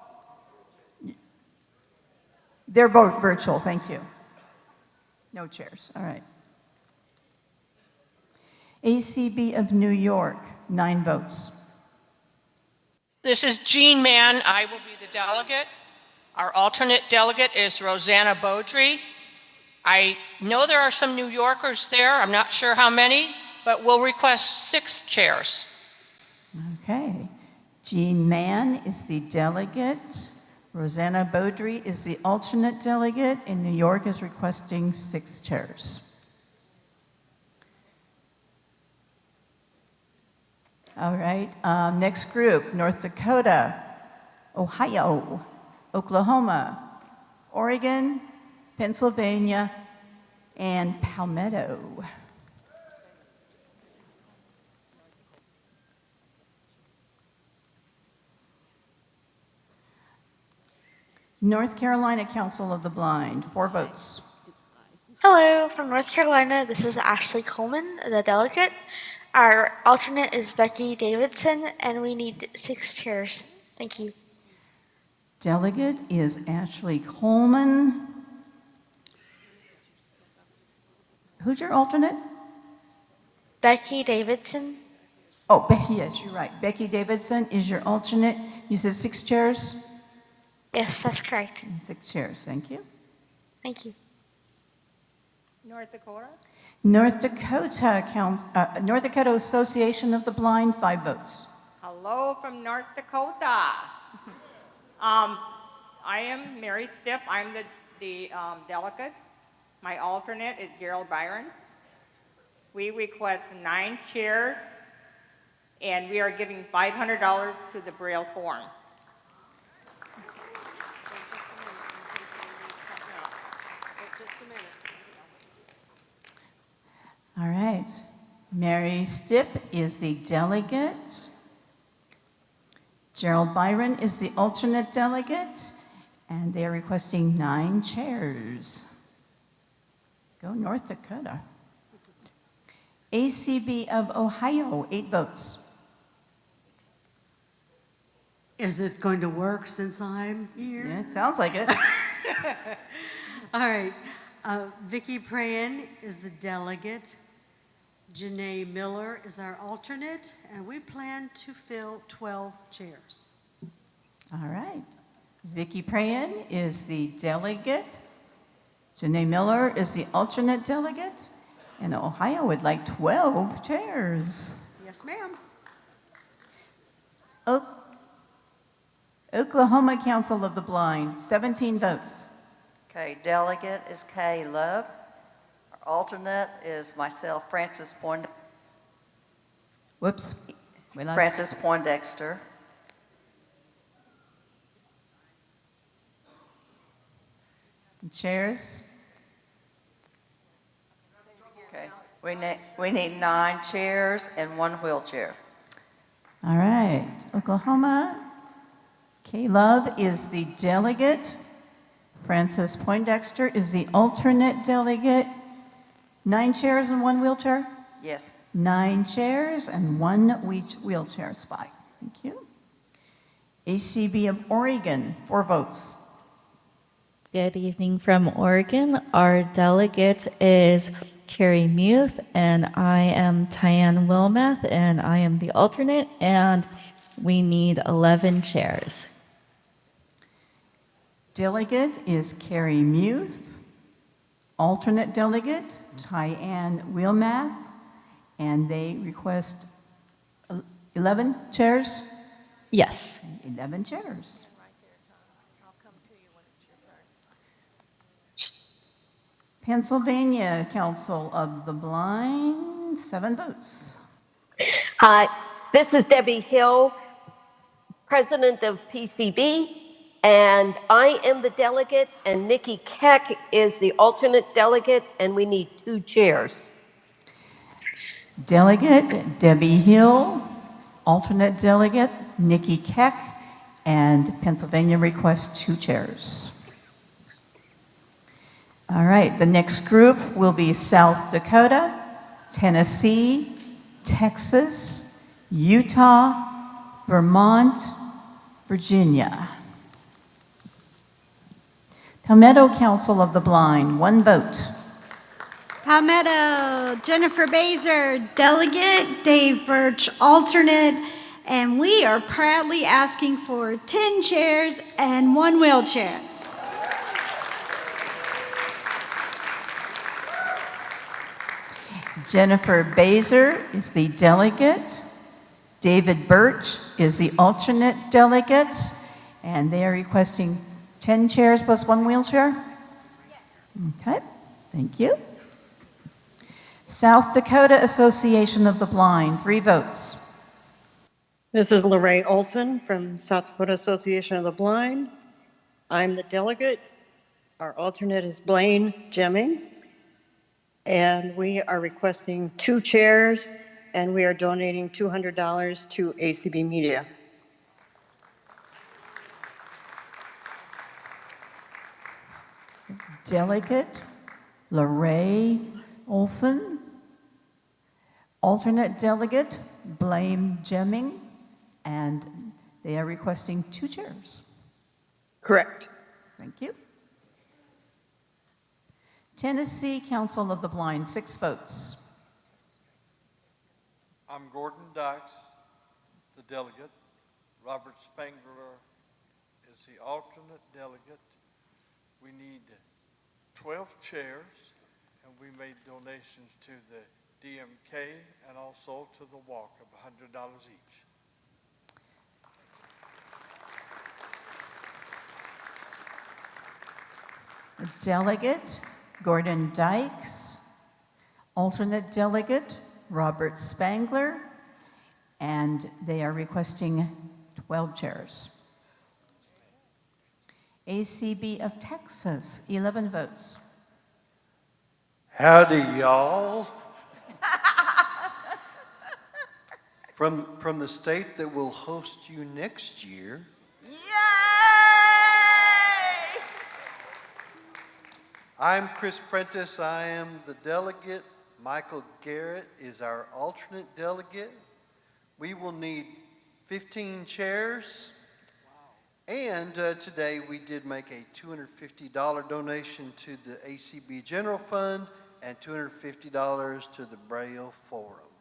they're both virtual. Thank you. No chairs. All right. ACB of New York, 9 votes. This is Jean Mann. I will be the delegate. Our alternate delegate is Rosanna Beaudry. I know there are some New Yorkers there. I'm not sure how many, but we'll request 6 chairs. Okay. Jean Mann is the delegate. Rosanna Beaudry is the alternate delegate, and New York is requesting 6 chairs. All right, next group, North Dakota, Ohio, Oklahoma, Oregon, Pennsylvania, and Palmetto. North Carolina Council of the Blind, 4 votes. Hello, from North Carolina, this is Ashley Coleman, the delegate. Our alternate is Becky Davidson, and we need 6 chairs. Thank you. Delegate is Ashley Coleman. Who's your alternate? Becky Davidson. Oh, yes, you're right. Becky Davidson is your alternate. You said 6 chairs? Yes, that's correct. 6 chairs, thank you. Thank you. North Dakota? North Dakota Association of the Blind, 5 votes. Hello from North Dakota. I am Mary Stipp. I'm the delegate. My alternate is Gerald Byron. We request 9 chairs, and we are giving $500 to the Braille Forum. All right. Mary Stipp is the delegate. Gerald Byron is the alternate delegate, and they're requesting 9 chairs. Go North Dakota. ACB of Ohio, 8 votes. Is it going to work since I'm here? Yeah, it sounds like it. All right. Vicki Prayen is the delegate. Janae Miller is our alternate, and we plan to fill 12 chairs. All right. Vicki Prayen is the delegate. Janae Miller is the alternate delegate. And Ohio would like 12 chairs. Yes, ma'am. Oklahoma Council of the Blind, 17 votes. Okay, delegate is Kay Love. Our alternate is myself, Frances Poindexter. Chairs? Okay, we need 9 chairs and 1 wheelchair. All right. Oklahoma, Kay Love is the delegate. Frances Poindexter is the alternate delegate. 9 chairs and 1 wheelchair? Yes. 9 chairs and 1 wheelchair spot. Thank you. ACB of Oregon, 4 votes. Good evening from Oregon. Our delegate is Carrie Muth, and I am Tyann Wilmath, and I am the alternate, and we need 11 chairs. Delegate is Carrie Muth. Alternate delegate, Tyann Wilmath, and they request 11 chairs? Yes. 11 chairs. Pennsylvania Council of the Blind, 7 votes. Hi, this is Debbie Hill, president of PCB, and I am the delegate, and Nikki Keck is the alternate delegate, and we need 2 chairs. Delegate Debbie Hill, alternate delegate Nikki Keck, and Pennsylvania requests 2 chairs. All right, the next group will be South Dakota, Tennessee, Texas, Utah, Vermont, Virginia. Palmetto Council of the Blind, 1 vote. Palmetto, Jennifer Baser, delegate, Dave Birch, alternate, and we are proudly asking for 10 chairs and 1 wheelchair. Jennifer Baser is the delegate. David Birch is the alternate delegate, and they are requesting 10 chairs plus 1 wheelchair? Okay, thank you. South Dakota Association of the Blind, 3 votes. This is Lorraine Olson from South Dakota Association of the Blind. I'm the delegate. Our alternate is Blaine Jemming. And we are requesting 2 chairs, and we are donating $200 to ACB Media. Delegate Lorraine Olson. Alternate delegate Blaine Jemming. And they are requesting 2 chairs. Correct. Thank you. Tennessee Council of the Blind, 6 votes. I'm Gordon Dykes, the delegate. Robert Spangler is the alternate delegate. We need 12 chairs, and we made donations to the DMK and also to the walk of $100 each. Delegate Gordon Dykes, alternate delegate Robert Spangler, and they are requesting 12 chairs. ACB of Texas, 11 votes. Howdy, y'all. From the state that will host you next year. I'm Chris Prentice. I am the delegate. Michael Garrett is our alternate delegate. We will need 15 chairs. And today we did make a $250 donation to the ACB General Fund and $250 to the Braille Forum.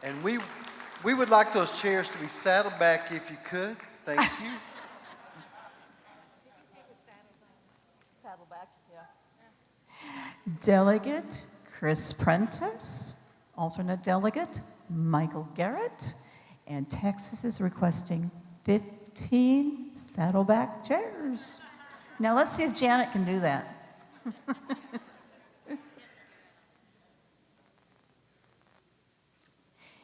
And we would like those chairs to be saddled back if you could. Thank you. Saddleback, yeah. Delegate Chris Prentice, alternate delegate Michael Garrett, and Texas is requesting 15 saddleback chairs. Now let's see if Janet can do that.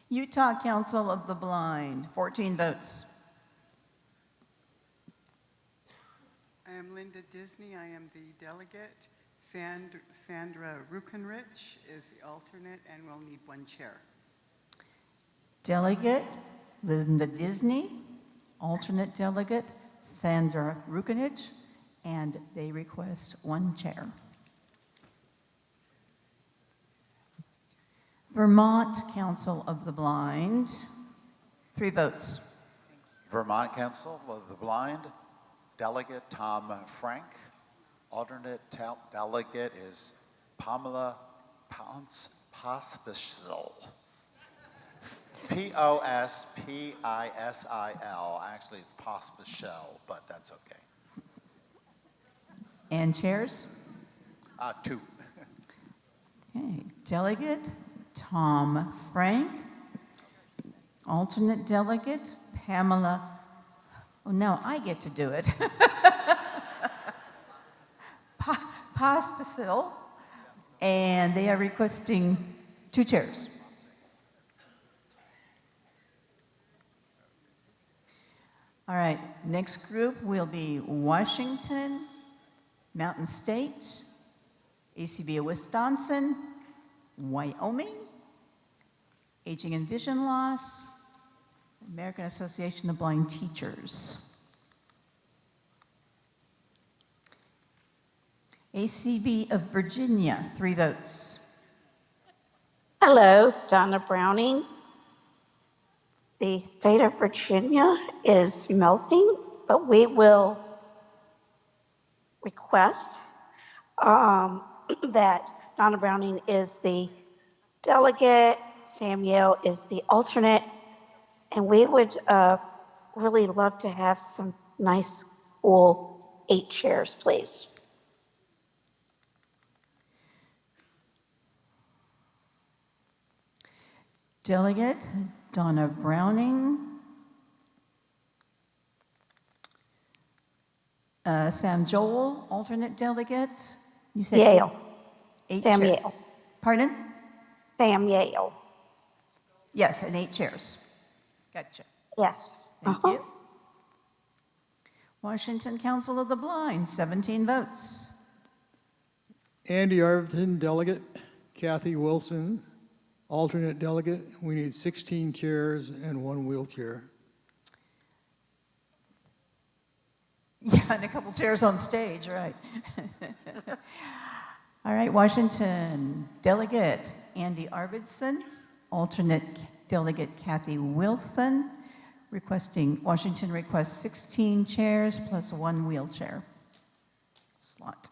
Utah Council of the Blind, 14 votes. I am Linda Disney. I am the delegate. Sandra Rukenrich is the alternate, and we'll need 1 chair. Delegate Linda Disney, alternate delegate Sandra Rukenich, and they request 1 chair. Vermont Council of the Blind, 3 votes. Vermont Council of the Blind, delegate Tom Frank. Alternate delegate is Pamela Pospisil. P-O-S-P-I-S-I-L. Actually, it's Pospisil, but that's okay. And chairs? 2. Okay. Delegate Tom Frank. Alternate delegate Pamela. Oh, now I get to do it. Pospisil. And they are requesting 2 chairs. All right, next group will be Washington, Mountain State, ACB of Wisconsin, Wyoming, Aging and Vision Loss, American Association of Blind Teachers. ACB of Virginia, 3 votes. Hello, Donna Browning. The state of Virginia is melting, but we will request that Donna Browning is the delegate, Samuel is the alternate, and we would really love to have some nice, full 8 chairs, please. Delegate Donna Browning. Sam Joel, alternate delegate. You said Yale. 8 Sam chairs. Yale. Pardon? Sam Yale. Yes, and 8 chairs. Gotcha. Yes. Thank you. Washington Council of the Blind, 17 votes. Andy Arvin, delegate. Kathy Wilson, alternate delegate. We need 16 chairs and 1 wheelchair. Yeah, and a couple chairs on stage, right. All right, Washington delegate Andy Arvidsson, alternate delegate Kathy Wilson, Washington requests 16 chairs plus 1 wheelchair slot.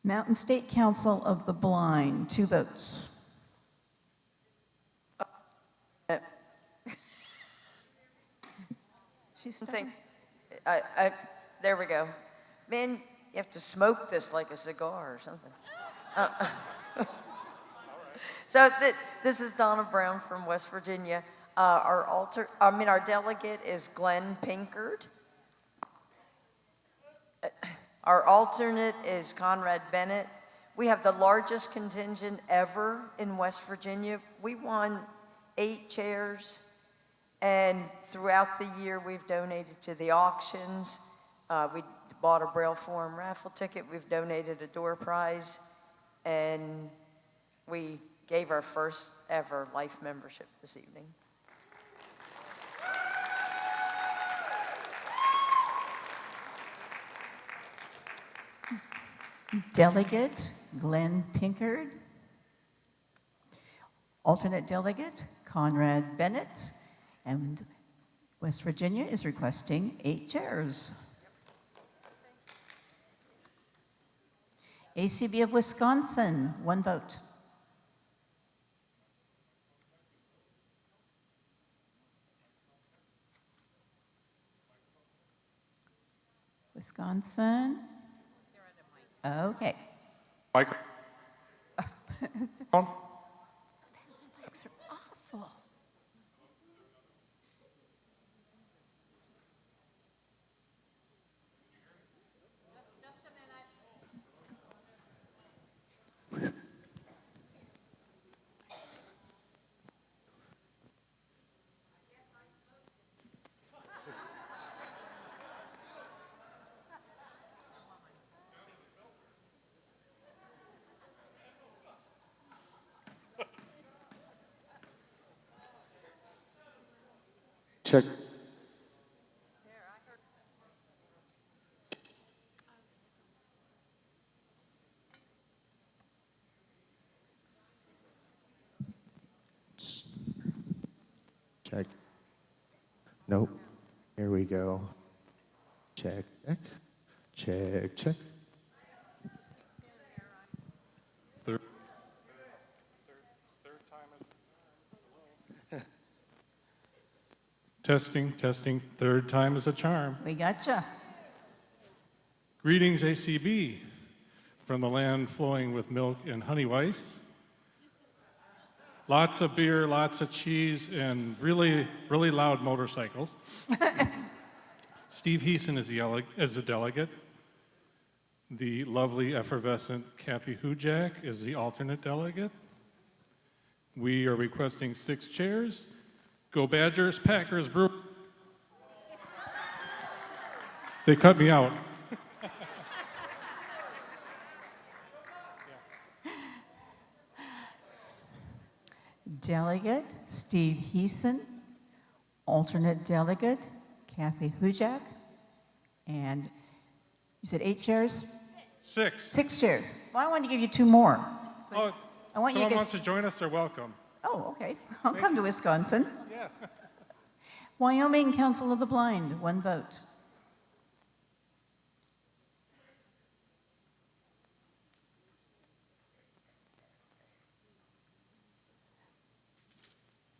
Mountain State Council of the Blind, 2 votes. She's there we go. Man, you have to smoke this like a cigar or something. So this is Donna Brown from West Virginia. Our delegate is Glenn Pinkard. Our alternate is Conrad Bennett. We have the largest contingent ever in West Virginia. We won 8 chairs, and throughout the year we've donated to the auctions. We bought a Braille Forum raffle ticket. We've donated a door prize, and we gave our first ever life membership this evening. Delegate Glenn Pinkard. Alternate delegate Conrad Bennett. And West Virginia is requesting 8 chairs. ACB of Wisconsin, 1 vote. Wisconsin. Okay. Micro. These mics are awful. Check. Check. Nope. Here we go. Check, check, check, check. Third time is testing, testing. 3rd time is a charm. We gotcha. Greetings, ACB, from the land flowing with milk and honey weiss. Lots of beer, lots of cheese, and really, really loud motorcycles. Steve Heeson is the delegate. The lovely, effervescent Kathy Hujak is the alternate delegate. We are requesting 6 chairs. Go Badgers, Packers, Brewers. They cut me out. Delegate Steve Heeson, alternate delegate Kathy Hujak, and you said 8 chairs? 6. 6 chairs. Well, I wanted to give you 2 more. Oh, I want you someone guys. wants to join us, they're welcome. Oh, okay. I'll come to Wisconsin. Yeah. Wyoming Council of the Blind, 1 vote.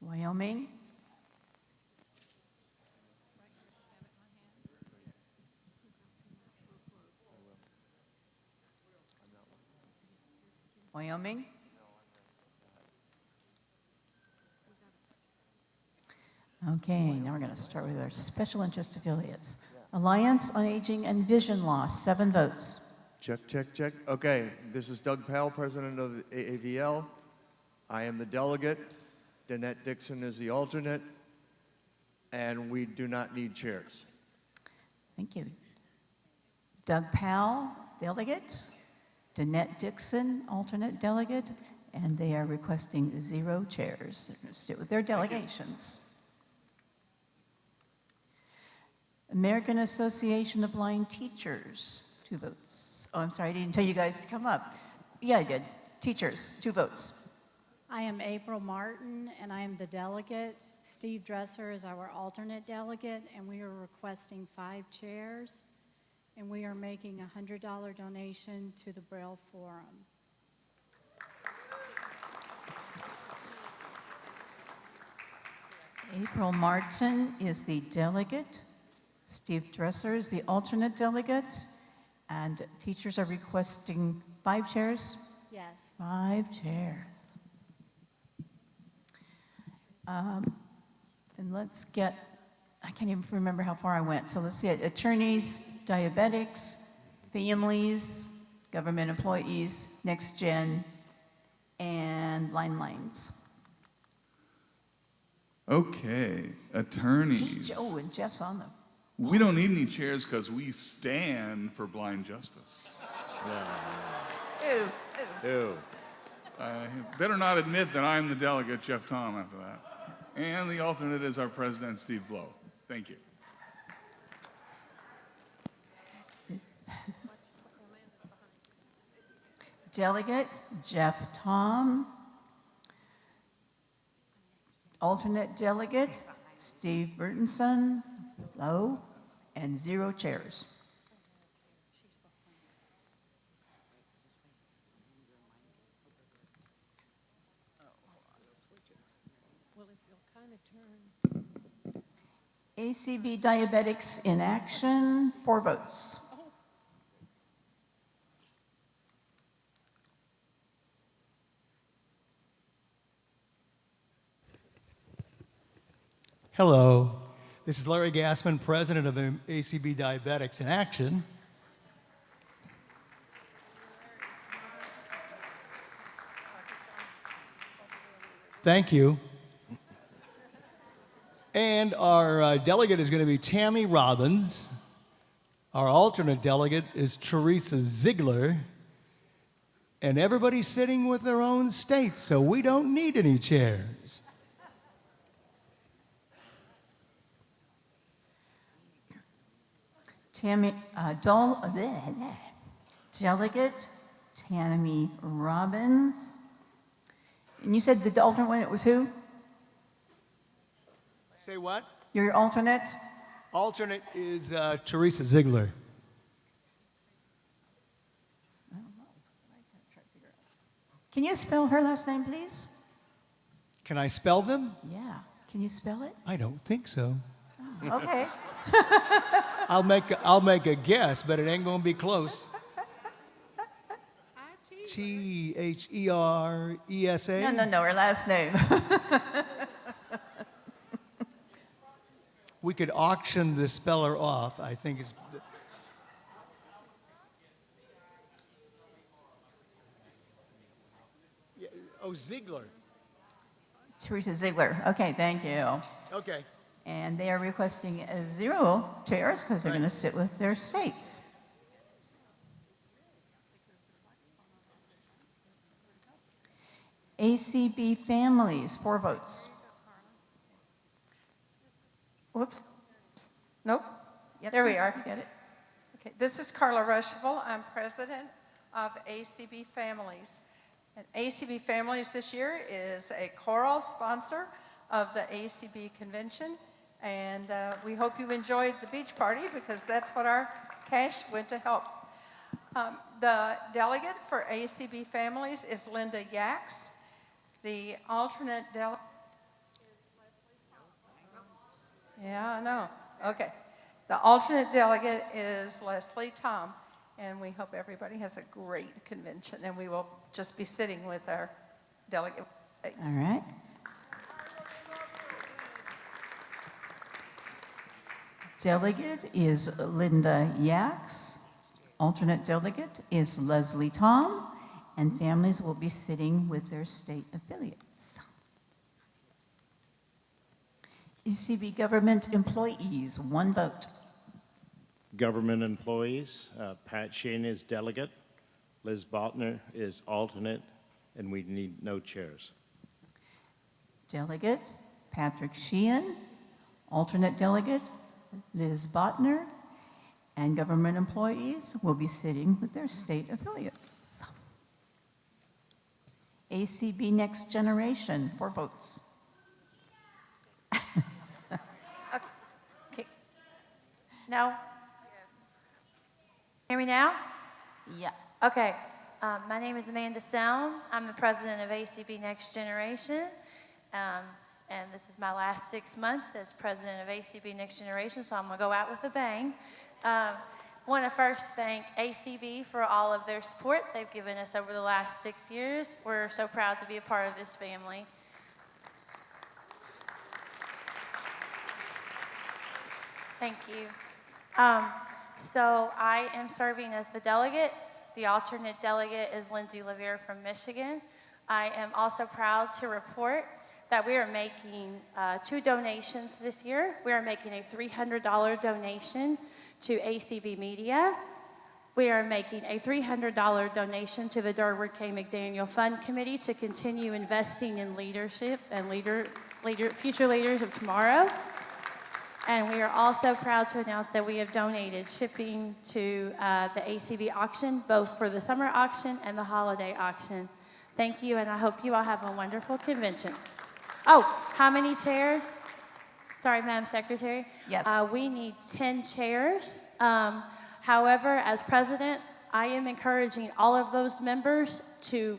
Wyoming. Wyoming. Okay, now we're going to start with our special interest affiliates. Alliance on Aging and Vision Loss, 7 votes. Check, check, check. Okay, this is Doug Powell, president of the AAVL. I am the delegate. Danette Dixon is the alternate. And we do not need chairs. Thank you. Doug Powell, delegate. Danette Dixon, alternate delegate. And they are requesting 0 chairs. They're going to sit with their delegations. American Association of Blind Teachers, 2 votes. Oh, I'm sorry, I didn't tell you guys to come up. Yeah, I did. Teachers, 2 votes. I am April Martin, and I am the delegate. Steve Dresser is our alternate delegate, and we are requesting 5 chairs, and we are making a $100 donation to the Braille Forum. April Martin is the delegate. Steve Dresser is the alternate delegate. And teachers are requesting 5 chairs? Yes. 5 chairs. And let's get, I can't even remember how far I went. So let's see it. Attorneys, diabetics, families, government employees, next gen, and line lines. Okay, attorneys. Oh, and Jeff's on them. We don't need any chairs because we stand for blind justice. Ew. Better not admit that I'm the delegate, Jeff Tom, after that. And the alternate is our president, Steve Blow. Thank you. Delegate Jeff Tom. Alternate delegate Steve Burtonson, Low, and 0 chairs. ACB Diabetics in Action, 4 votes. Hello, this is Larry Gassman, president of ACB Diabetics in Action. Thank you. And our delegate is going to be Tammy Robbins. Our alternate delegate is Teresa Ziegler. And everybody's sitting with their own states, so we don't need any chairs. Delegate Tammy Robbins. And you said the alternate one, it was who? Say what? Your alternate? Alternate is Teresa Ziegler. Can you spell her last name, please? Can I spell them? Yeah. Can you spell it? I don't think so. Oh, okay. I'll make a guess, but it ain't gonna be close. Teresa? No, her last name. We could auction the speller off, I think is. Oh, Ziegler. Teresa Ziegler. Okay, thank you. Okay. And they are requesting 0 chairs because they're going to sit with their states. ACB Families, 4 votes. Whoops. Nope. Yep, There we are. you get it. Okay, this is Carla Rushville. I'm president of ACB Families. And ACB Families this year is a choral sponsor of the ACB convention. And we hope you enjoyed the beach party because that's what our cash went to help. The delegate for ACB Families is Linda Yax. The alternate delegate is Leslie Tom. Yeah, I know. Okay. The alternate delegate is Leslie Tom, and we hope everybody has a great convention, and we will just be sitting with our delegate. All right. Delegate is Linda Yax. Alternate delegate is Leslie Tom, and families will be sitting with their state affiliates. ACB government employees, 1 vote. Government employees, Pat Shane is delegate, Liz Botner is alternate, and we need no chairs. Delegate, Patrick Sheehan. Alternate delegate, Liz Botner. And government employees will be sitting with their state affiliates. ACB Next Generation, 4 votes. Okay. No? Hear me now? Yeah. Okay. My name is Amanda Selm. I'm the president of ACB Next Generation. And this is my last 6 months as president of ACB Next Generation, so I'm going to go out with a bang. Want to first thank ACB for all of their support they've given us over the last 6 years. We're so proud to be a part of this family. Thank you. So I am serving as the delegate. The alternate delegate is Lindsay Levere from Michigan. I am also proud to report that we are making 2 donations this year. We are making a $300 donation to ACB Media. We are making a $300 donation to the Durward K. McDaniel Fund Committee to continue investing in leadership and future leaders of tomorrow. And we are also proud to announce that we have donated shipping to the ACB auction, both for the summer auction and the holiday auction. Thank you, and I hope you all have a wonderful convention. Oh, how many chairs? Sorry, Madam Secretary. Yes. We need 10 chairs. However, as president, I am encouraging all of those members to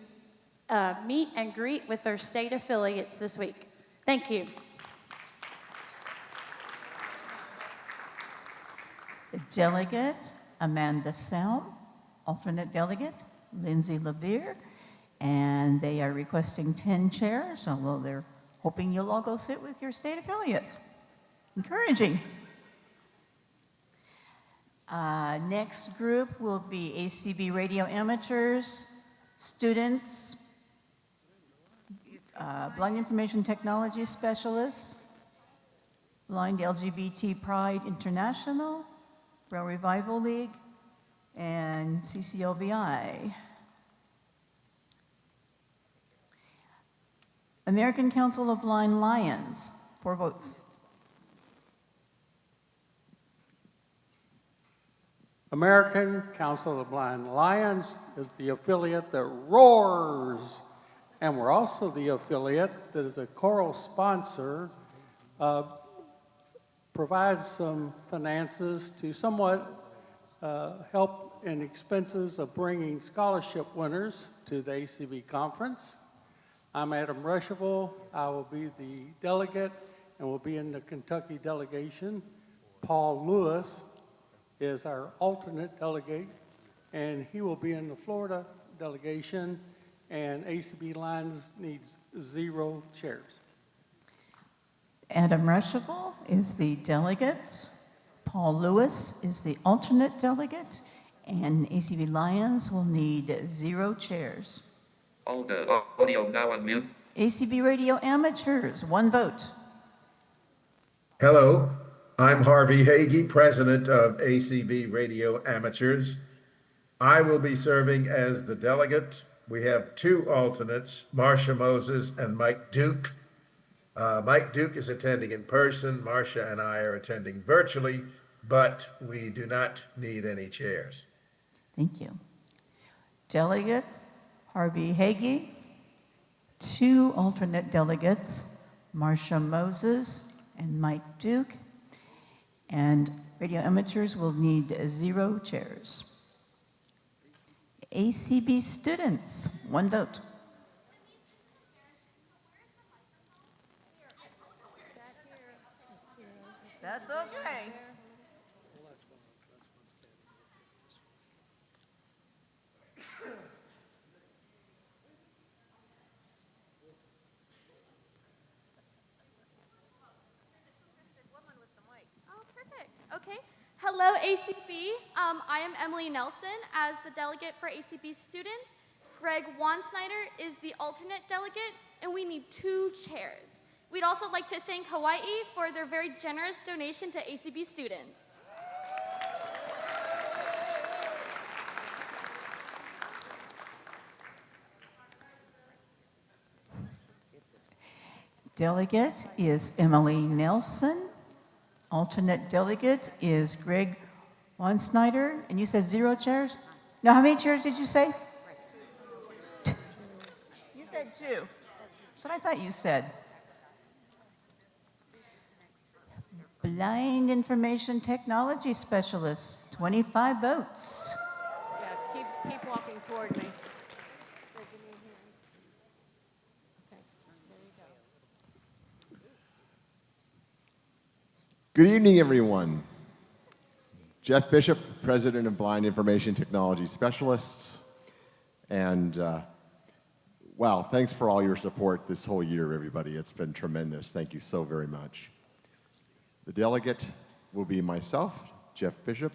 meet and greet with their state affiliates this week. Thank you. The delegate, Amanda Selm. Alternate delegate, Lindsay Levere. And they are requesting 10 chairs, although they're hoping you'll all go sit with your state affiliates. Encouraging. Next group will be ACB Radio Amateurs, students, Blind Information Technology Specialists, Blind LGBT Pride International, Braille Revival League, and CCLVI. American Council of Blind Lions, 4 votes. American Council of Blind Lions is the affiliate that roars, and we're also the affiliate that is a choral sponsor, provides some finances to somewhat help in expenses of bringing scholarship winners to the ACB conference. I'm Adam Rushable. I will be the delegate and will be in the Kentucky delegation. Paul Lewis is our alternate delegate, and he will be in the Florida delegation, and ACB Lions needs 0 chairs. Adam Rushable is the delegate. Paul Lewis is the alternate delegate, and ACB Lions will need 0 chairs. All the audio now on mute. ACB Radio Amateurs, 1 vote. Hello, I'm Harvey Hagee, president of ACB Radio Amateurs. I will be serving as the delegate. we have two alternates, Marcia Moses and Mike Duke. Mike Duke is attending in person. Marcia and I are attending virtually, but we do not need any chairs. Thank you. Delegate Harvey Hagee, two alternate delegates, Marcia Moses and Mike Duke, and radio amateurs will need 0 chairs. ACB students, 1 vote. That's okay. Oh, perfect. Okay. Hello, ACB. I am Emily Nelson as the delegate for ACB students. Greg Wansnyder is the alternate delegate, and we need 2 chairs. We'd also like to thank Hawaii for their very generous donation to ACB students. Delegate is Emily Nelson. Alternate delegate is Greg Wansnyder. And you said 0 chairs? No, how many chairs did you say? You said 2. That's what I thought you said. Blind Information Technology Specialist, 25 votes. Yes, keep walking toward me. Good evening, everyone. Jeff Bishop, President of Blind Information Technology Specialists. And wow, thanks for all your support this whole year, everybody. It's been tremendous. Thank you so very much. The delegate will be myself, Jeff Bishop.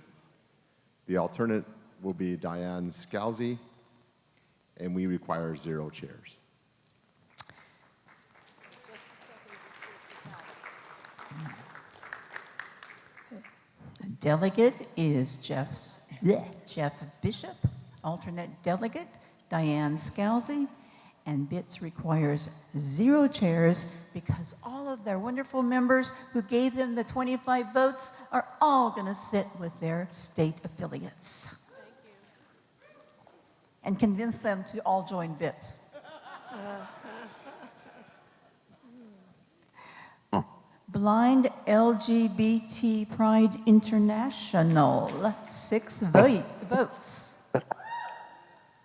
The alternate will be Diane Scalzi. And we require 0 chairs. Delegate is Jeff Bishop. Alternate delegate, Diane Scalzi. And BITS requires 0 chairs because all of their wonderful members who gave them the 25 votes are all going to sit with their state affiliates. And convince them to all join BITS. Blind LGBT Pride International, 6 votes.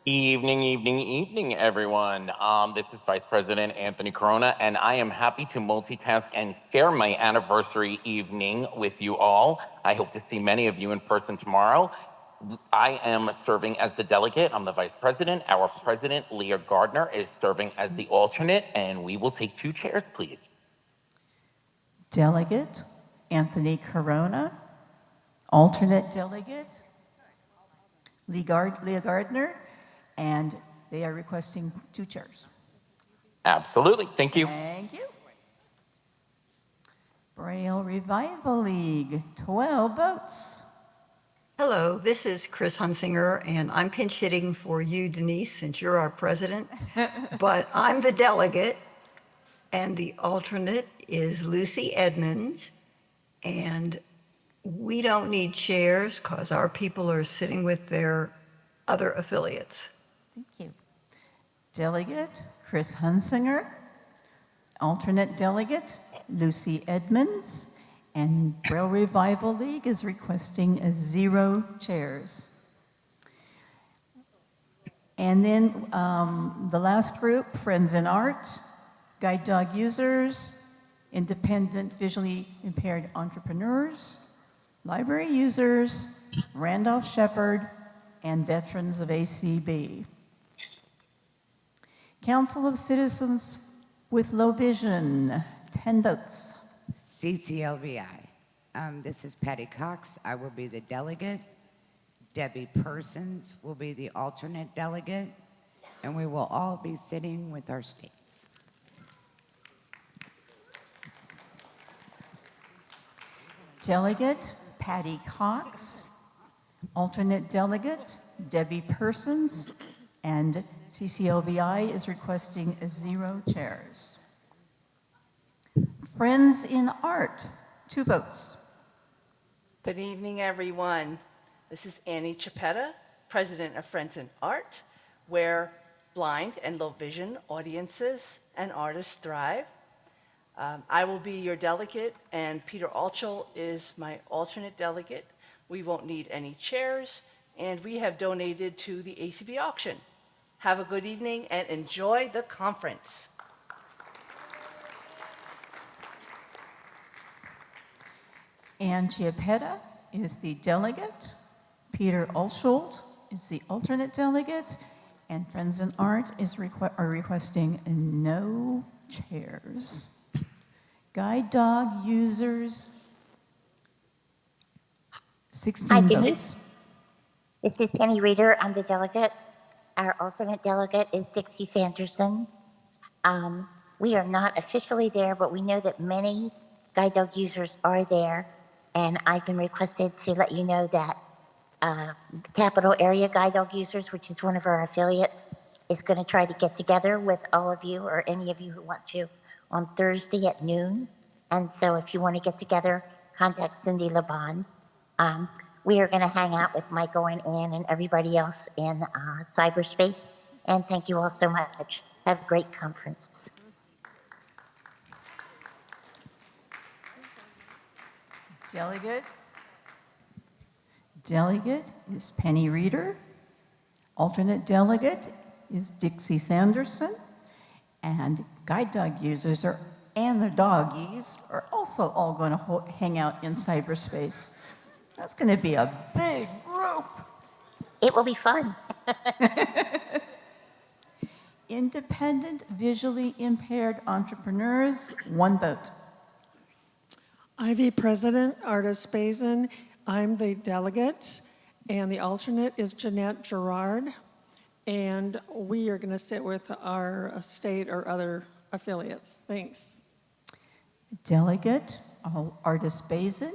Evening, everyone. This is Vice President Anthony Corona, and I am happy to multitask and share my anniversary evening with you all. I hope to see many of you in person tomorrow. I am serving as the delegate. I'm the Vice President. Our President, Leah Gardner, is serving as the alternate, and we will take 2 chairs, please. Delegate Anthony Corona. Alternate delegate Leah Gardner. And they are requesting 2 chairs. Absolutely. Thank you. Thank you. Braille Revival League, 12 votes. Hello, this is Chris Hunsinger, and I'm pinch hitting for you, Denise, since you're our president. But I'm the delegate, and the alternate is Lucy Edmonds. And we don't need chairs because our people are sitting with their other affiliates. Thank you. Delegate Chris Hunsinger. Alternate delegate Lucy Edmonds. And Braille Revival League is requesting 0 chairs. And then the last group, Friends in Art, Guide Dog Users, Independent Visually Impaired Entrepreneurs, Library Users, Randolph Shepherd, and Veterans of ACB. Council of Citizens with Low Vision, 10 votes. CCLVI. This is Patty Cox. I will be the delegate. Debbie Persons will be the alternate delegate. And we will all be sitting with our states. Delegate Patty Cox. Alternate delegate Debbie Persons. And CCLVI is requesting 0 chairs. Friends in Art, 2 votes. Good evening, everyone. This is Annie Chiapetta, President of Friends in Art, where blind and low vision audiences and artists thrive. I will be your delegate, and Peter Altschul is my alternate delegate. We won't need any chairs, and we have donated to the ACB auction. Have a good evening and enjoy the conference. Ann Chiapetta is the delegate. Peter Altschul is the alternate delegate. And Friends in Art are requesting no chairs. Guide dog users, 16 Hi, votes. Denise. This is Penny Reeder. I'm the delegate. Our alternate delegate is Dixie Sanderson. We are not officially there, but we know that many guide dog users are there. And I've been requested to let you know that Capital Area Guide Dog Users, which is one of our affiliates, is going to try to get together with all of you or any of you who want to on Thursday at noon. And so if you want to get together, contact Cindy LeBon. We are going to hang out with Michael and Ann and everybody else in cyberspace. And thank you all so much. Have a great conference. Delegate is Penny Reeder. Alternate delegate is Dixie Sanderson. And guide dog users and the doggies are also all going to hang out in cyberspace. That's going to be a big group. It will be fun. Independent visually impaired entrepreneurs, 1 vote. Ivy President, Artis Bazin. I'm the delegate, and the alternate is Jeanette Gerard. And we are going to sit with our state or other affiliates. Thanks. Delegate, Artis Bazin.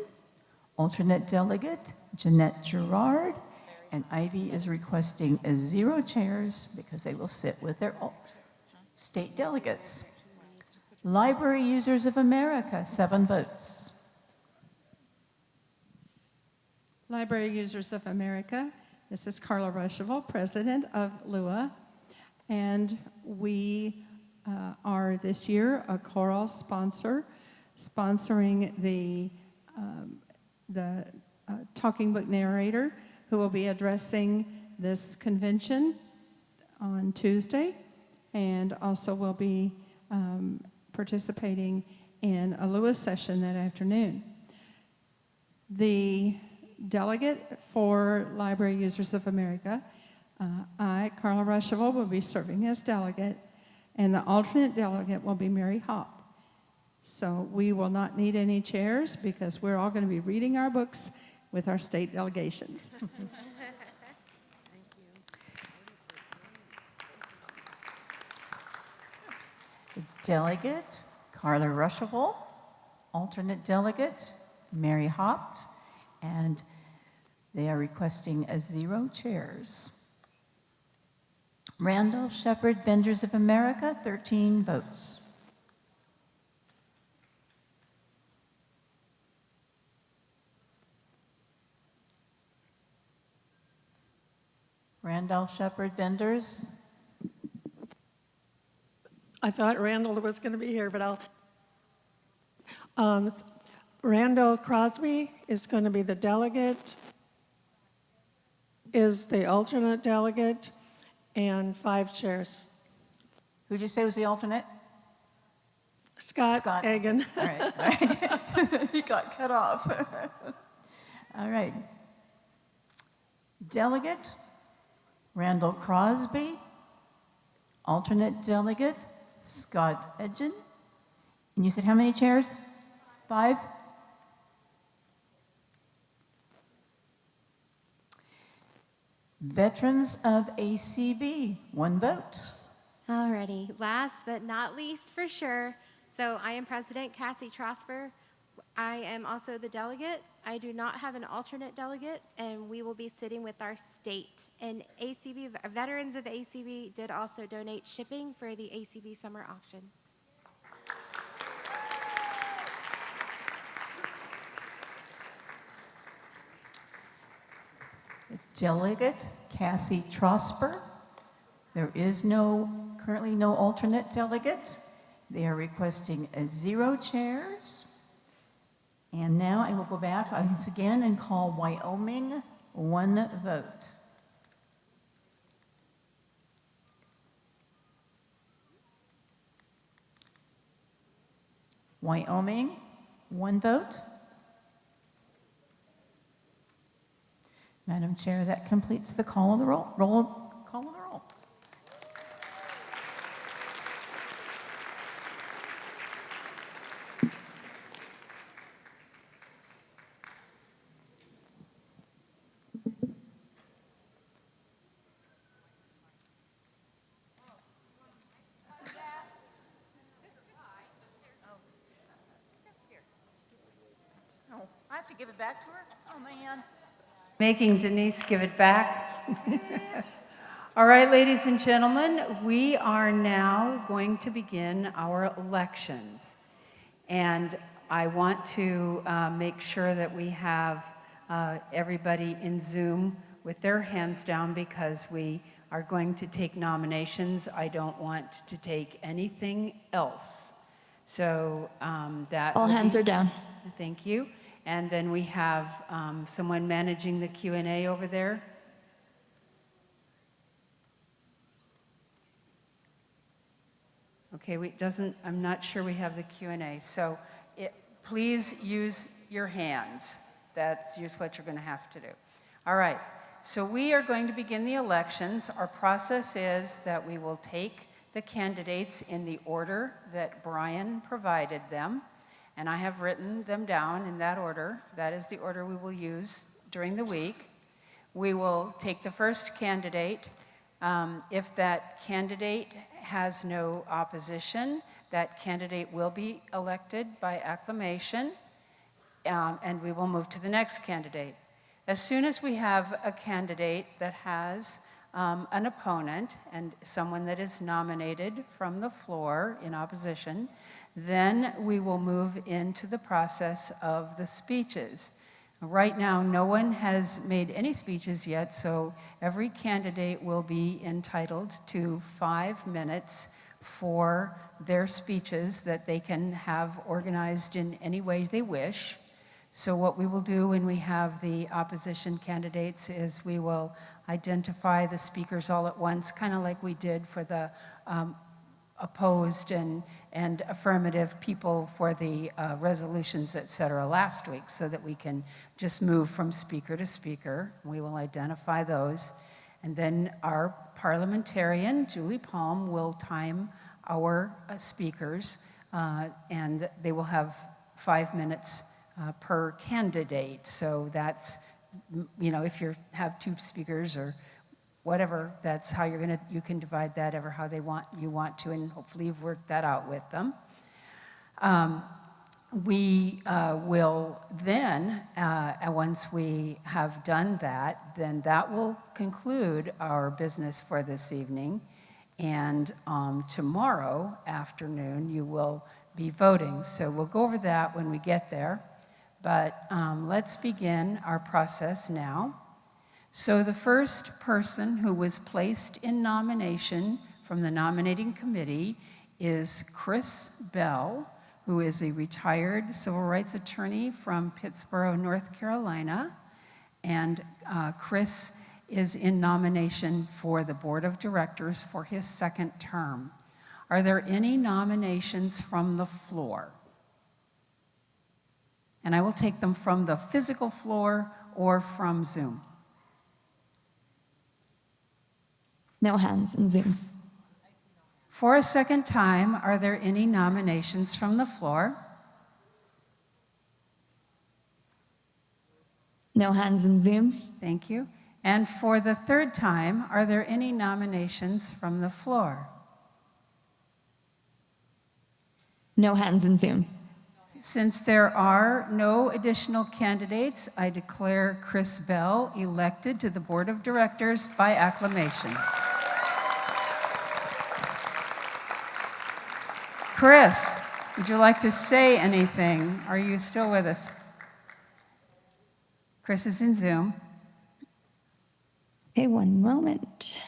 Alternate delegate, Jeanette Gerard. And Ivy is requesting 0 chairs because they will sit with their state delegates. Library Users of America, 7 votes. Library Users of America, this is Carla Ruschival, President of LUA, and we are this year a choral sponsor, sponsoring the talking book narrator who will be addressing this convention on Tuesday, and also will be participating in a LUA session that afternoon. The delegate for Library Users of America, I, Carla Ruschival, will be serving as delegate, and the alternate delegate will be Mary Hopp. So we will not need any chairs because we're all going to be reading our books with our state delegations. Delegate, Carla Ruschival. Alternate delegate, Mary Hopt. And they are requesting 0 chairs. Randolph Shepherd Vendors of America, 13 votes. Randolph Shepherd Vendors. I thought Randall was going to be here, but Randall Crosby is going to be the delegate, is the alternate delegate, and 5 chairs. Who'd you say was the alternate? Scott Egan. All right. He got cut off. All right. Delegate, Randall Crosby. Alternate delegate, Scott Edgen. And you said how many chairs? 5? Veterans of ACB, 1 vote. Alrighty, last but not least for sure. So I am President Cassie Trosper. I am also the delegate, I do not have an alternate delegate, and we will be sitting with our state. And ACB, veterans of the ACB did also donate shipping for the ACB summer auction. Delegate Cassie Trosper. There is currently no alternate delegate. They are requesting 0 chairs. And now I will go back once again and call Wyoming 1 vote. Wyoming, 1 vote. Madam Chair, that completes the call of the roll. Call of the roll. Oh, I have to give it back to her? Oh, man. Making Denise give it back. All right, ladies and gentlemen, we are now going to begin our elections. And I want to make sure that we have everybody in Zoom with their hands down because we are going to take nominations. I don't want to take anything else. So that All hands are down. Thank you. And then we have someone managing the Q&A over there. Okay, I'm not sure we have the Q&A. So please use your hands. That's what you're going to have to do. All right, so we are going to begin the elections. Our process is that we will take the candidates in the order that Brian provided them. And I have written them down in that order. That is the order we will use during the week. We will take the first candidate. If that candidate has no opposition, that candidate will be elected by acclamation, and we will move to the next candidate. As soon as we have a candidate that has an opponent and someone that is nominated from the floor in opposition, then we will move into the process of the speeches. Right now, no one has made any speeches yet, so every candidate will be entitled to 5 minutes for their speeches that they can have organized in any way they wish. So what we will do when we have the opposition candidates is we will identify the speakers all at once, kind of like we did for the opposed and affirmative people for the resolutions, et cetera, last week, so that we can just move from speaker to speaker. We will identify those. And then our parliamentarian, Julie Palm, will time our speakers, and they will have 5 minutes per candidate. So that's, if you have 2 speakers or whatever, that's how you can divide that ever how you want to, and hopefully you've worked that out with them. We will then, once we have done that, then that will conclude our business for this evening. And tomorrow afternoon, you will be voting. So we'll go over that when we get there. But let's begin our process now. So the first person who was placed in nomination from the nominating committee is Chris Bell, who is a retired civil rights attorney from Pittsboro, North Carolina. And Chris is in nomination for the board of directors for his 2nd term. Are there any nominations from the floor? And I will take them from the physical floor or from Zoom. No hands in Zoom. For a 2nd time, are there any nominations from the floor? No hands in Zoom. Thank you. And for the 3rd time, are there any nominations from the floor? No hands in Zoom. Since there are no additional candidates, I declare Chris Bell elected to the Board of Directors by acclamation. Chris, would you like to say anything? Are you still with us? Chris is in Zoom. Okay, one moment.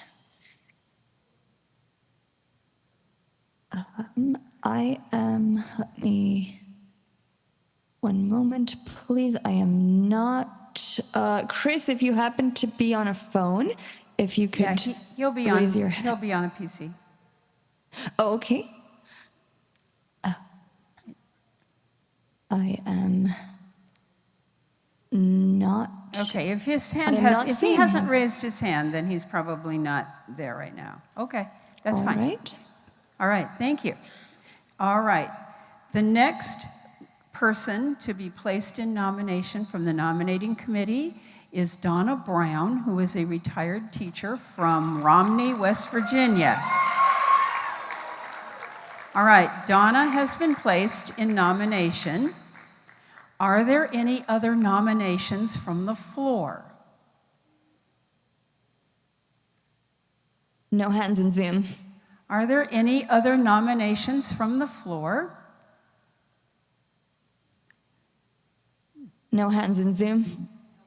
One moment, please. I am not, Chris, if you happen to be on a phone, if you could He'll be raise on. your He'll be on a PC. Oh, okay. I am not. Okay, if his hand I am has, not if he seeing hasn't him. raised his hand, then he's probably not there right now. Okay, that's All fine. right. All right, thank you. All right, the next person to be placed in nomination from the nominating committee is Donna Brown, who is a retired teacher from Romney, West Virginia. All right, Donna has been placed in nomination. Are there any other nominations from the floor? No hands in Zoom. Are there any other nominations from the floor? No hands in Zoom.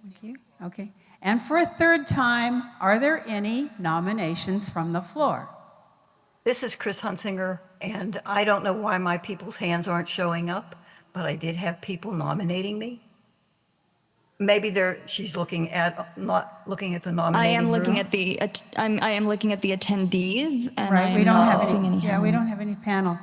Thank you. Okay. And for a third time, are there any nominations from the floor? This is Chris Hunsinger, and I don't know why my people's hands aren't showing up, but I did have people nominating me. Maybe she's looking at, not looking at the I nominating am looking room. at the I am looking at the attendees, and Right, I am we don't not have seeing any any. Yeah, we don't hands. have any panel.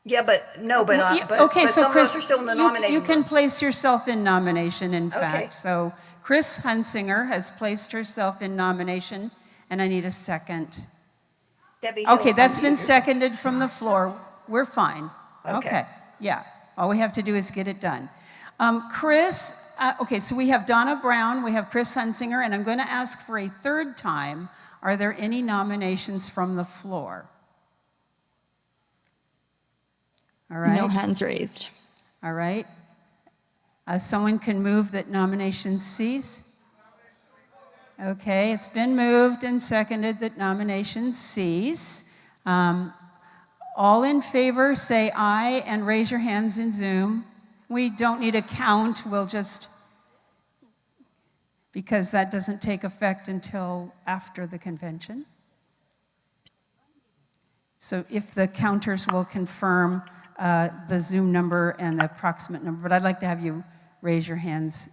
Yeah, but no, but, Well, yeah, but, okay, but so some Chris, of us are still in the you nominating can room. place yourself in nomination, in Okay. fact. So Chris Hunsinger has placed herself in nomination, and I need a second. Debbie Okay, Hill, that's unmute been yourself. seconded from the floor. We're fine. Okay. Yeah. All we have to do is get it done. Chris, okay, so we have Donna Brown, we have Chris Hunsinger, and I'm going to ask for a third time, are there any nominations from the floor? All right. No hands raised. All right. Someone can move that nominations cease. Okay, it's been moved and seconded that nominations cease. All in favor, say aye and raise your hands in Zoom. We don't need a count, we'll just, because that doesn't take effect until after the convention. So if the counters will confirm the Zoom number and the approximate number, but I'd like to have you raise your hands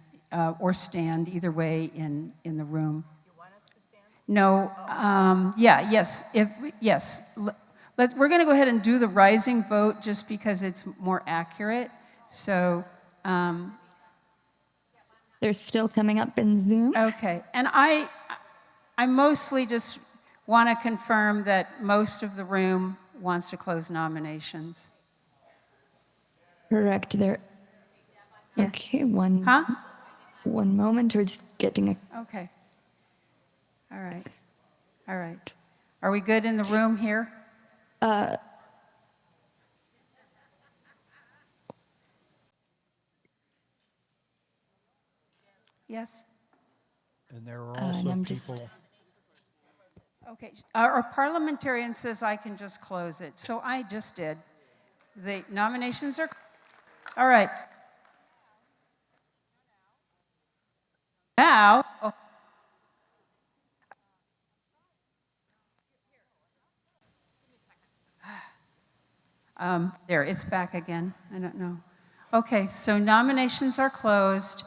or stand, either way in the room. You want us to stand? No, yes, yes. We're going to go ahead and do the rising vote just because it's more accurate. So, They're still coming up in Zoom. okay. And I mostly just want to confirm that most of the room wants to close nominations. Correct. There. Yeah. Okay. One moment. We're just getting a. Okay. All right. All right. Are we good in the room here? Yes? And there are and also I'm just- people, Okay. Our parliamentarian says I can just close it, so I just did. The nominations are. All right. Now. There, it's back again. I don't know. Okay, so nominations are closed.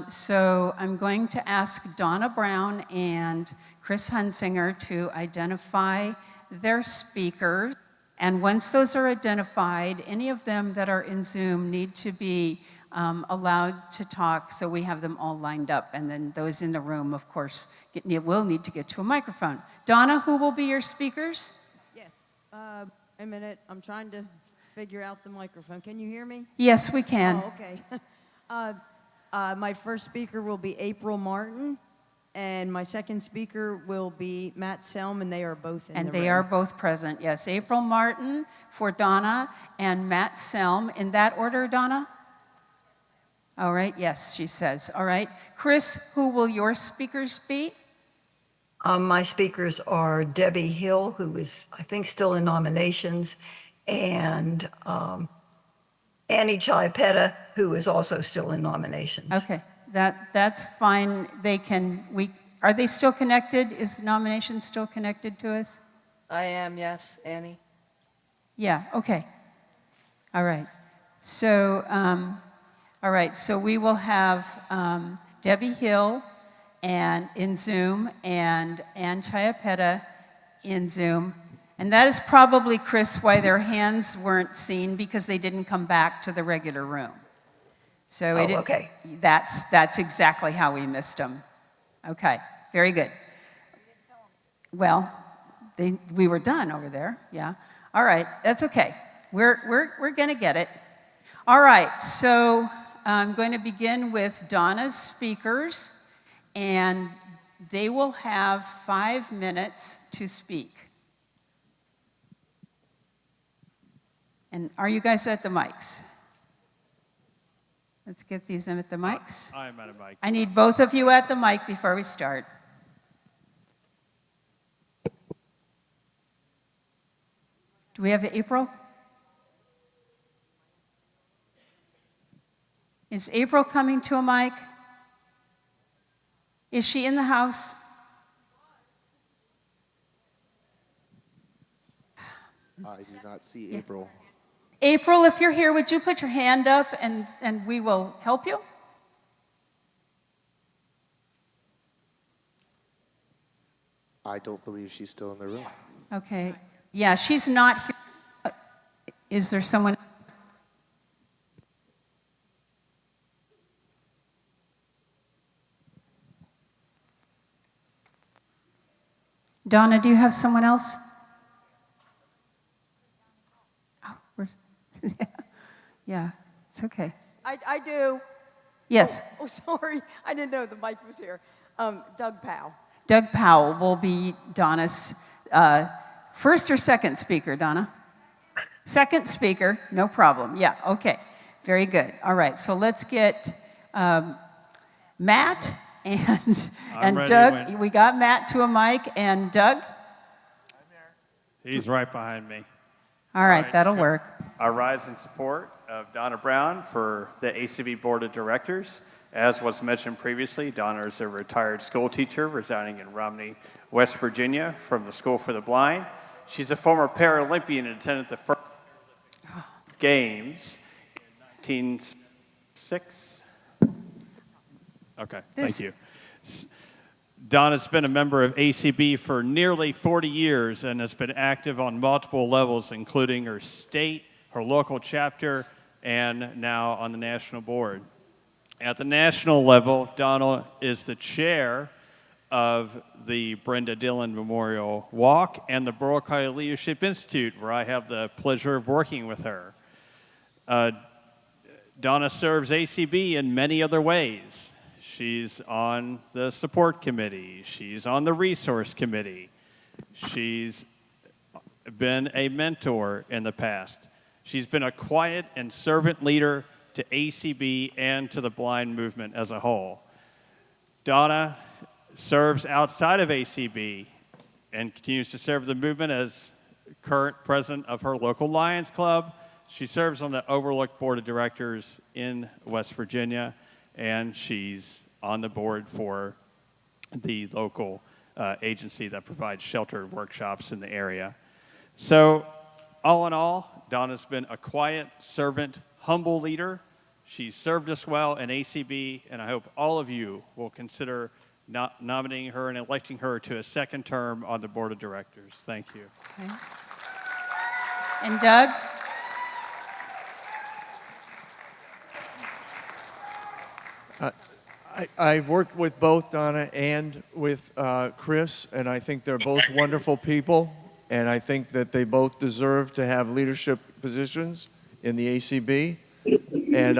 So I'm going to ask Donna Brown and Chris Hunsinger to identify their speakers. And once those are identified, any of them that are in Zoom need to be allowed to talk, so we have them all lined up. And then those in the room, of course, will need to get to a microphone. Donna, who will be your speakers? Yes. A minute. I'm trying to figure out the microphone. Can you hear me? Yes, we can. Oh, okay. My first speaker will be April Martin. And my second speaker will be Matt Selm, and they are both in And the they room. are both present, yes. April Martin for Donna and Matt Selm. In that order, Donna? All right, yes, she says. All right. Chris, who will your speakers be? My speakers are Debbie Hill, who is, I think, still in nominations, and Annie Chiapetta, who is also still in nominations. Okay, that's fine. Are they still connected? Is the nomination still connected to us? I am, yes, Annie. Yeah, okay. All right. So, we will have Debbie Hill and in Zoom and Ann Chiapetta in Zoom. And that is probably, Chris, why their hands weren't seen, because they didn't come back to the regular room. So okay. That's exactly how we missed them. Okay, very good. Well, we were done over there, yeah. All right, that's okay. We're gonna get it. All right, so I'm going to begin with Donna's speakers, and they will have 5 minutes to speak. And are you guys at the mics? Let's get these at the mics. I'm at a mic. I need both of you at the mic before we start. Do we have April? Is April coming to a mic? Is she in the house? I do not see April. April, if you're here, would you put your hand up and we will help you? I don't believe she's still in the room. Okay. Yeah, she's not here. Is there someone? Donna, do you have someone else? Oh, yeah, it's okay. I do. Yes. Oh, sorry. I didn't know the mic was here. Doug Powell. Doug Powell will be Donna's first or second speaker, Donna? Second speaker, no problem. Yeah, okay. Very good. All right, so let's get Matt and Doug. We got Matt to a mic, and Doug? He's right behind me. All right, that'll work. I rise in support of Donna Brown for the ACB Board of Directors. As was mentioned previously, Donna is a retired school teacher residing in Romney, West Virginia, from the School for the Blind. She's a former Paralympian and attended the first Games in 1996. Okay, thank you. Donna's been a member of ACB for nearly 40 years and has been active on multiple levels, including her state, her local chapter, and now on the national board. At the national level, Donna is the chair of the Brenda Dillon Memorial Walk and the Bureau Leadership Institute, where I have the pleasure of working with her. Donna serves ACB in many other ways. She's on the support committee. She's on the resource committee. She's been a mentor in the past. She's been a quiet and servant leader to ACB and to the blind movement as a whole. Donna serves outside of ACB and continues to serve the movement as current president of her local Lions Club. She serves on the Overlook Board of Directors in West Virginia, and she's on the board for the local agency that provides sheltered workshops in the area. So, all in all, Donna's been a quiet, servant, humble leader. She served us well in ACB, and I hope all of you will consider nominating her and electing her to a second term on the board of directors. Thank you. Okay. And Doug? I've worked with both Donna and with Chris, and I think they're both wonderful people, and I think that they both deserve to have leadership positions in the ACB. And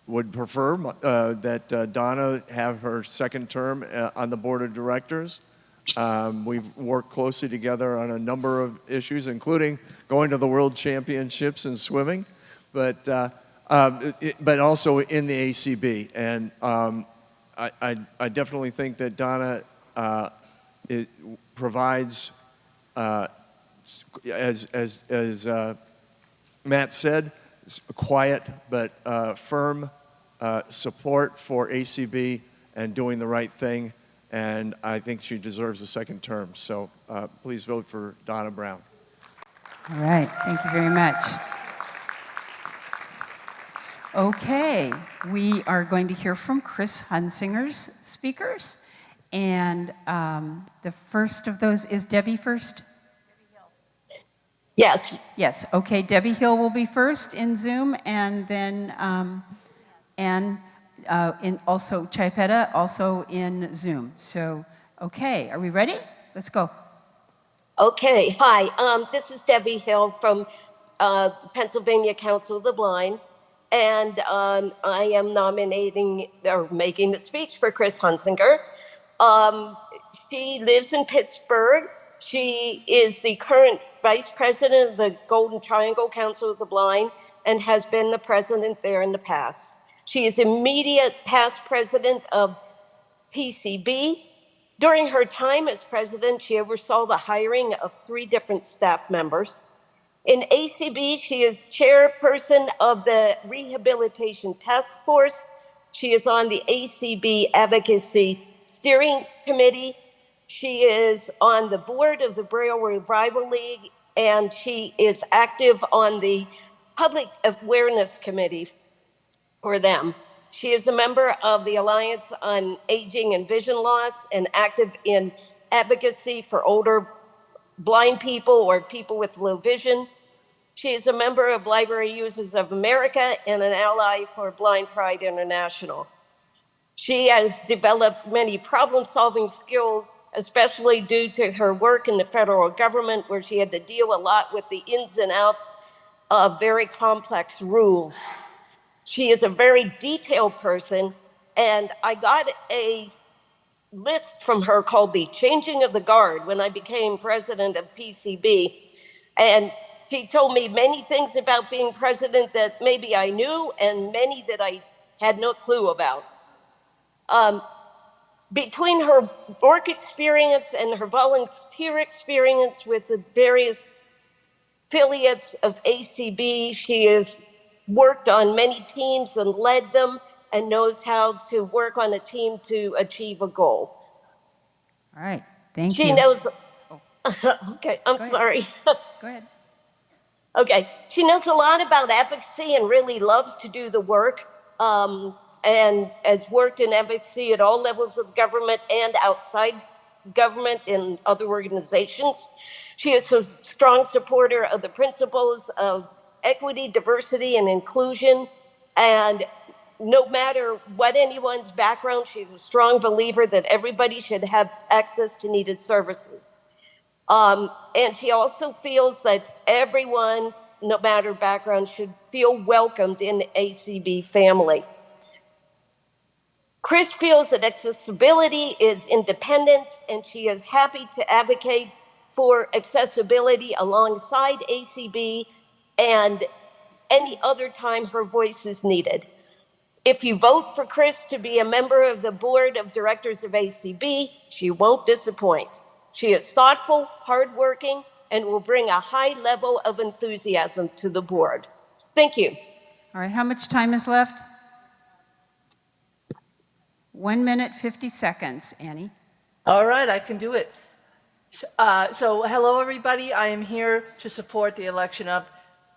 would prefer that Donna have her second term on the board of directors. We've worked closely together on a number of issues, including going to the World Championships in swimming, but also in the ACB. And I definitely think that Donna it provides, as Matt said, quiet but firm support for ACB and doing the right thing. And I think she deserves a second term. So please vote for Donna Brown. All right, thank you very much. Okay, we are going to hear from Chris Hunsinger's speakers. And the first of those, is Debbie first? Yes. Yes, okay, Debbie Hill will be first in Zoom, and then also Chaipeta, also in Zoom. So, okay, are we ready? Let's go. Okay, hi. This is Debbie Hill from Pennsylvania Council of the Blind, and I am nominating or making the speech for Chris Hunsinger. She lives in Pittsburgh. She is the current vice president of the Golden Triangle Council of the Blind and has been the president there in the past. She is immediate past president of PCB. During her time as president, she oversaw the hiring of 3 different staff members. In ACB, she is chairperson of the Rehabilitation Task Force. She is on the ACB Advocacy Steering Committee. She is on the board of the Braille Revival League, and she is active on the Public Awareness Committee for them. She is a member of the Alliance on Aging and Vision Loss and active in advocacy for older blind people or people with low vision. She is a member of Library Users of America and an ally for Blind Pride International. She has developed many problem-solving skills, especially due to her work in the federal government, where she had to deal a lot with the ins and outs of very complex rules. She is a very detailed person, and I got a list from her called the Changing of the Guard when I became president of PCB. And she told me many things about being president that maybe I knew and many that I had no clue about. Between her work experience and her volunteer experience with the various affiliates of ACB, she has worked on many teams and led them and knows how to work on a team to achieve a goal. All right, thank you. She knows, okay, I'm sorry. Go ahead. Okay, she knows a lot about advocacy and really loves to do the work, and has worked in advocacy at all levels of government and outside government in other organizations. She is a strong supporter of the principles of equity, diversity, and inclusion. And no matter what anyone's background, she's a strong believer that everybody should have access to needed services. And she also feels that everyone, no matter background, should feel welcomed in the ACB family. Chris feels that accessibility is independence, and she is happy to advocate for accessibility alongside ACB and any other time her voice is needed. If you vote for Chris to be a member of the board of directors of ACB, she won't disappoint. She is thoughtful, hardworking, and will bring a high level of enthusiasm to the board. Thank you. All right, how much time is left? 1 minute, 50 seconds, Annie. All right, I can do it. So hello, everybody. I am here to support the election of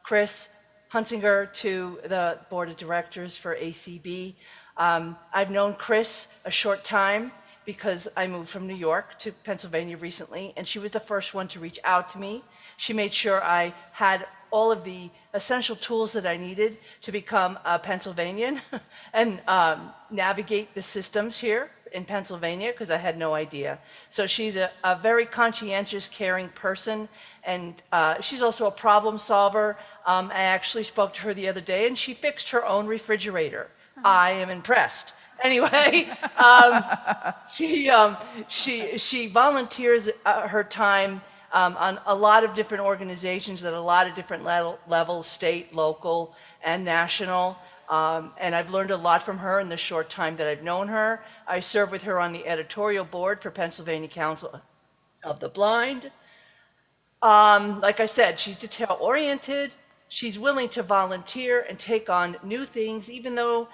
Chris Hunsinger to the board of directors for ACB. I've known Chris a short time because I moved from New York to Pennsylvania recently, and she was the first one to reach out to me. She made sure I had all of the essential tools that I needed to become a Pennsylvanian and navigate the systems here in Pennsylvania, because I had no idea. So she's a very conscientious, caring person, and she's also a problem solver. I actually spoke to her the other day, and she fixed her own refrigerator I am impressed. Anyway, she volunteers her time on a lot of different organizations at a lot of different levels, state, local, and national. And I've learned a lot from her in the short time that I've known her. I serve with her on the editorial board for Pennsylvania Council of the Blind. Like I said, she's detail-oriented. She's willing to volunteer and take on new things, even though,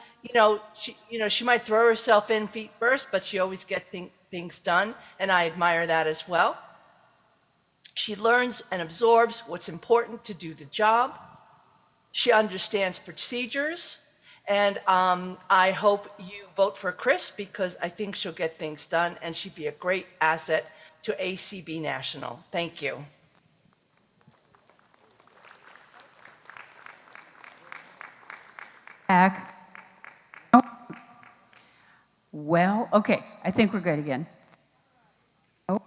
she might throw herself in feet first, but she always gets things done, and I admire that as well. She learns and absorbs what's important to do the job. She understands procedures, and I hope you vote for Chris because I think she'll get things done, and she'd be a great asset to ACB National. Thank you. Back. Well, okay, I think we're good again. Oh.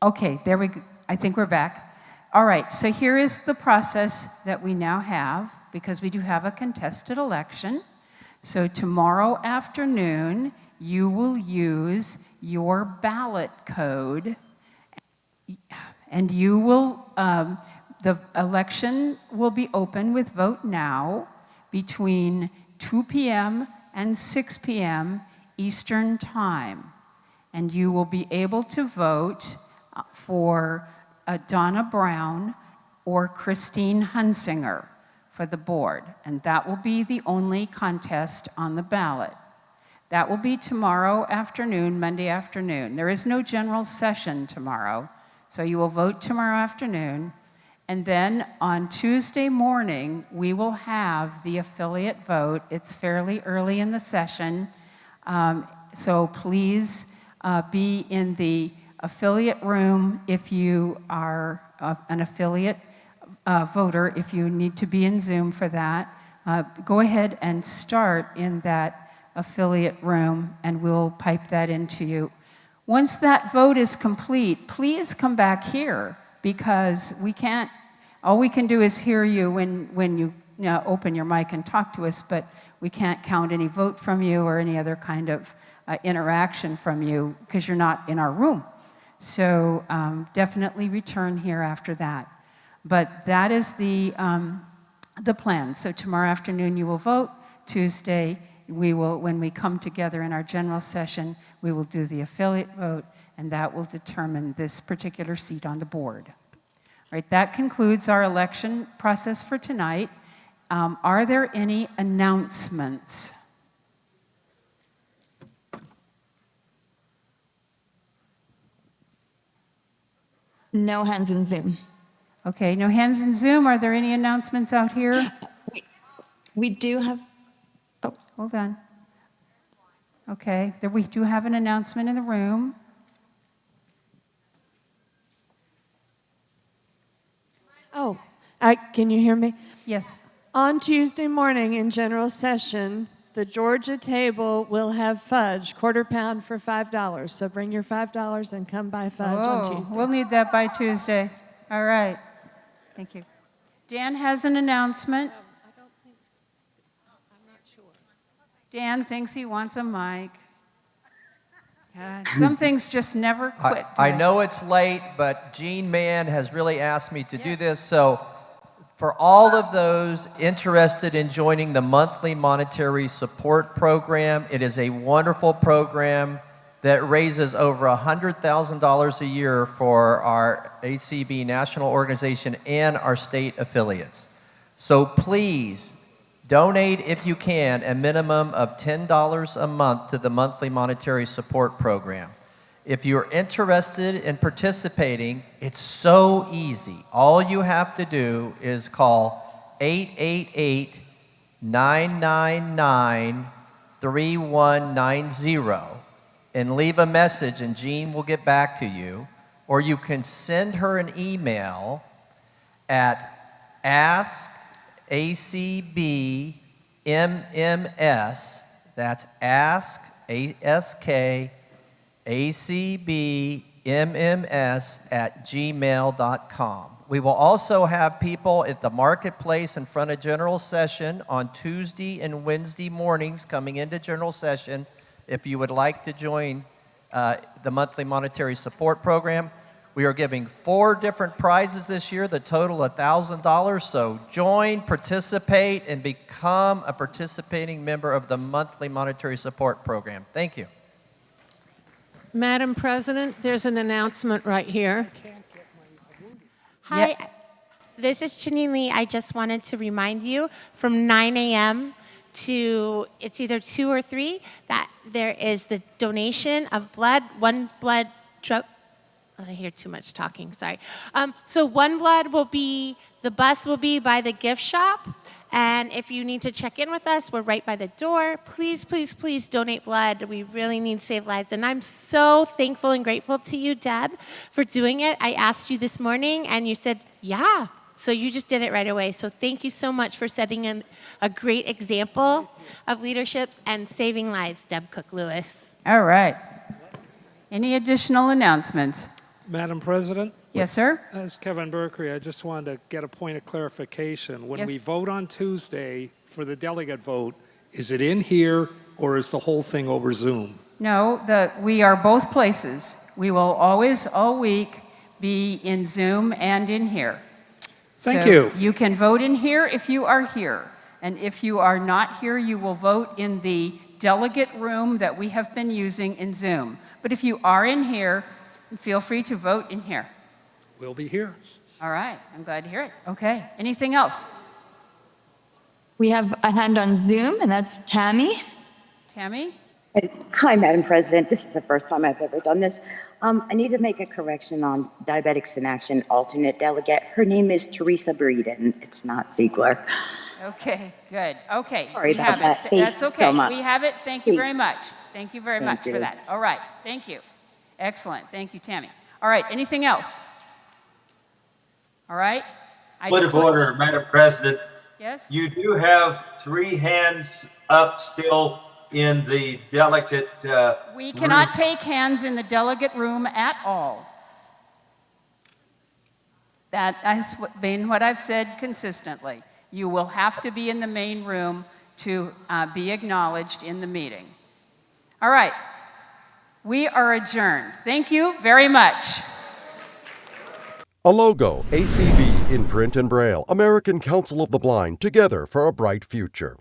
Okay, there we go. I think we're back. All right, so here is the process that we now have, because we do have a contested election. So tomorrow afternoon, you will use your ballot code, and you will, the election will be open with Vote Now between 2 p.m. and 6 p.m. Eastern Time. And you will be able to vote for Donna Brown or Christine Hunsinger for the board. And that will be the only contest on the ballot. That will be tomorrow afternoon, Monday afternoon. There is no general session tomorrow, so you will vote tomorrow afternoon. And then on Tuesday morning, we will have the affiliate vote. It's fairly early in the session, so please be in the affiliate room if you are an affiliate voter. If you need to be in Zoom for that, go ahead and start in that affiliate room, and we'll pipe that into you. Once that vote is complete, please come back here, because all we can do is hear you when you open your mic and talk to us, but we can't count any vote from you or any other kind of interaction from you because you're not in our room. So definitely return here after that. But that is the plan. So tomorrow afternoon you will vote. Tuesday, when we come together in our general session, we will do the affiliate vote, and that will determine this particular seat on the board. All right, that concludes our election process for tonight. Are there any announcements? No hands in Zoom. Okay, no hands in Zoom. Are there any announcements out here? We do have. Oh, hold on. Okay, we do have an announcement in the room. Oh, can you hear me? Yes. On Tuesday morning in general session, the Georgia table will have fudge, quarter pound for $5. So bring your $5 and come buy fudge on Tuesday. We'll need that by Tuesday. All right. Thank you. Dan has an announcement. I'm not sure. Dan thinks he wants a mic. Some things just never quit. I know it's late, but Gene Mann has really asked me to do this. So for all of those interested in joining the monthly monetary support program, it is a wonderful program that raises over $100,000 a year for our ACB national organization and our state affiliates. So please donate, if you can, a minimum of $10 a month to the monthly monetary support program. If you're interested in participating, it's so easy. All you have to do is call 888-999-3190 and leave a message, and Jean will get back to you. Or you can send her an email at askacbmms, that's ask, A-S-K, acbmms@gmail.com. We will also have people at the marketplace in front of general session on Tuesday and Wednesday mornings coming into general session. If you would like to join the monthly monetary support program, we are giving 4 different prizes this year that total $1,000. So join, participate, and become a participating member of the monthly monetary support program. Thank you. Madam President, there's an announcement right here. Hi, this is Chinny Lee. I just wanted to remind you from 9 a.m. to it's either 2 or 3 that there is the donation of blood, one blood drop. I hear too much talking, sorry. So one blood will be, the bus will be by the gift shop. And if you need to check in with us, we're right by the door. Please, please, please donate blood. We really need to save lives. And I'm so thankful and grateful to you, Deb, for doing it. I asked you this morning, and you said, yeah. So you just did it right away. So thank you so much for setting a great example of leadership and saving lives, Deb Cook-Lewis. All right. Any additional announcements? Madam President? Yes, sir. As Kevin Berkery, I just wanted to get a point of clarification. When Yes. we vote on Tuesday for the delegate vote, is it in here or is the whole thing over Zoom? No, we are both places. We will always, all week, be in Zoom and in here. Thank So you. You can vote in here if you are here. And if you are not here, you will vote in the delegate room that we have been using in Zoom. But if you are in here, feel free to vote in here. We'll be here. All right, I'm glad to hear it. Okay, anything else? We have a hand on Zoom, and that's Tammy. Tammy? Hi, Madam President. This is the first time I've ever done this. I need to make a correction on Diabetics in Action alternate delegate. Her name is Teresa Breeden. It's not Ziegler. Okay, good. Okay, Sorry we about have that. it. Thank That's you okay. so much. We have it. Thank you Please. very much. Thank you very Thank much for you. that. All right, thank you. Excellent. Thank you, Tammy. All right, anything else? All right. Point of order, Madam President. Yes? You do have 3 hands up still in the delegate. We cannot take hands in the delegate room at all. That has been what I've said consistently. You will have to be in the main room to be acknowledged in the meeting. All right. We are adjourned. Thank you very much. A logo, ACB in print and braille, American Council of the Blind, together for a bright future.